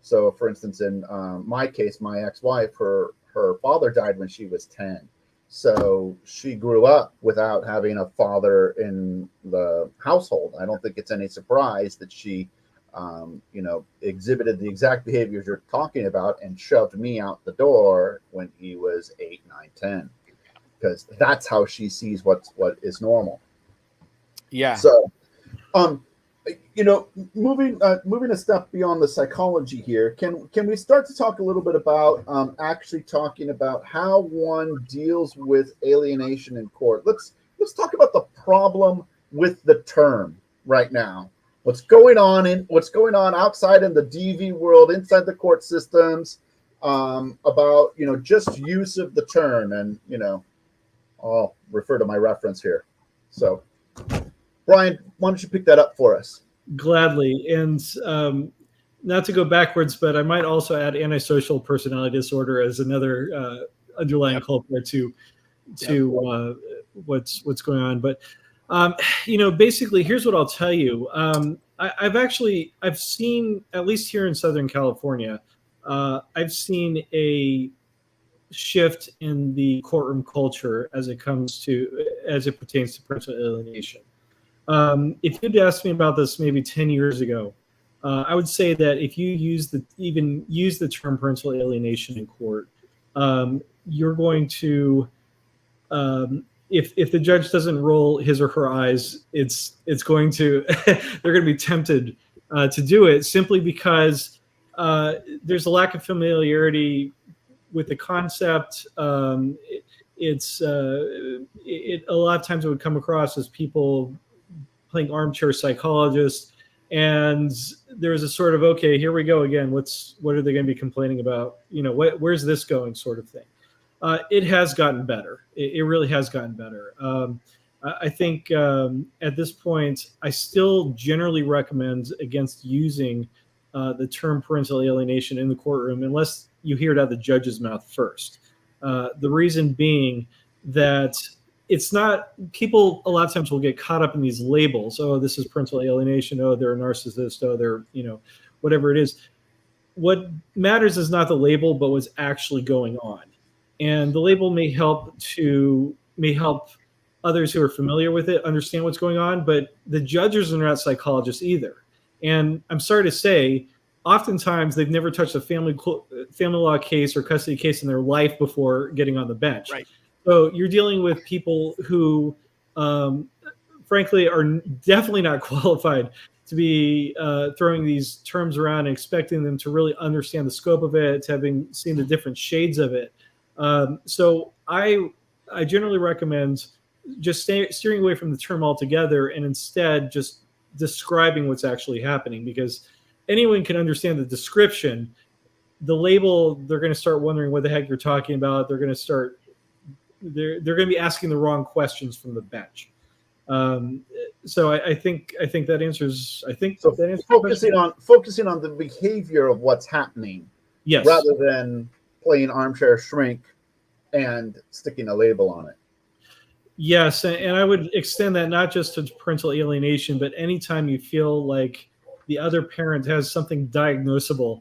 So, for instance, in my case, my ex-wife, her father died when she was 10. So she grew up without having a father in the household. I don't think it's any surprise that she, exhibited the exact behaviors you're talking about and shoved me out the door when he was 8, 9, 10, because that's how she sees what is normal. Yeah. So, moving a step beyond the psychology here, can we start to talk a little bit about actually talking about how one deals with alienation in court? Let's talk about the problem with the term right now. What's going on outside in the DV world, inside the court systems, about just use of the term, and I'll refer to my reference here. So, Brian, why don't you pick that up for us? Gladly. And not to go backwards, but I might also add antisocial personality disorder as another underlying culprit to what's going on. But basically, here's what I'll tell you. I've seen, at least here in Southern California, I've seen a shift in the courtroom culture as it pertains to parental alienation. If you'd asked me about this maybe 10 years ago, I would say that if you use the term parental alienation in court, you're going to, if the judge doesn't roll his or her eyes, it's going to they're going to be tempted to do it, simply because there's a lack of familiarity with the concept. It a lot of times it would come across as people playing armchair psychologist, and there's a sort of, okay, here we go again. What are they going to be complaining about? Where's this going, sort of thing. It has gotten better. It really has gotten better. I think at this point, I still generally recommend against using the term parental alienation in the courtroom unless you hear it out of the judge's mouth first. The reason being that it's not, people a lot of times will get caught up in these labels. Oh, this is parental alienation. Oh, they're a narcissist. Oh, they're, whatever it is. What matters is not the label, but what's actually going on. And the label may help others who are familiar with it understand what's going on, but the judges are not psychologists either. And I'm sorry to say, oftentimes they've never touched a family law case or custody case in their life before getting on the bench. Right. So you're dealing with people who, frankly, are definitely not qualified to be throwing these terms around and expecting them to really understand the scope of it, to having seen the different shades of it. So I generally recommend just steering away from the term altogether and instead just describing what's actually happening, because anyone can understand the description. The label, they're going to start wondering what the heck you're talking about. They're going to be asking the wrong questions from the bench. So I think that answers. Focusing on the behavior of what's happening, yes, rather than playing armchair shrink and sticking a label on it. Yes, and I would extend that not just to parental alienation, but anytime you feel like the other parent has something diagnosable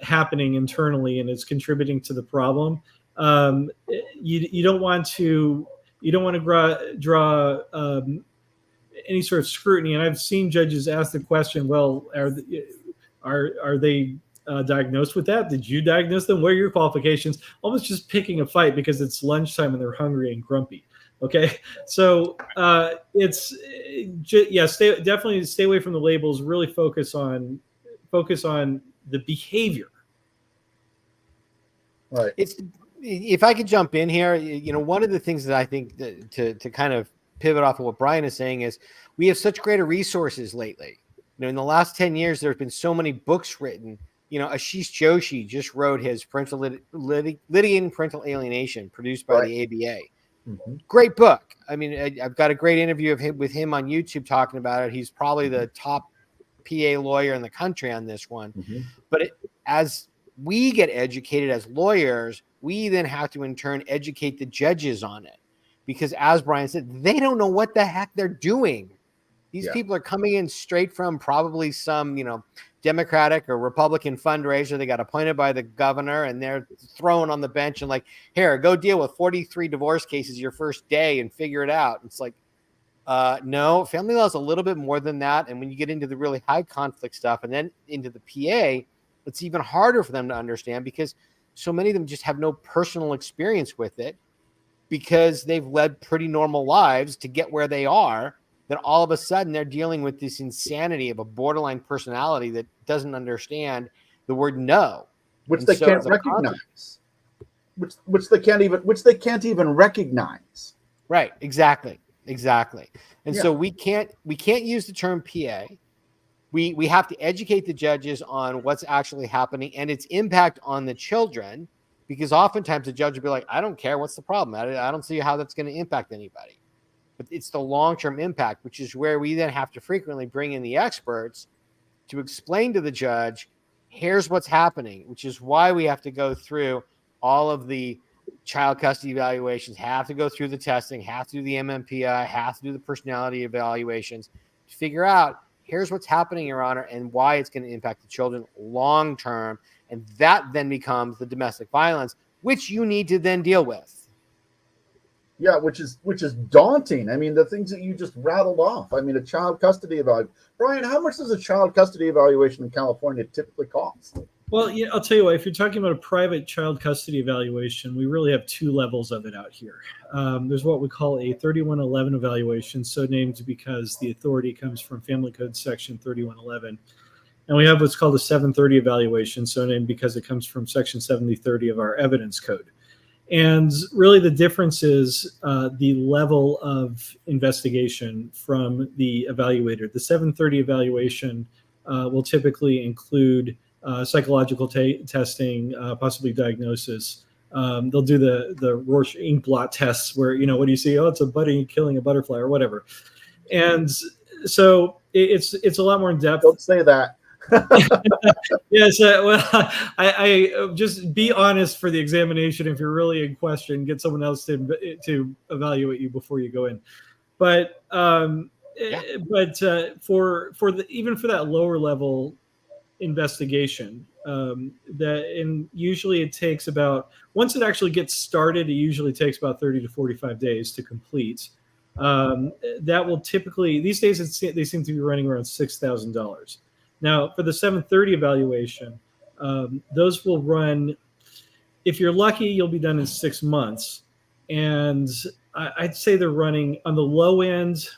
happening internally and it's contributing to the problem. You don't want to draw any sort of scrutiny. And I've seen judges ask the question, well, are they diagnosed with that? Did you diagnose them? What are your qualifications? Almost just picking a fight because it's lunchtime and they're hungry and grumpy. Okay, so definitely stay away from the labels. Really focus on the behavior. Right. If I could jump in here, one of the things that I think to kind of pivot off of what Brian is saying is we have such greater resources lately. In the last 10 years, there have been so many books written. Ashish Joshi just wrote his Litigating Parental Alienation, produced by the ABA. Mhm. Great book. I mean, I've got a great interview with him on YouTube talking about it. He's probably the top PA lawyer in the country on this one. Mhm. But as we get educated as lawyers, we then have to in turn educate the judges on it, because as Brian said, they don't know what the heck they're doing. These people are coming in straight from probably some, Democratic or Republican fundraiser. They got appointed by the governor, and they're thrown on the bench and like, here, go deal with 43 divorce cases your first day and figure it out. It's like, no, family law is a little bit more than that. And when you get into the really high conflict stuff and then into the PA, it's even harder for them to understand, because so many of them just have no personal experience with it, because they've led pretty normal lives to get where they are. Then all of a sudden they're dealing with this insanity of a borderline personality that doesn't understand the word no, Which they can't recognize. Which they can't even recognize. Right. Exactly. And so we can't use the term PA. We have to educate the judges on what's actually happening and its impact on the children, because oftentimes the judge will be like, I don't care. What's the problem? I don't see how that's going to impact anybody. But it's the long-term impact, which is where we then have to frequently bring in the experts to explain to the judge, here's what's happening, which is why we have to go through all of the child custody evaluations, have to go through the testing, have to do the MMPI, have to do the personality evaluations to figure out, here's what's happening, Your Honor, and why it's going to impact the children long-term. And that then becomes the domestic violence, which you need to then deal with. Yeah, which is daunting. I mean, the things that you just rattled off. I mean, a child custody evaluation. Brian, how much does a child custody evaluation in California typically cost? Well, yeah, I'll tell you what, if you're talking about a private child custody evaluation, we really have two levels of it out here. There's what we call a 3111 evaluation, so named because the authority comes from Family Code Section 3111. And we have what's called a 730 evaluation, so named because it comes from Section 7030 of our Evidence Code. And really the difference is the level of investigation from the evaluator. The 730 evaluation will typically include psychological testing, possibly diagnosis. They'll do the Rorschach ink blot tests where, what do you see? Oh, it's a bunny killing a butterfly or whatever. And so it's a lot more in depth. Don't say that. Yes, well, I just be honest for the examination. If you're really in question, get someone else to evaluate you before you go in. But for even for that lower level investigation, usually it takes about, once it actually gets started, it usually takes about 30 to 45 days to complete. That will typically, these days they seem to be running around $6,000. Now, for the 730 evaluation, those will run, if you're lucky, you'll be done in 6 months. And I'd say they're running on the low end,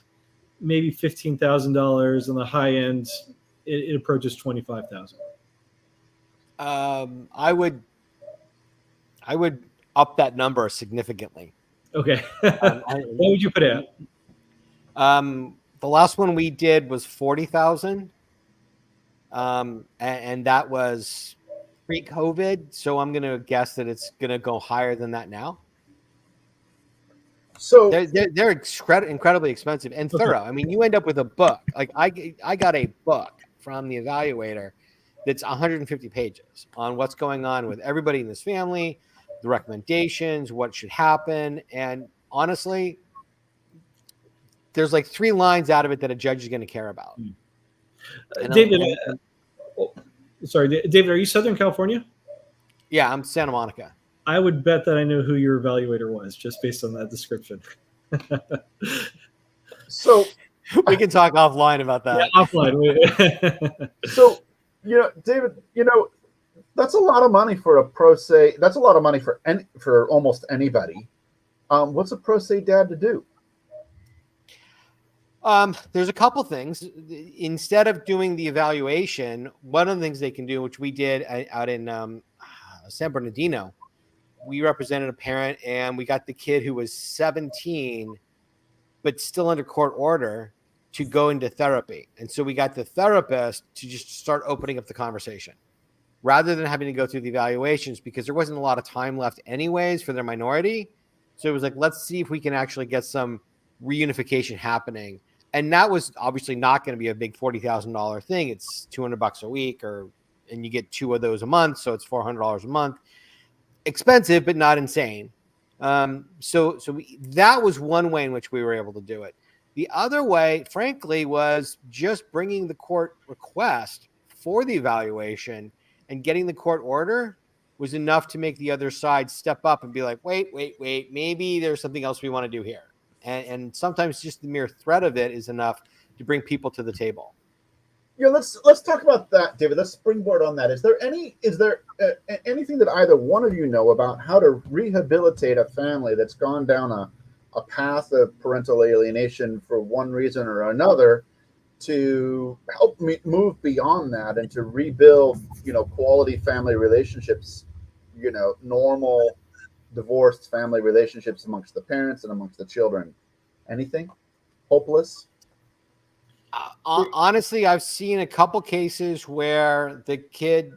maybe $15,000. On the high end, it approaches $25,000. I would up that number significantly. Okay. What would you put at? The last one we did was 40,000. And that was pre-COVID. So I'm going to guess that it's going to go higher than that now. So they're incredibly expensive and thorough. I mean, you end up with a book. Like I got a book from the evaluator that's 150 pages on what's going on with everybody in this family, the recommendations, what should happen. And honestly, there's like 3 lines out of it that a judge is going to care about. David, David, are you Southern California? Yeah, I'm Santa Monica. I would bet that I know who your evaluator was just based on that description. So we can talk offline about that. Yeah, offline. So, David, that's a lot of money for a pro se. That's a lot of money for almost anybody. What's a pro se dad to do? There's a couple things. Instead of doing the evaluation, one of the things they can do, which we did out in San Bernardino, we represented a parent and we got the kid who was 17, but still under court order to go into therapy. And so we got the therapist to just start opening up the conversation rather than having to go through the evaluations, because there wasn't a lot of time left anyways for their minority. So it was like, let's see if we can actually get some reunification happening. And that was obviously not going to be a big $40,000 thing. It's $200 a week, and you get 2 of those a month. So it's $400 a month. Expensive, but not insane. That was one way in which we were able to do it. The other way, frankly, was just bringing the court request for the evaluation and getting the court order was enough to make the other side step up and be like, wait, maybe there's something else we want to do here. And sometimes just the mere threat of it is enough to bring people to the table. Yeah, let's talk about that, David. Let's springboard on that. Is there anything that either one of you know about how to rehabilitate a family that's gone down a path of parental alienation for one reason or another, to help me move beyond that and to rebuild, quality family relationships, normal divorced family relationships amongst the parents and amongst the children? Anything? Hopeless? Honestly, I've seen a couple cases where the kid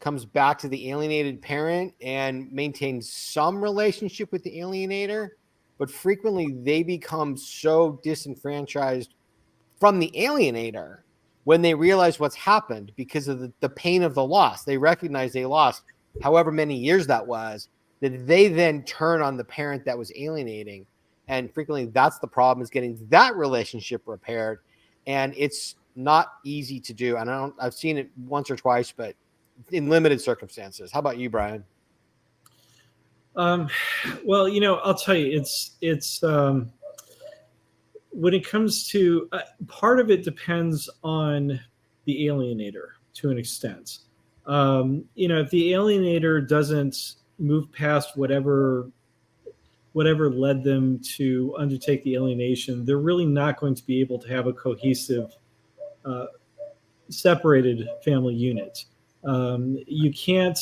comes back to the alienated parent and maintains some relationship with the alienator, but frequently they become so disenfranchised from the alienator when they realize what's happened because of the pain of the loss. They recognize they lost however many years that was, that they then turn on the parent that was alienating. And frequently that's the problem, is getting that relationship repaired. And it's not easy to do. And I've seen it once or twice, but in limited circumstances. How about you, Brian? Well, I'll tell you, it's when it comes to part of it depends on the alienator to an extent. If the alienator doesn't move past whatever led them to undertake the alienation, they're really not going to be able to have a cohesive, separated family unit. You can't.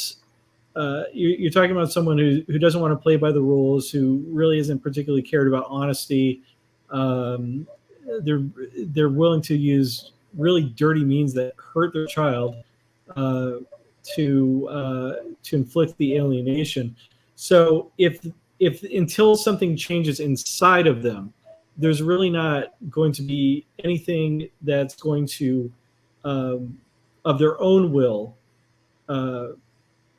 You're talking about someone who doesn't want to play by the rules, who really isn't particularly cared about honesty. They're willing to use really dirty means that hurt their child to inflict the alienation. So if until something changes inside of them, there's really not going to be anything that's going to, of their own will,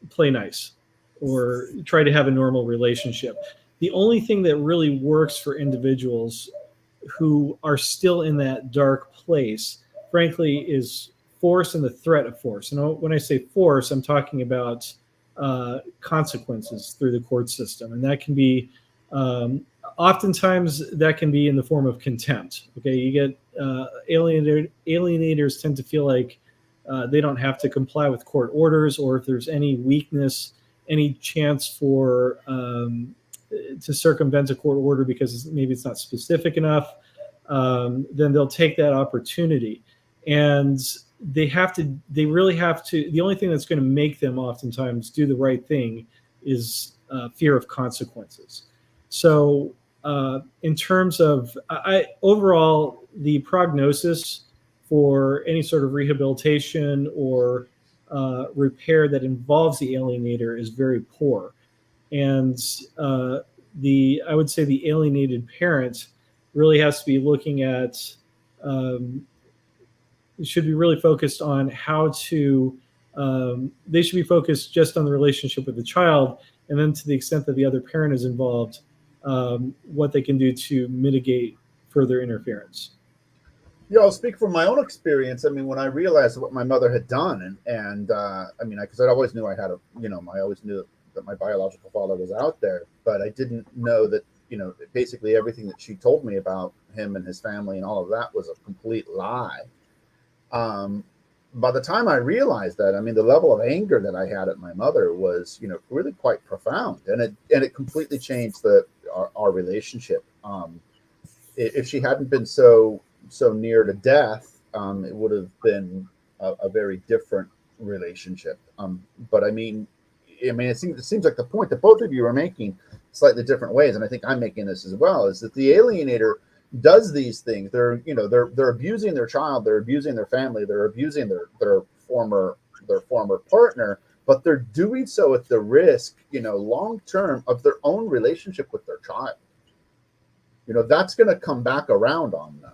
play nice or try to have a normal relationship. The only thing that really works for individuals who are still in that dark place, frankly, is force and the threat of force. And when I say force, I'm talking about consequences through the court system. And that can be, oftentimes that can be in the form of contempt. Okay, you get alienators tend to feel like they don't have to comply with court orders, or if there's any weakness, any chance for to circumvent a court order because maybe it's not specific enough, then they'll take that opportunity. And they really have to, the only thing that's going to make them oftentimes do the right thing is fear of consequences. So in terms of, overall, the prognosis for any sort of rehabilitation or repair that involves the alienator is very poor. And I would say the alienated parent really has to be looking at, should be really focused on how to, they should be focused just on the relationship with the child, and then to the extent that the other parent is involved, what they can do to mitigate further interference. Yeah, I'll speak from my own experience. I mean, when I realized what my mother had done, and I mean, because I always knew I had I always knew that my biological father was out there, but I didn't know that, basically everything that she told me about him and his family and all of that was a complete lie. By the time I realized that, I mean, the level of anger that I had at my mother was, really quite profound, and it completely changed our relationship. If she hadn't been so near to death, it would have been a very different relationship. But I mean, it seems like the point that both of you are making slightly different ways, and I think I'm making this as well, is that the alienator does these things. They're abusing their child, they're abusing their family, they're abusing their former partner, but they're doing so at the risk, long term, of their own relationship with their child. That's going to come back around on them.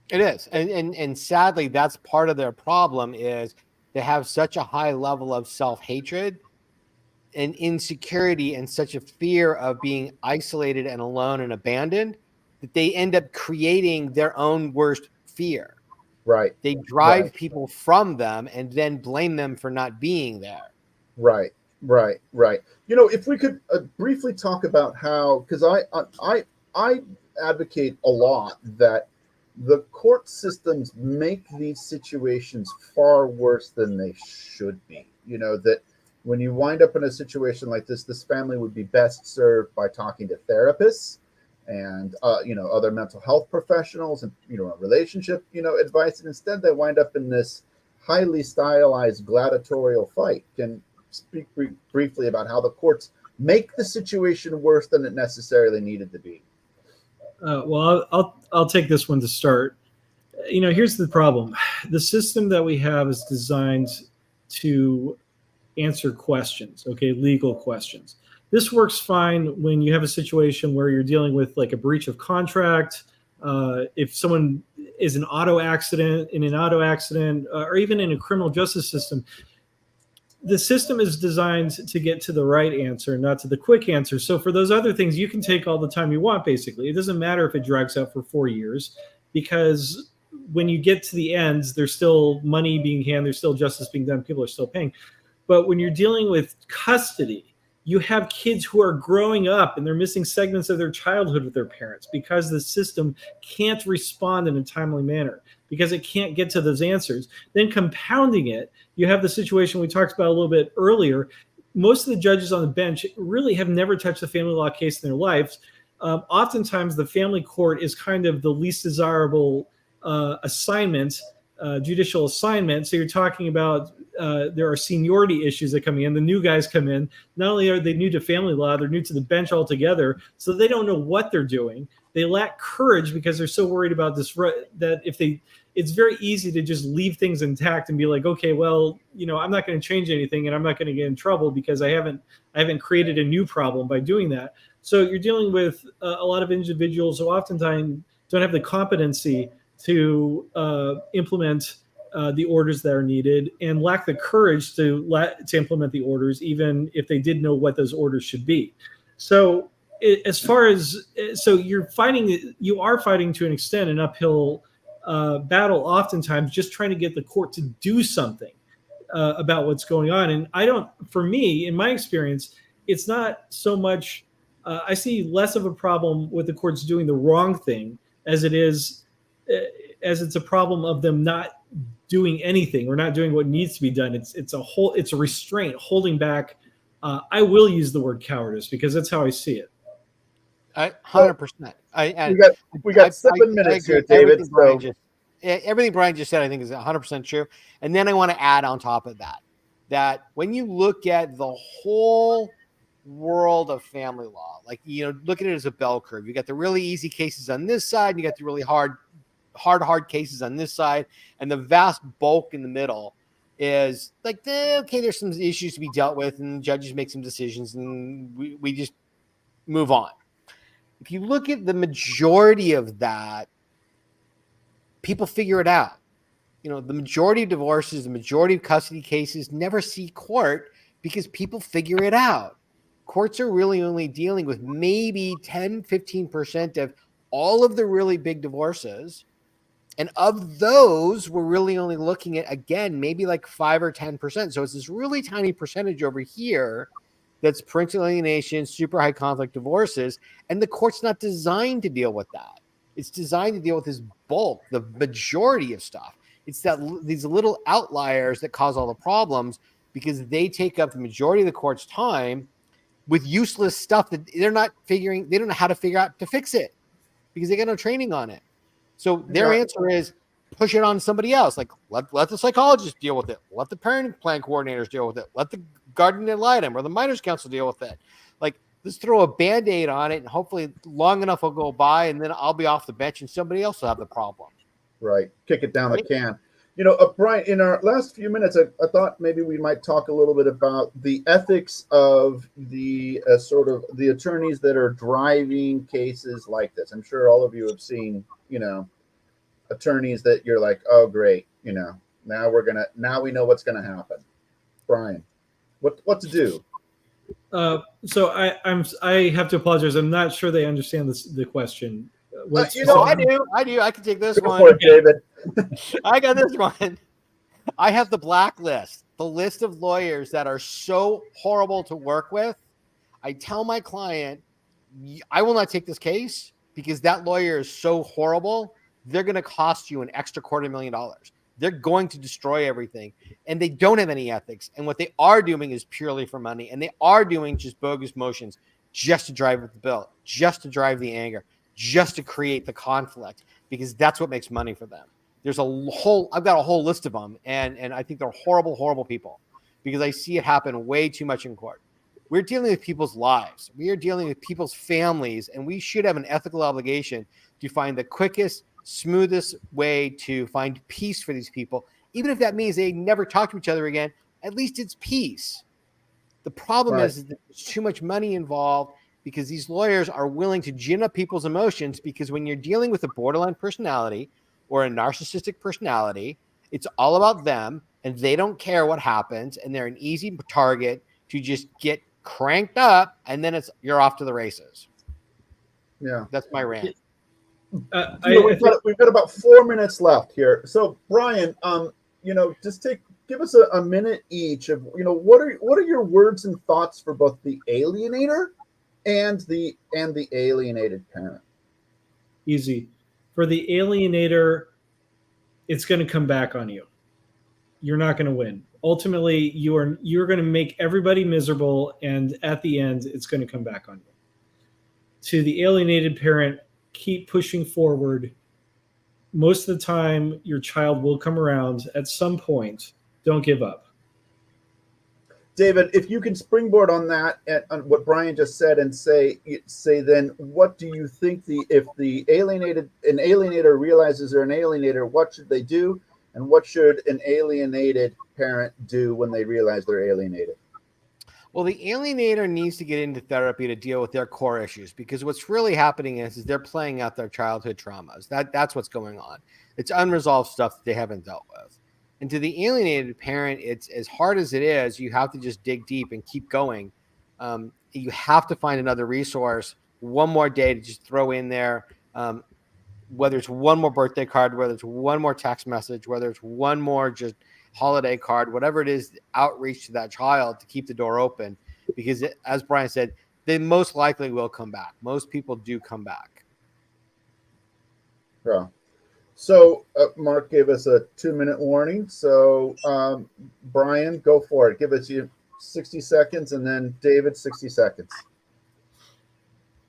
It is, and sadly, that's part of their problem, is they have such a high level of self-hatred and insecurity and such a fear of being isolated and alone and abandoned that they end up creating their own worst fear. Right. They drive Right. people from them and then blame them for not being there. Right. If we could briefly talk about how, because I advocate a lot that the court systems make these situations far worse than they should be. That when you wind up in a situation like this family would be best served by talking to therapists and other mental health professionals and relationship advice, and instead they wind up in this highly stylized gladiatorial fight. Can speak briefly about how the courts make the situation worse than it necessarily needed to be. Well, I'll take this one to start. Here's the problem: the system that we have is designed to answer questions, legal questions. This works fine when you have a situation where you're dealing with like a breach of contract. If someone is in an auto accident, or even in a criminal justice system, the system is designed to get to the right answer, not to the quick answer. So for those other things, you can take all the time you want, basically. It doesn't matter if it drags out for 4 years, because when you get to the ends, there's still money being handed, there's still justice being done, people are still paying. But when you're dealing with custody, you have kids who are growing up and they're missing segments of their childhood with their parents because the system can't respond in a timely manner, because it can't get to those answers. Then compounding it, you have the situation we talked about a little bit earlier. Most of the judges on the bench really have never touched a family law case in their lives. Oftentimes, the family court is kind of the least desirable assignment, judicial assignment. So you're talking about there are seniority issues that come in. The new guys come in. Not only are they new to family law, they're new to the bench altogether. So they don't know what they're doing. They lack courage because they're so worried about this, that it's very easy to just leave things intact and be like, okay, well, I'm not going to change anything and I'm not going to get in trouble because I haven't created a new problem by doing that. So you're dealing with a lot of individuals who oftentimes don't have the competency to implement the orders that are needed, and lack the courage to implement the orders, even if they did know what those orders should be. So you are fighting to an extent an uphill battle, oftentimes just trying to get the court to do something about what's going on. And for me, in my experience, it's not so much, I see less of a problem with the courts doing the wrong thing as it's a problem of them not doing anything or not doing what needs to be done. It's a restraint holding back. I will use the word cowardice because that's how I see it. 100%. We got 7 minutes here, David. Everything Brian just said, I think, is 100% true. And then I want to add on top of that when you look at the whole world of family law, look at it as a bell curve. You got the really easy cases on this side, and you got the really hard cases on this side, and the vast bulk in the middle is like, okay, there's some issues to be dealt with, and judges make some decisions, and we just move on. If you look at the majority of that, people figure it out. The majority of divorces, the majority of custody cases never see court because people figure it out. Courts are really only dealing with maybe 10, 15% of all of the really big divorces. And of those, we're really only looking at, again, maybe like 5 or 10%. So it's this really tiny percentage over here that's parental alienation, super high conflict divorces. And the court's not designed to deal with that. It's designed to deal with this bulk, the majority of stuff. It's these little outliers that cause all the problems because they take up the majority of the court's time with useless stuff that they don't know how to figure out to fix it because they got no training on it. So their answer is push it on somebody else. Like let the psychologist deal with it. Let the parent plan coordinators deal with it. Let the guardian ad litem or the minors council deal with it. Like let's throw a Band-Aid on it, and hopefully long enough will go by, and then I'll be off the bench, and somebody else will have the problem. Right. Kick it down the Right. can. Brian, in our last few minutes, I thought maybe we might talk a little bit about the ethics of the sort of the attorneys that are driving cases like this. I'm sure all of you have seen, attorneys that you're like, oh, great. Now we know what's going to happen. Brian, what to do? So I have to apologize. I'm not sure they understand the question. I do. I can take this Go one. for it, David. I got this one. I have the blacklist, the list of lawyers that are so horrible to work with. I tell my client, I will not take this case because that lawyer is so horrible. They're going to cost you an extra $250,000. They're going to destroy everything, and they don't have any ethics. And what they are doing is purely for money, and they are doing just bogus motions just to drive the bill, just to drive the anger, just to create the conflict, because that's what makes money for them. I've got a whole list of them, and I think they're horrible, horrible people because I see it happen way too much in court. We're dealing with people's lives. We are dealing with people's families, and we should have an ethical obligation to find the quickest, smoothest way to find peace for these people. Even if that means they never talk to each other again, at least it's peace. The problem is that there's too much money involved because these lawyers are willing to gin up people's emotions, because when you're dealing with a borderline personality or a narcissistic personality, it's all about them and they don't care what happens, and they're an easy target to just get cranked up, and then you're off to the races. Yeah. That's my rant. We've got about 4 minutes left here. So Brian, just give us a minute each of, what are your words and thoughts for both the alienator and the alienated parent? Easy. For the alienator, it's going to come back on you. You're not going to win. Ultimately, you're going to make everybody miserable, and at the end, it's going to come back on you. To the alienated parent, keep pushing forward. Most of the time, your child will come around at some point. Don't give up. David, if you can springboard on that, on what Brian just said, and say then, what do you think if an alienator realizes they're an alienator, what should they do? And what should an alienated parent do when they realize they're alienated? Well, the alienator needs to get into therapy to deal with their core issues, because what's really happening is they're playing out their childhood traumas. That's what's going on. It's unresolved stuff that they haven't dealt with. And to the alienated parent, it's as hard as it is, you have to just dig deep and keep going. You have to find another resource, one more day to just throw in there, whether it's one more birthday card, whether it's one more text message, whether it's one more just holiday card, whatever it is, outreach to that child to keep the door open. Because as Brian said, they most likely will come back. Most people do come back. Yeah. So Mark gave us a 2-minute warning. So Brian, go for it. Give us 60 seconds, and then David, 60 seconds.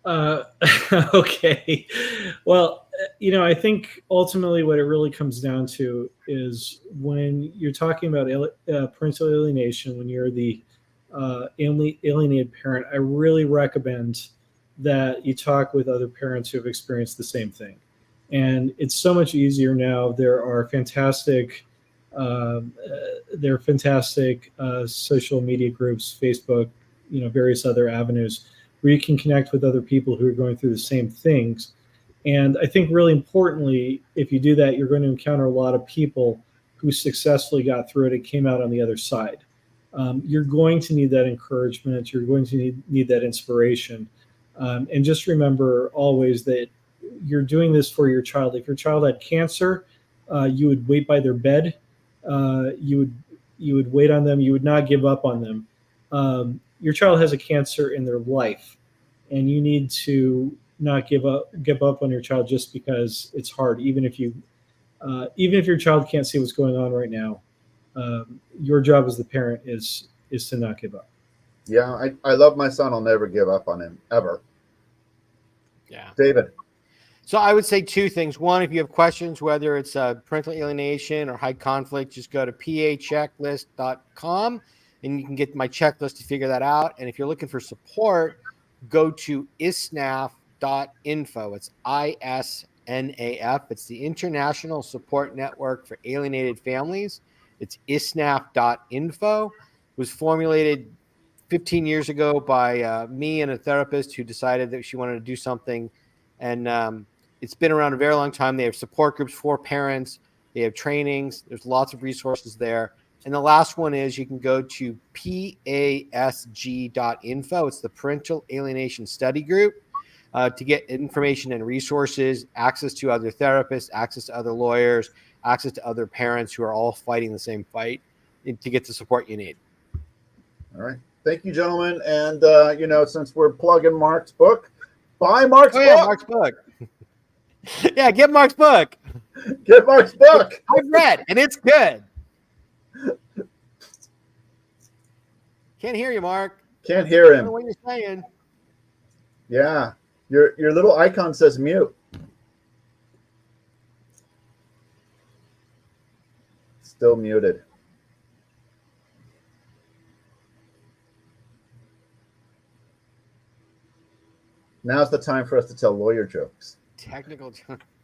Okay. Well, I think ultimately what it really comes down to is when you're talking about parental alienation, when you're the alienated parent, I really recommend that you talk with other parents who have experienced the same thing. And it's so much easier now. There are fantastic social media groups, Facebook, various other avenues where you can connect with other people who are going through the same things. And I think really importantly, if you do that, you're going to encounter a lot of people who successfully got through it and came out on the other side. You're going to need that encouragement. You're going to need that inspiration. And just remember always that you're doing this for your child. If your child had cancer, you would wait by their bed. You would wait on them. You would not give up on them. Your child has a cancer in their life, and you need to not give up on your child just because it's hard. Even if your child can't see what's going on right now, your job as the parent is to not give up. Yeah, I love my son. I'll never give up on him, ever. Yeah. David. So I would say two things. One, if you have questions, whether it's parental alienation or high conflict, just go to pachecklist.com and you can get my checklist to figure that out. And if you're looking for support, go to isnaf.info. It's ISNAF. It's the International Support Network for Alienated Families. It's isnnaf.info. It was formulated 15 years ago by me and a therapist who decided that she wanted to do something. And it's been around a very long time. They have support groups for parents. They have trainings. There's lots of resources there. And the last one is you can go to pasg.info. It's the Parental Alienation Study Group to get information and resources, access to other therapists, access to other lawyers, access to other parents who are all fighting the same fight to get the support you need. All right. Thank you, gentlemen. And, since we're plugging Mark's book, buy Mark's book. Yeah, Mark's book. Yeah, get Mark's book. Get Mark's book. I've read, and it's good. Can't hear you, Mark. Can't hear I don't know him. what you're saying. Yeah. Your little icon says mute. Still muted. Now's the time for us to tell lawyer jokes. Technical.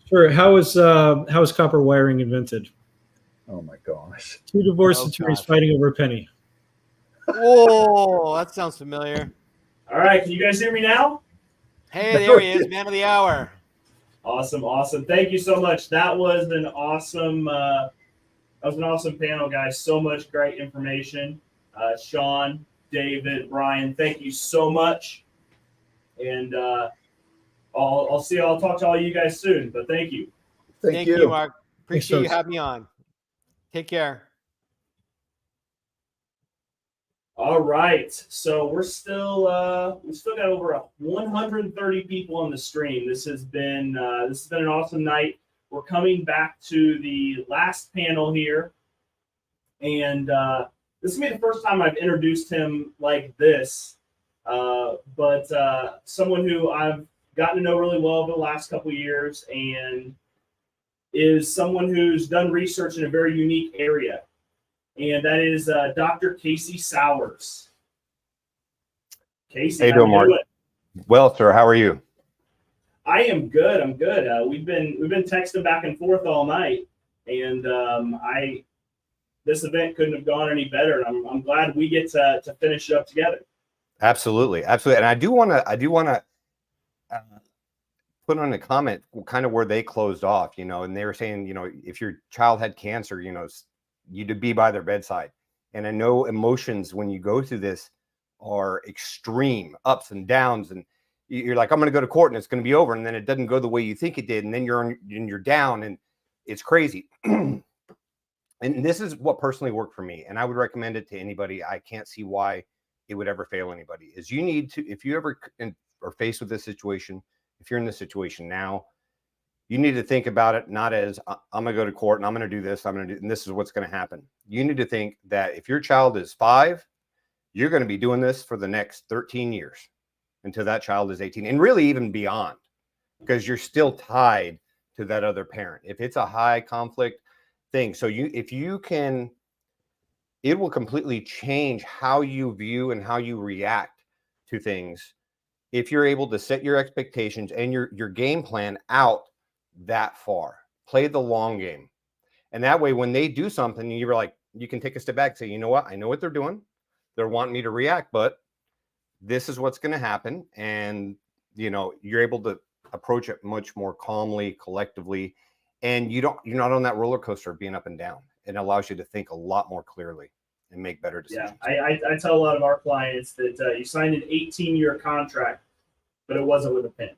Sure. How was copper wiring invented? Oh my gosh. Two divorce attorneys fighting over a penny. Oh, that sounds familiar. All right, can you guys hear me now? Hey, there he is, man of the hour. Awesome. Thank you so much. That was an awesome panel, guys. So much great information. Sean, David, Brian, thank you so much. And I'll talk to all you guys soon, but thank you. Thank you. Mark. Appreciate you having me on. Take care. All right, so we still got over 130 people on the stream. This has been an awesome night. We're coming back to the last panel here, and this is gonna be the first time I've introduced him like this. But someone who I've gotten to know really well over the last couple of years, and is someone who's done research in a very unique area. And that is Dr. Casey Sowers. Casey, how you doing, Mark? Well, sir, how are you? I am good. I'm good. We've been texting back and forth all night, and this event couldn't have gone any better. And I'm glad we get to finish it up together. Absolutely. And I do want to put on a comment kind of where they closed off, and they were saying, if your child had cancer, you to be by their bedside. And I know emotions when you go through this are extreme, ups and downs, and you're like, I'm going to go to court and it's going to be over, and then it doesn't go the way you think it did, and then you're down, and it's crazy. And this is what personally worked for me, and I would recommend it to anybody. I can't see why it would ever fail anybody. Is you need to, if you ever are faced with this situation, if you're in this situation now, you need to think about it not as I'm going to go to court and I'm going to do this, and this is what's going to happen. You need to think that if your child is 5, you're going to be doing this for the next 13 years until that child is 18, and really even beyond, because you're still tied to that other parent. If it's a high conflict thing, so if you can, it will completely change how you view and how you react to things if you're able to set your expectations and your game plan out that far. Play the long game. And that way, when they do something, you're like, you can take a step back and say, you know what? I know what they're doing. They're wanting me to react, but this is what's going to happen. And, you're able to approach it much more calmly, collectively. And you're not on that roller coaster of being up and down. It allows you to think a lot more clearly and make better decisions. Yeah, I tell a lot of our clients that you signed an 18-year contract, but it wasn't with a pen.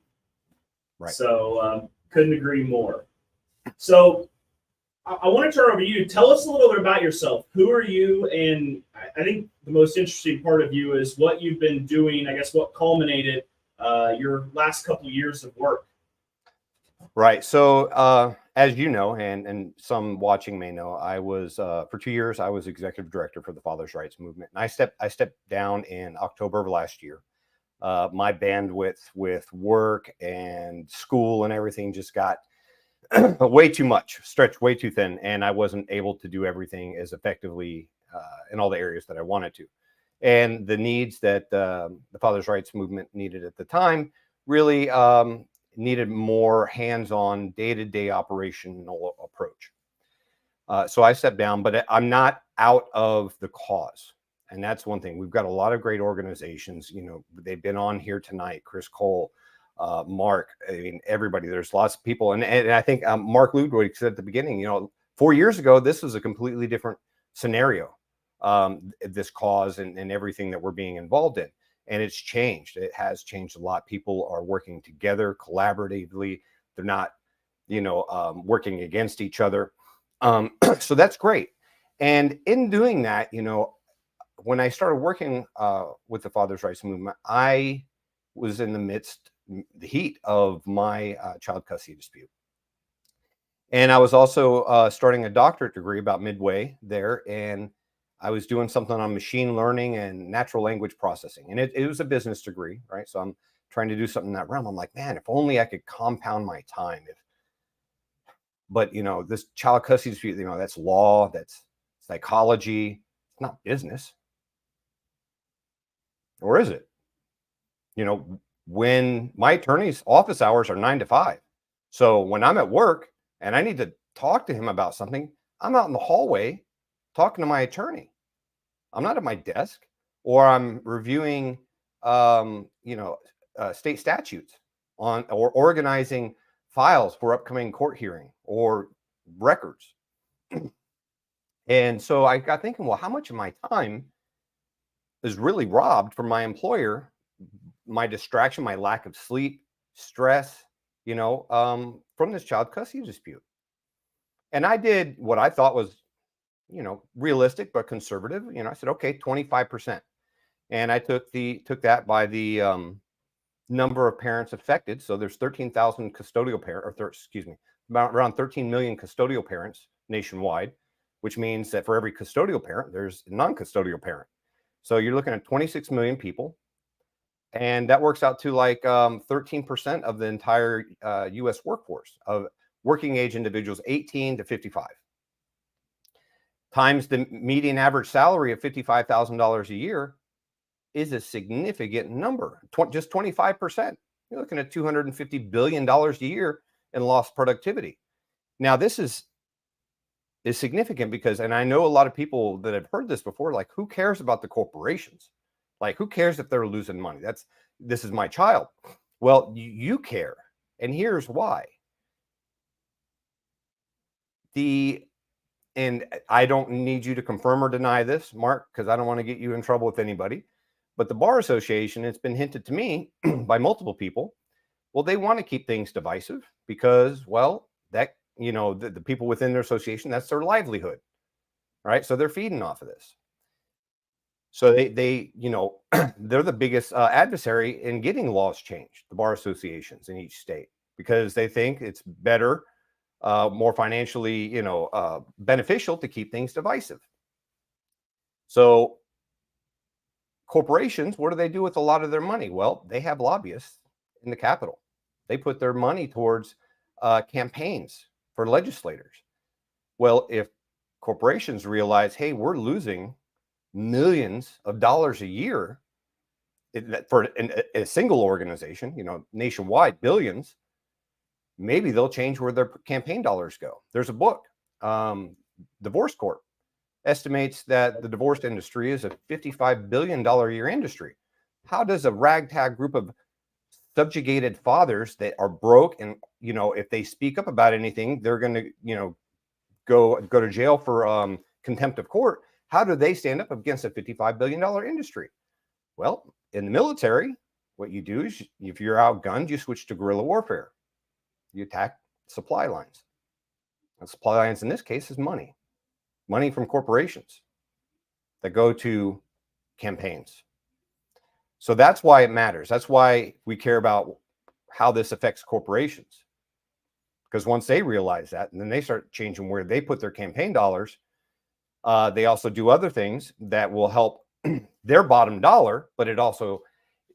Right. So couldn't agree more. So I want to turn over to you. Tell us a little bit about yourself. Who are you? And I think the most interesting part of you is what you've been doing, I guess, what culminated your last couple of years of work. Right. So as you know, and some watching may know, I was for 2 years, I was executive director for the Father's Rights Movement. And I stepped down in October of last year. My bandwidth with work and school and everything just got way too much, stretched way too thin. And I wasn't able to do everything as effectively in all the areas that I wanted to. and the needs that the fathers' rights movement needed at the time really needed more hands-on, day-to-day operational approach. So I stepped down, but I'm not out of the cause. And that's one thing. We've got a lot of great organizations. You know, they've been on here tonight. Chris Cole, Mark, I mean, everybody. There's lots of people. And I think Mark Ludwig said at the beginning, you know, 4 years ago, this was a completely different scenario, this cause and everything that we're being involved in. And it's changed. It has changed a lot. People are working together collaboratively. They're not, you know, working against each other. So that's great. And in doing that, you know, when I started working with the fathers' rights movement, I was in the midst, the heat of my child custody dispute. And I was also starting a doctorate degree about midway there. And I was doing something on machine learning and natural language processing. And it was a business degree, right? So I'm trying to do something in that realm. I'm like, man, if only I could compound my time. But, you know, this child custody dispute, you know, that's law, that's psychology, it's not business. Or is it? You know, when my attorney's office hours are 9 to 5. So when I'm at work and I need to talk to him about something, I'm out in the hallway talking to my attorney. I'm not at my desk, or I'm reviewing, you know, state statutes on, or organizing files for upcoming court hearing or records. And so I got thinking, well, how much of my time is really robbed from my employer, my distraction, my lack of sleep, stress, you know, from this child custody dispute. And I did what I thought was, you know, realistic but conservative. You know, I said, okay, 25%. And I took that by the number of parents affected. So there's 13,000 custodial parents, or excuse me, around 13 million custodial parents nationwide, which means that for every custodial parent, there's a non-custodial parent. So you're looking at 26 million people. And that works out to like 13% of the entire US workforce of working age individuals 18 to 55. Times the median average salary of $55,000 a year is a significant number. Just 25%. You're looking at $250 billion a year in lost productivity. Now, this is significant because, and I know a lot of people that have heard this before, like, who cares about the corporations? Like, who cares if they're losing money? This is my child. Well, you care. And here's why. And I don't need you to confirm or deny this, Mark, because I don't want to get you in trouble with anybody. But the Bar Association, it's been hinted to me by multiple people. Well, they want to keep things divisive because, well, that, you know, the people within their association, that's their livelihood, right? So they're feeding off of this. So they you know, they're the biggest adversary in getting laws changed, the bar associations in each state, because they think it's better, more financially, you know, beneficial to keep things divisive. So corporations, what do they do with a lot of their money? Well, they have lobbyists in the Capitol. They put their money towards campaigns for legislators. Well, if corporations realize, hey, we're losing millions of dollars a year for a single organization, you know, nationwide, billions, maybe they'll change where their campaign dollars go. There's a book, Divorce Court, estimates that the divorce industry is a $55 billion a year industry. How does a ragtag group of subjugated fathers that are broke, and, you know, if they speak up about anything, they're going to, you know, go to jail for contempt of court. How do they stand up against a $55 billion industry? Well, in the military, what you do is, if you're outgunned, you switch to guerrilla warfare. You attack supply lines. And supply lines in this case is money from corporations that go to campaigns. So that's why it matters. That's why we care about how this affects corporations. Because once they realize that, and then they start changing where they put their campaign dollars, they also do other things that will help their bottom dollar, but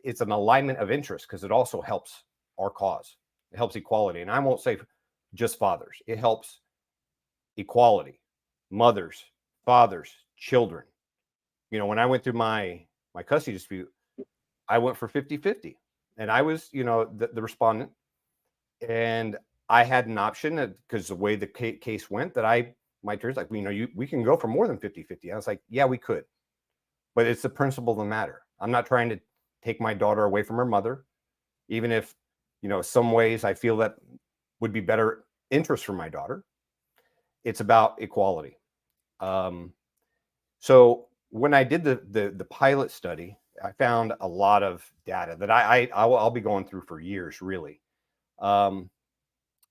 it's an alignment of interest because it also helps our cause. It helps equality. And I won't say just fathers. It helps equality, mothers, fathers, children. You know, when I went through my my custody dispute, I went for 50-50. And I was, the respondent. And I had an option because the way the case went that my attorney's like, we can go for more than 50-50. I was like, yeah, we could. But it's the principle of the matter. I'm not trying to take my daughter away from her mother, even if, some ways I feel that would be better interest for my daughter. It's about equality. So when I did the pilot study, I found a lot of data that I'll be going through for years, really. One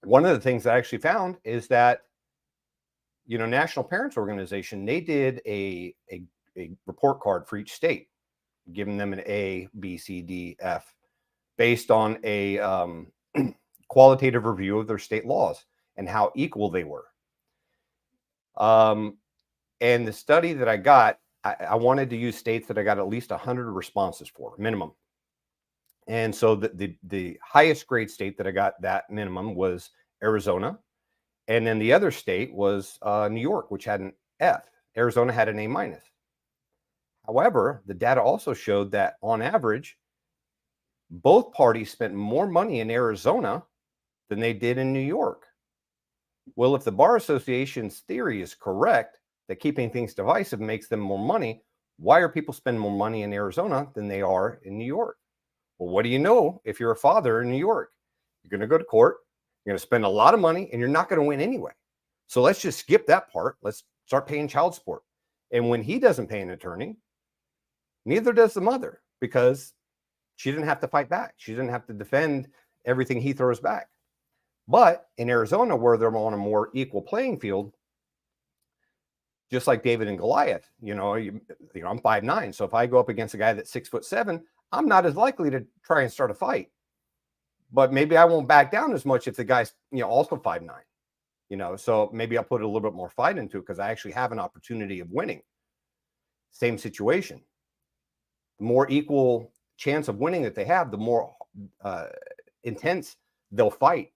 of the things I actually found is that, National Parents Organization, they did a report card for each state, giving them an A, B, C, D, F, based on a qualitative review of their state laws and how equal they were. And the study that I got, I wanted to use states that I got at least 100 responses for, minimum. And so the highest grade state that I got that minimum was Arizona. And then the other state was New York, which had an F. Arizona had an A minus. However, the data also showed that on average, both parties spent more money in Arizona than they did in New York. Well, if the Bar Association's theory is correct, that keeping things divisive makes them more money, why are people spending more money in Arizona than they are in New York? Well, what do you know if you're a father in New York? You're going to go to court, you're going to spend a lot of money, and you're not going to win anyway. So let's just skip that part. Let's start paying child support. And when he doesn't pay an attorney, neither does the mother, because she didn't have to fight back. She didn't have to defend everything he throws back. But in Arizona, where they're on a more equal playing field, just like David and Goliath, I'm 5'9". So if I go up against a guy that's 6'7", I'm not as likely to try and start a fight. But maybe I won't back down as much if the guy's, also 5'9". So maybe I'll put a little bit more fight into it because I actually have an opportunity of winning. Same situation. The more equal chance of winning that they have, the more intense they'll fight.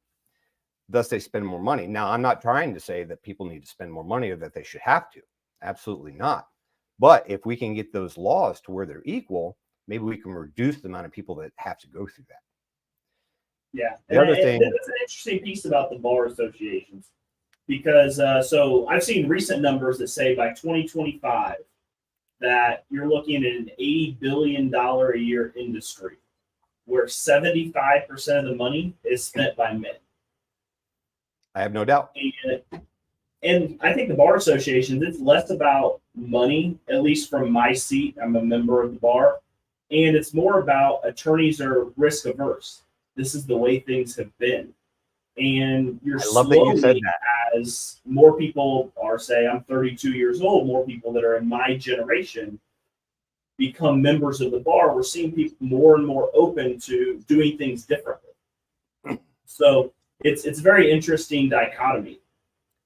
Thus, they spend more money. Now, I'm not trying to say that people need to spend more money or that they should have to. Absolutely not. But if we can get those laws to where they're equal, maybe we can reduce the amount of people that have to go through that. Yeah. The other thing, that's an interesting piece about the bar associations, because so I've seen recent numbers that say by 2025 that you're looking at an $80 billion a year industry where 75% of the money is spent by men. I have no doubt. And I think the bar associations, it's less about money, at least from my seat. I'm a member of the bar. And it's more about attorneys are risk averse. This is the way things have been. And you're slowly, as more people are, say, I'm 32 years old, more people that are in my generation become members of the bar, we're seeing people more and more open to doing things differently. So it's a very interesting dichotomy.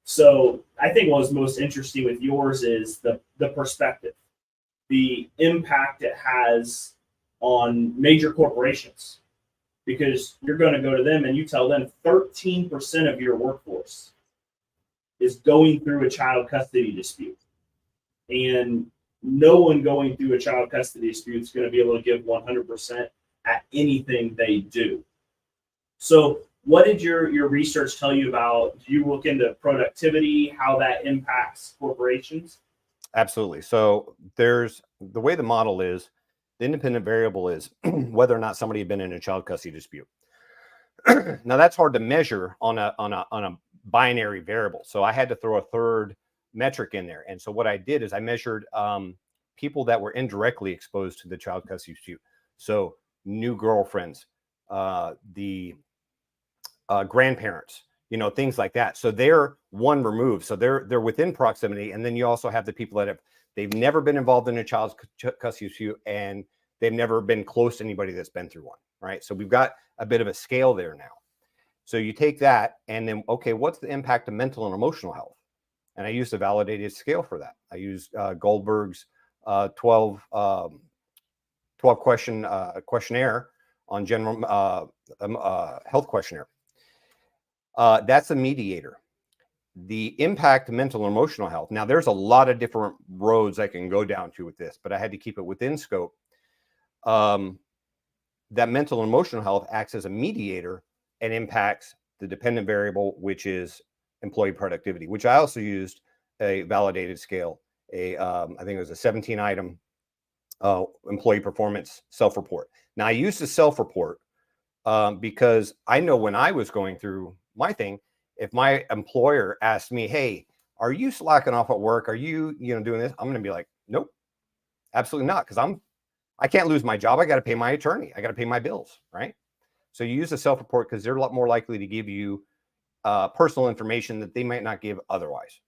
So I think what was most interesting with yours is the perspective, the impact it has on major corporations, because you're going to go to them and you tell them 13% of your workforce is going through a child custody dispute. And no one going through a child custody dispute is going to be able to give 100% at anything they do. So what did your research tell you about? Do you look into productivity, how that impacts corporations? Absolutely. So there's the way the model is, the independent variable is whether or not somebody had been in a child custody dispute. Now that's hard to measure on a binary variable. So I had to throw a third metric in there. And so what I did is I measured people that were indirectly exposed to the child custody dispute. So new girlfriends, the grandparents, things like that. So they're one removed. So they're within proximity. And then you also have the people that they've never been involved in a child custody dispute and they've never been close to anybody that's been through one, right? So we've got a bit of a scale there now. So you take that and then, okay, what's the impact of mental and emotional health? And I used a validated scale for that. I used Goldberg's 12 question questionnaire on general health questionnaire. That's a mediator. The impact of mental and emotional health. Now, there's a lot of different roads I can go down to with this, but I had to keep it within scope. that mental and emotional health acts as a mediator and impacts the dependent variable, which is employee productivity, which I also used a validated scale, I think it was a 17 item employee performance self-report. Now I used the self-report because I know when I was going through my thing, if my employer asked me, hey, are you slacking off at work? Are you, doing this? I'm going to be like, nope, absolutely not. Because I can't lose my job. I got to pay my attorney. I got to pay my bills, right? So you use a self-report because they're a lot more likely to give you personal information that they might not give otherwise.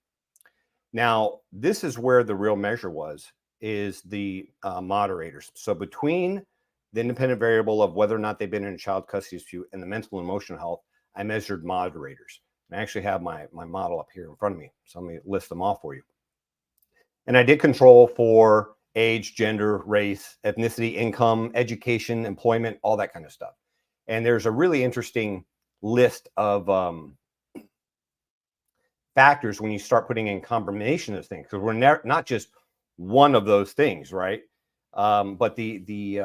Now, this is where the real measure is the moderators. So between the independent variable of whether or not they've been in a child custody dispute and the mental and emotional health, I measured moderators. And I actually have my model up here in front of me. So let me list them off for you. And I did control for age, gender, race, ethnicity, income, education, employment, all that kind of stuff. And there's a really interesting list of factors when you start putting in combination of things, because we're not just one of those things, right? But the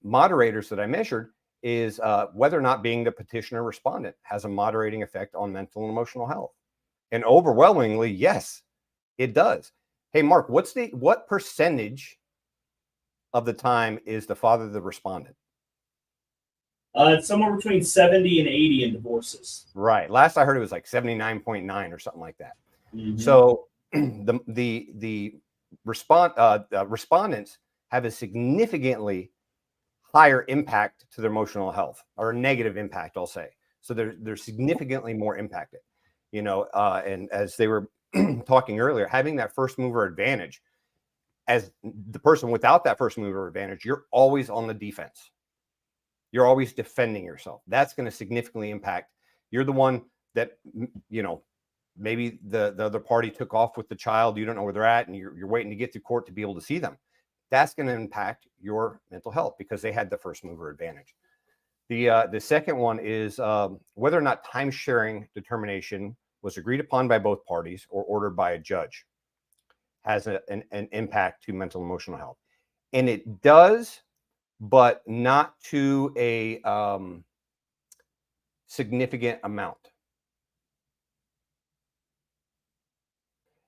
moderators that I measured is whether or not being the petitioner respondent has a moderating effect on mental and emotional health. And overwhelmingly, yes, it does. Hey, Mark, what percentage of the time is the father the respondent? It's somewhere between 70 and 80 in divorces. Right. Last I heard it was like 79.9 or something like that. Mm-hmm. So the respondents have a significantly higher impact to their emotional health, or a negative impact, I'll say. So they're significantly more impacted, and as they were talking earlier, having that first mover advantage, as the person without that first mover advantage, you're always on the defense. You're always defending yourself. That's going to significantly impact. You're the one that, maybe the other party took off with the child. You don't know where they're at, and you're waiting to get to court to be able to see them. That's going to impact your mental health because they had the first mover advantage. The second one is whether or not time sharing determination was agreed upon by both parties or ordered by a judge has an impact to mental and emotional health. And it does, but not to a significant amount.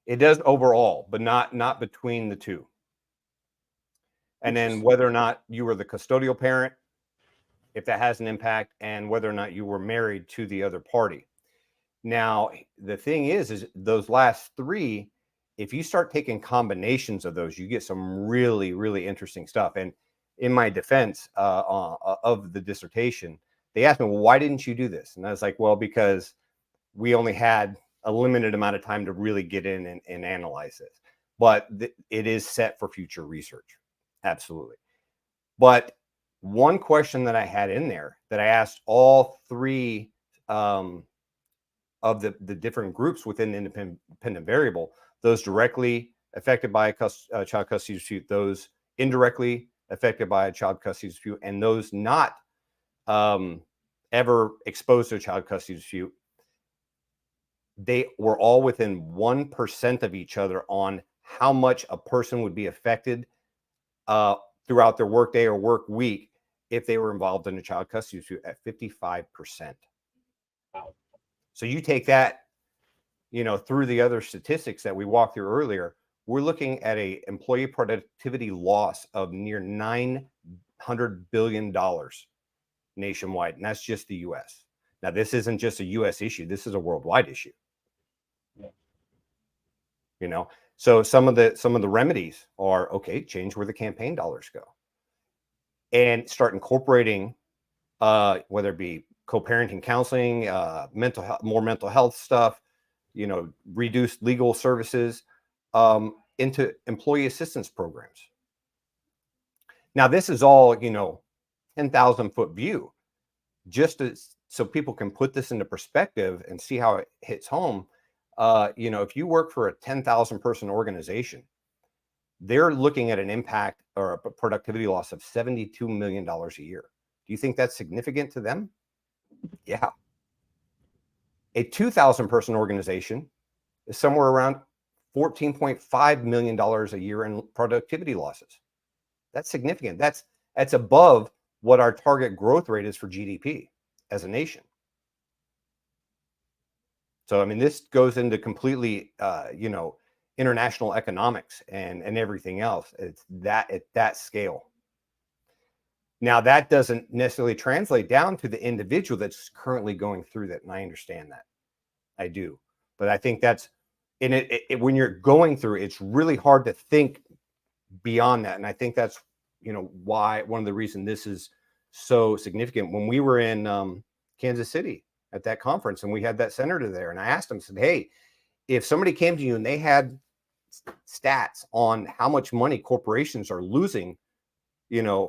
It does overall, but not between the two. And then whether or not you were the custodial parent, if that has an impact, and whether or not you were married to the other party. Now, the thing is those last three, if you start taking combinations of those, you get some really, really interesting stuff. And in my defense of the dissertation, they asked me, well, why didn't you do this? And I was like, well, because we only had a limited amount of time to really get in and analyze this. But it is set for future research. Absolutely. But one question that I had in there that I asked all three of the different groups within the independent variable, those directly affected by a child custody dispute, those indirectly affected by a child custody dispute, and those not ever exposed to a child custody dispute, they were all within 1% of each other on how much a person would be affected throughout their workday or work week if they were involved in a child custody dispute at 55%. So you take that, through the other statistics that we walked through earlier, we're looking at a employee productivity loss of near $900 billion nationwide, and that's just the U.S. Now, this isn't just a U.S. issue; this is a worldwide issue. So some of the remedies are, okay, change where the campaign dollars go, and start incorporating whether it be co-parenting counseling, more mental health stuff, reduced legal services into employee assistance programs. Now, this is all 10,000-foot view, just so people can put this into perspective and see how it hits home. If you work for a 10,000 person organization, they're looking at an impact or a productivity loss of $72 million a year. Do you think that's significant to them? Yeah. A 2,000 person organization is somewhere around $14.5 million a year in productivity losses. That's significant. That's That's above what our target growth rate is for GDP as a nation. So, I mean, this goes into completely, international economics and everything else. It's that at that scale. Now, that doesn't necessarily translate down to the individual that's currently going through that. And I understand that. I do. But I think that's in it when you're going through, it's really hard to think beyond that. And I think that's, why one of the reasons this is so significant. When we were in Kansas City at that conference and we had that senator there, and I asked him, I said, hey, if somebody came to you and they had stats on how much money corporations are losing,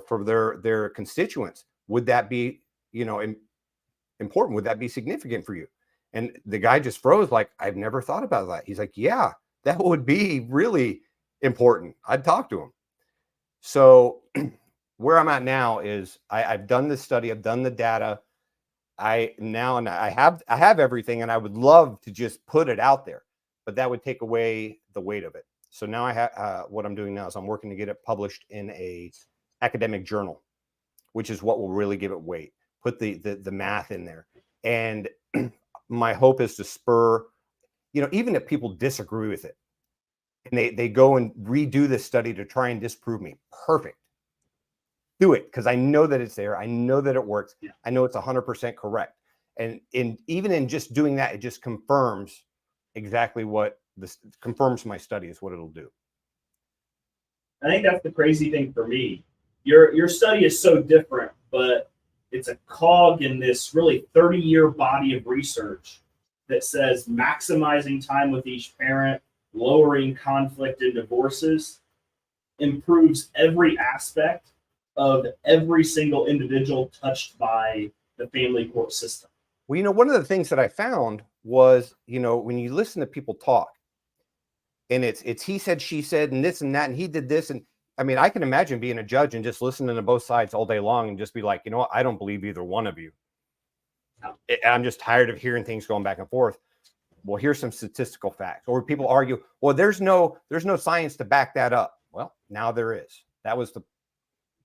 for their constituents, would that be, important? Would that be significant for you? And the guy just froze, like, I've never thought about that. He's like, yeah, that would be really important. I'd talk to him. So where I'm at now is I've done this study, I've done the data. I have everything, and I would love to just put it out there, but that would take away the weight of it. So now I have what I'm doing now is I'm working to get it published in a academic journal, which is what will really give it weight. Put the math in there, and my hope is to spur, even if people disagree with it, and they go and redo this study to try and disprove me. Perfect. Do it, because I know that it's there. I know that it works. Yeah. I know it's 100% correct. And even in just doing that, it just confirms exactly what confirms my study is what it'll do. I think that's the crazy thing for me. Your study is so different, but it's a cog in this really 30-year body of research that says maximizing time with each parent, lowering conflict and divorces, improves every aspect of every single individual touched by the family court system. Well, one of the things that I found was, when you listen to people talk, and it's he said, she said, and this and that, and he did this. And I mean, I can imagine being a judge and just listening to both sides all day long and just be like, what, I don't believe either one of you. I'm just tired of hearing things going back and forth. Well, here's some statistical facts. Or people argue, well, there's no science to back that up. Well, now there is. That was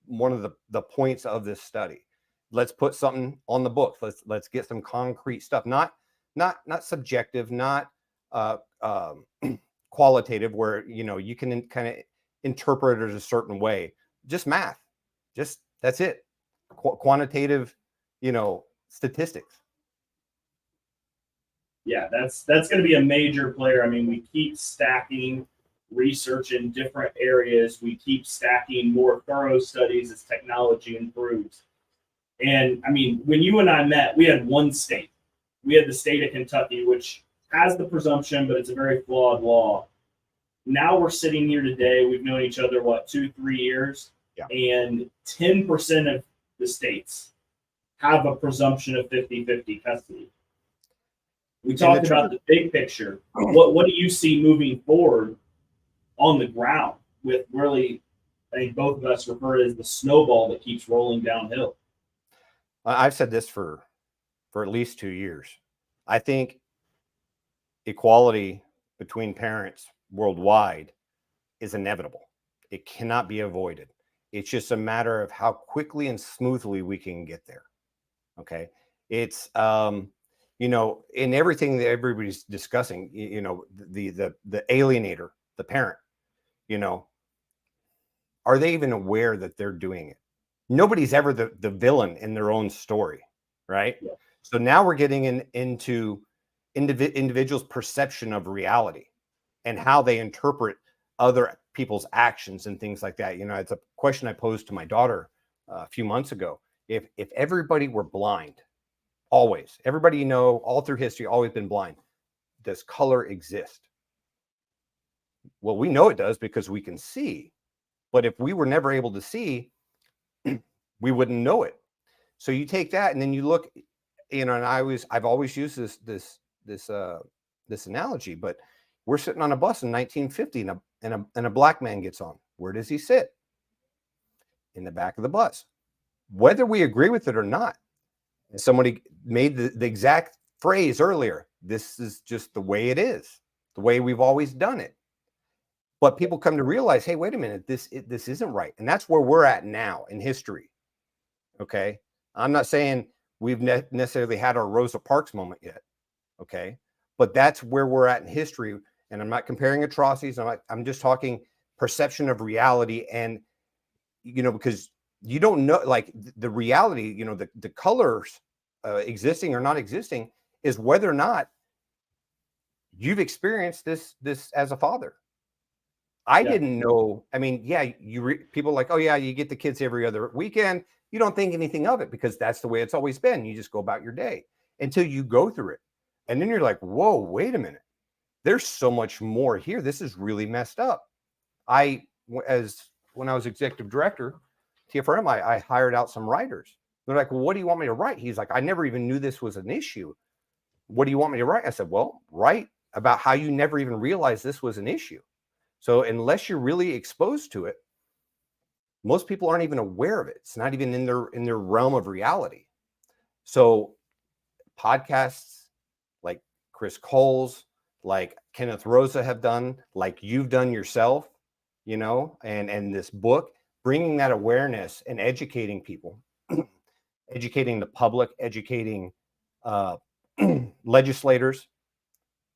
one of the points of this study. Let's put something on the books. Let's get some concrete stuff, not subjective, not qualitative, where you can kind of interpret it a certain way. Just math. Just that's it. Quantitative, statistics. Yeah, that's going to be a major player. I mean, we keep stacking research in different areas. We keep stacking more thorough studies as technology improves. And I mean, when you and I met, we had one state. We had the state of Kentucky, which has the presumption, but it's a very flawed law. Now we're sitting here today. We've known each other, 2-3 years? Yeah. And 10% of the states have a presumption of 50-50 custody. We talked about the big picture. What do you see moving forward on the ground with really, I think both of us refer to it as the snowball that keeps rolling downhill? I've said this for at least 2 years. I think equality between parents worldwide is inevitable. It cannot be avoided. It's just a matter of how quickly and smoothly we can get there. Okay. It's, in everything that everybody's discussing, the alienator, the parent, are they even aware that they're doing it? Nobody's ever the villain in their own story, right? Yeah. So now we're getting into individuals' perception of reality and how they interpret other people's actions and things like that. It's a question I posed to my daughter a few months ago. If everybody were blind, always, everybody all through history, always been blind, does color exist? Well, we know it does because we can see. But if we were never able to see, we wouldn't know it. So you take that and then you look, and I've always used this analogy, but we're sitting on a bus in 1950 and a black man gets on. Where does he sit? In the back of the bus. Whether we agree with it or not. And somebody made the exact phrase earlier. This is just the way it is, the way we've always done it. But people come to realize, hey, wait a minute, this isn't right. And that's where we're at now in history. Okay. I'm not saying we've necessarily had our Rosa Parks moment yet. Okay. But that's where we're at in history. And I'm not comparing atrocities. I'm just talking perception of reality. And, because you don't know, like the reality, the colors existing or not existing is whether or not you've experienced this as a father. I didn't know. I mean, yeah, people are like, oh yeah, you get the kids every other weekend. You don't think anything of it because that's the way it's always been. You just go about your day until you go through it. And then you're like, whoa, wait a minute. There's so much more here. This is really messed up. When I was executive director, TFRM, I hired out some writers. They're like, well, what do you want me to write? He's like, I never even knew this was an issue. What do you want me to write? I said, well, write about how you never even realized this was an issue. So unless you're really exposed to it, most people aren't even aware of it. It's not even in their realm of reality. So podcasts like Chris Cole's, like Kenneth Rosa have done, like you've done yourself, and this book, bringing that awareness and educating people, educating the public, educating legislators.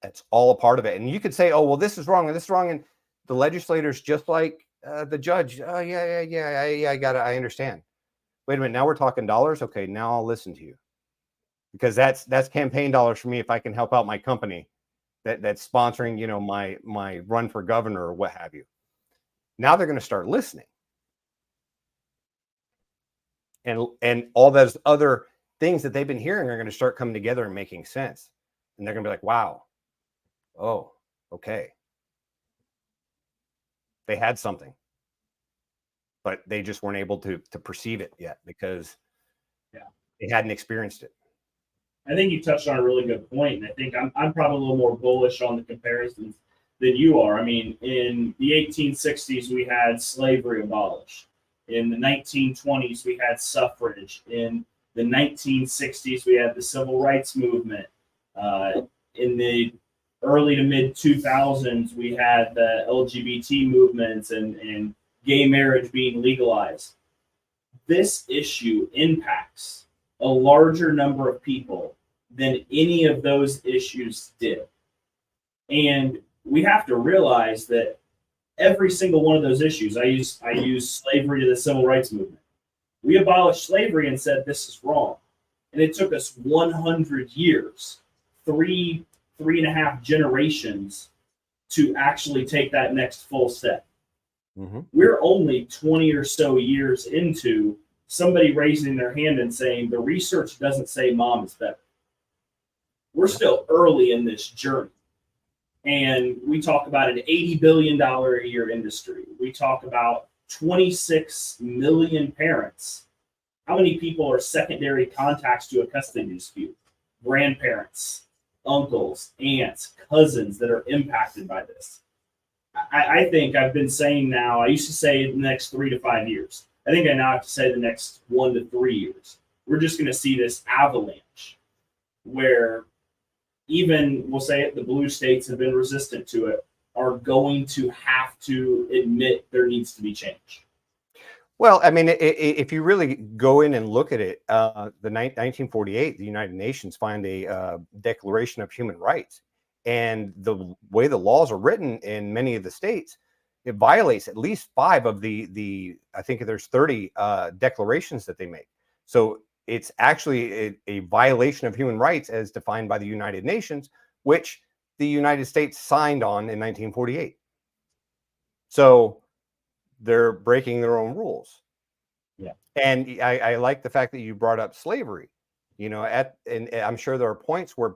That's all a part of it. And you could say, oh, well, this is wrong and this is wrong. And the legislators, just like the judge, oh, yeah, I got it. I understand. Wait a minute. Now we're talking dollars. Okay, now I'll listen to you. Because that's campaign dollars for me if I can help out my company that's sponsoring, my run for governor or what have you. Now they're going to start listening. And all those other things that they've been hearing are going to start coming together and making sense. And they're going to be like, wow. Oh, okay. They had something, but they just weren't able to perceive it yet because they hadn't experienced it. I think you touched on a really good point, and I think I'm probably a little more bullish on the comparisons than you are. I mean, in the 1860s, we had slavery abolished. In the 1920s, we had suffrage. In the 1960s, we had the civil rights movement. In the early to mid 2000s, we had the LGBT movements and gay marriage being legalized. This issue impacts a larger number of people than any of those issues did. And we have to realize that every single one of those issues, I use slavery to the civil rights movement. We abolished slavery and said this is wrong. And it took us 100 years, three and a half generations to actually take that next full step. Mm-hmm. We're only 20 or so years into somebody raising their hand and saying the research doesn't say mom is better. We're still early in this journey. And we talk about an $80 billion a year industry. We talk about 26 million parents. How many people are secondary contacts to a custody dispute? Grandparents, uncles, aunts, cousins that are impacted by this. I think I've been saying now, I used to say the next 3 to 5 years. I think I now have to say the next 1 to 3 years. We're just going to see this avalanche where even, we'll say it, the blue states have been resistant to it, are going to have to admit there needs to be change. Well, I mean, if you really go in and look at it, the 1948, the United Nations find a Declaration of Human Rights. And the way the laws are written in many of the states, it violates at least 5 of the I think there's 30 declarations that they make. So it's actually a violation of human rights as defined by the United Nations, which the United States signed on in 1948. So they're breaking their own rules. Yeah. And I like the fact that you brought up slavery. And I'm sure there are points where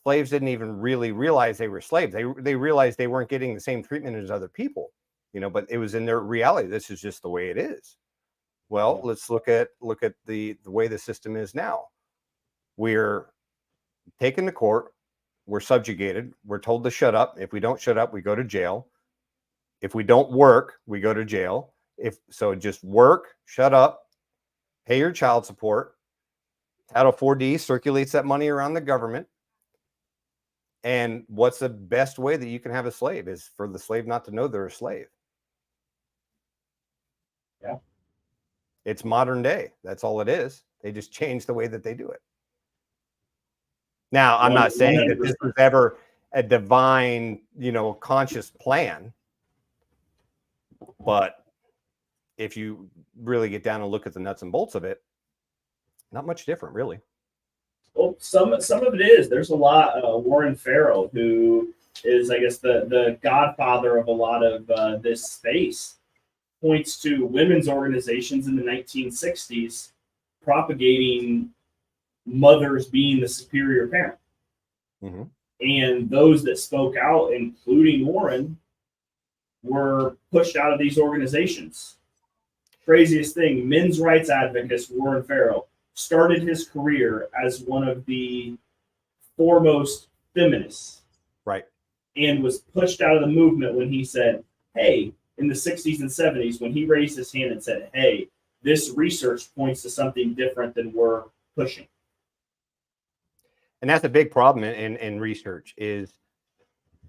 slaves didn't even really realize they were slaves. They realized they weren't getting the same treatment as other people, but it was in their reality. This is just the way it is. Well, let's look at the way the system is now. We're taken to court. We're subjugated. We're told to shut up. If we don't shut up, we go to jail. If we don't work, we go to jail. Just work, shut up, pay your child support. Title 4D circulates that money around the government. And what's the best way that you can have a slave is for the slave not to know they're a slave. Yeah. It's modern day. That's all it is. They just change the way that they do it. Now, I'm not saying that this was ever a divine, conscious plan. But if you really get down and look at the nuts and bolts of it, not much different, really. Well, some of it is. There's a lot. Warren Farrell, who is, I guess, the godfather of a lot of this space, points to women's organizations in the 1960s propagating mothers being the superior parent. Mm-hmm. And those that spoke out, including Warren, were pushed out of these organizations. Craziest thing, men's rights advocate Warren Farrell started his career as one of the foremost feminists. Right. And was pushed out of the movement when he said, hey, in the 60s and 70s, when he raised his hand and said, hey, this research points to something different than we're pushing. And that's a big problem in research is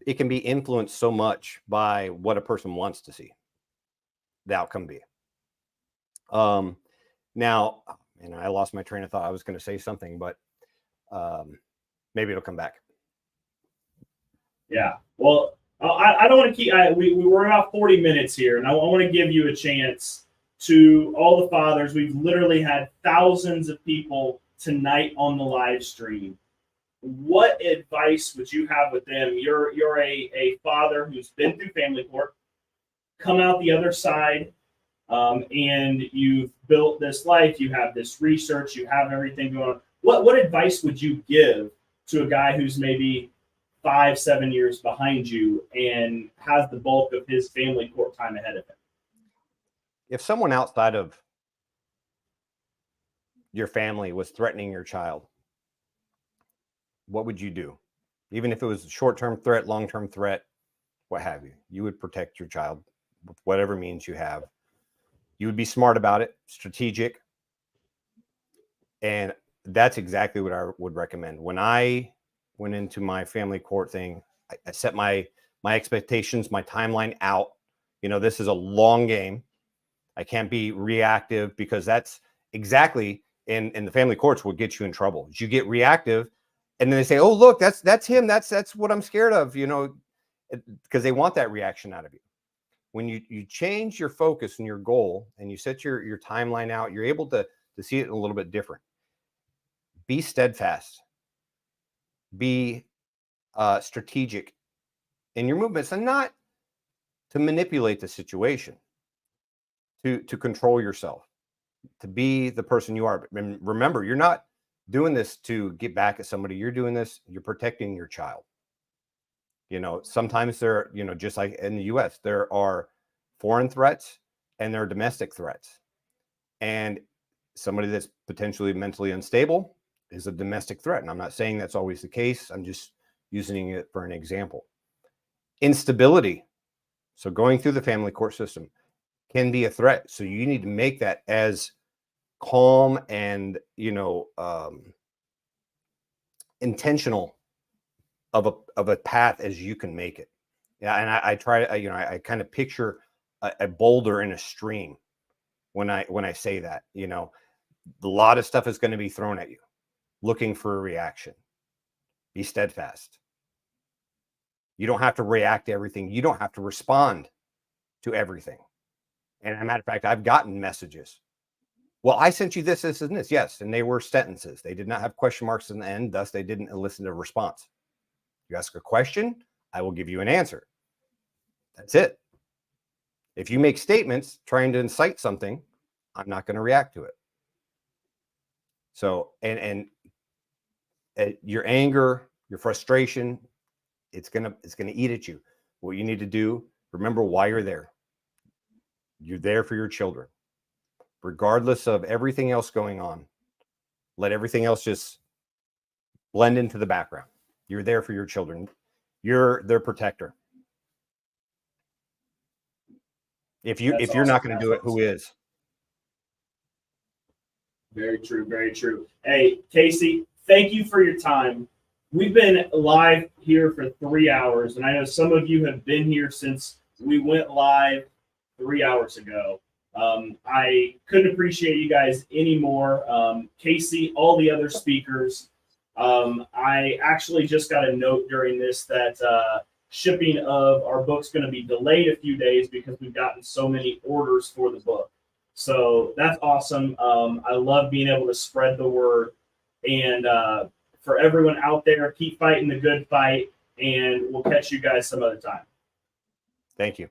it can be influenced so much by what a person wants to see the outcome be. Now, and I lost my train of thought. I was going to say something, but maybe it'll come back. Yeah. Well, I don't want to keep. We're about 40 minutes here, and I want to give you a chance to all the fathers. We've literally had thousands of people tonight on the live stream. What advice would you have with them? You're a father who's been through family court, come out the other side, and you've built this life. You have this research. You have everything going on. What advice would you give to a guy who's maybe 5-7 years behind you and has the bulk of his family court time ahead of him? If someone outside of your family was threatening your child, what would you do? Even if it was a short-term threat, long-term threat, what have you, you would protect your child with whatever means you have. You would be smart about it, strategic. And that's exactly what I would recommend. When I went into my family court thing, I set my expectations, my timeline out. This is a long game. I can't be reactive because that's exactly in the family courts what gets you in trouble. You get reactive and then they say, oh, look, that's him. That's what I'm scared of, because they want that reaction out of you. When you change your focus and your goal and you set your timeline out, you're able to see it a little bit different. Be steadfast. Be strategic in your movements, and not to manipulate the situation, to control yourself, to be the person you are. And remember, you're not doing this to get back at somebody. You're doing this, you're protecting your child. Sometimes there, just like in the US, there are foreign threats and there are domestic threats. And somebody that's potentially mentally unstable is a domestic threat. And I'm not saying that's always the case. I'm just using it for an example. Instability. So going through the family court system can be a threat. So you need to make that as calm and, intentional of a path as you can make it. Yeah. And I try, I kind of picture a boulder in a stream when I say that, a lot of stuff is going to be thrown at you, looking for a reaction. Be steadfast. You don't have to react to everything. You don't have to respond to everything. And as a matter of fact, I've gotten messages. Well, I sent you this, this, and this. Yes. And they were sentences. They did not have question marks in the end. Thus, they didn't elicit a response. You ask a question, I will give you an answer. That's it. If you make statements trying to incite something, I'm not going to react to it. So, and your anger, your frustration, it's gonna eat at you. What you need to do, remember why you're there. You're there for your children, regardless of everything else going on. Let everything else just blend into the background. You're there for your children. You're their protector. If you're not going to do it, who is? Very true. Very true. Hey, Casey, thank you for your time. we've been live here for 3 hours, and I know some of you have been here since we went live 3 hours ago. I couldn't appreciate you guys anymore. Casey, all the other speakers. I actually just got a note during this that shipping of our book's going to be delayed a few days because we've gotten so many orders for the book. So that's awesome. I love being able to spread the word. And for everyone out there, keep fighting the good fight, and we'll catch you guys some other time. Thank you.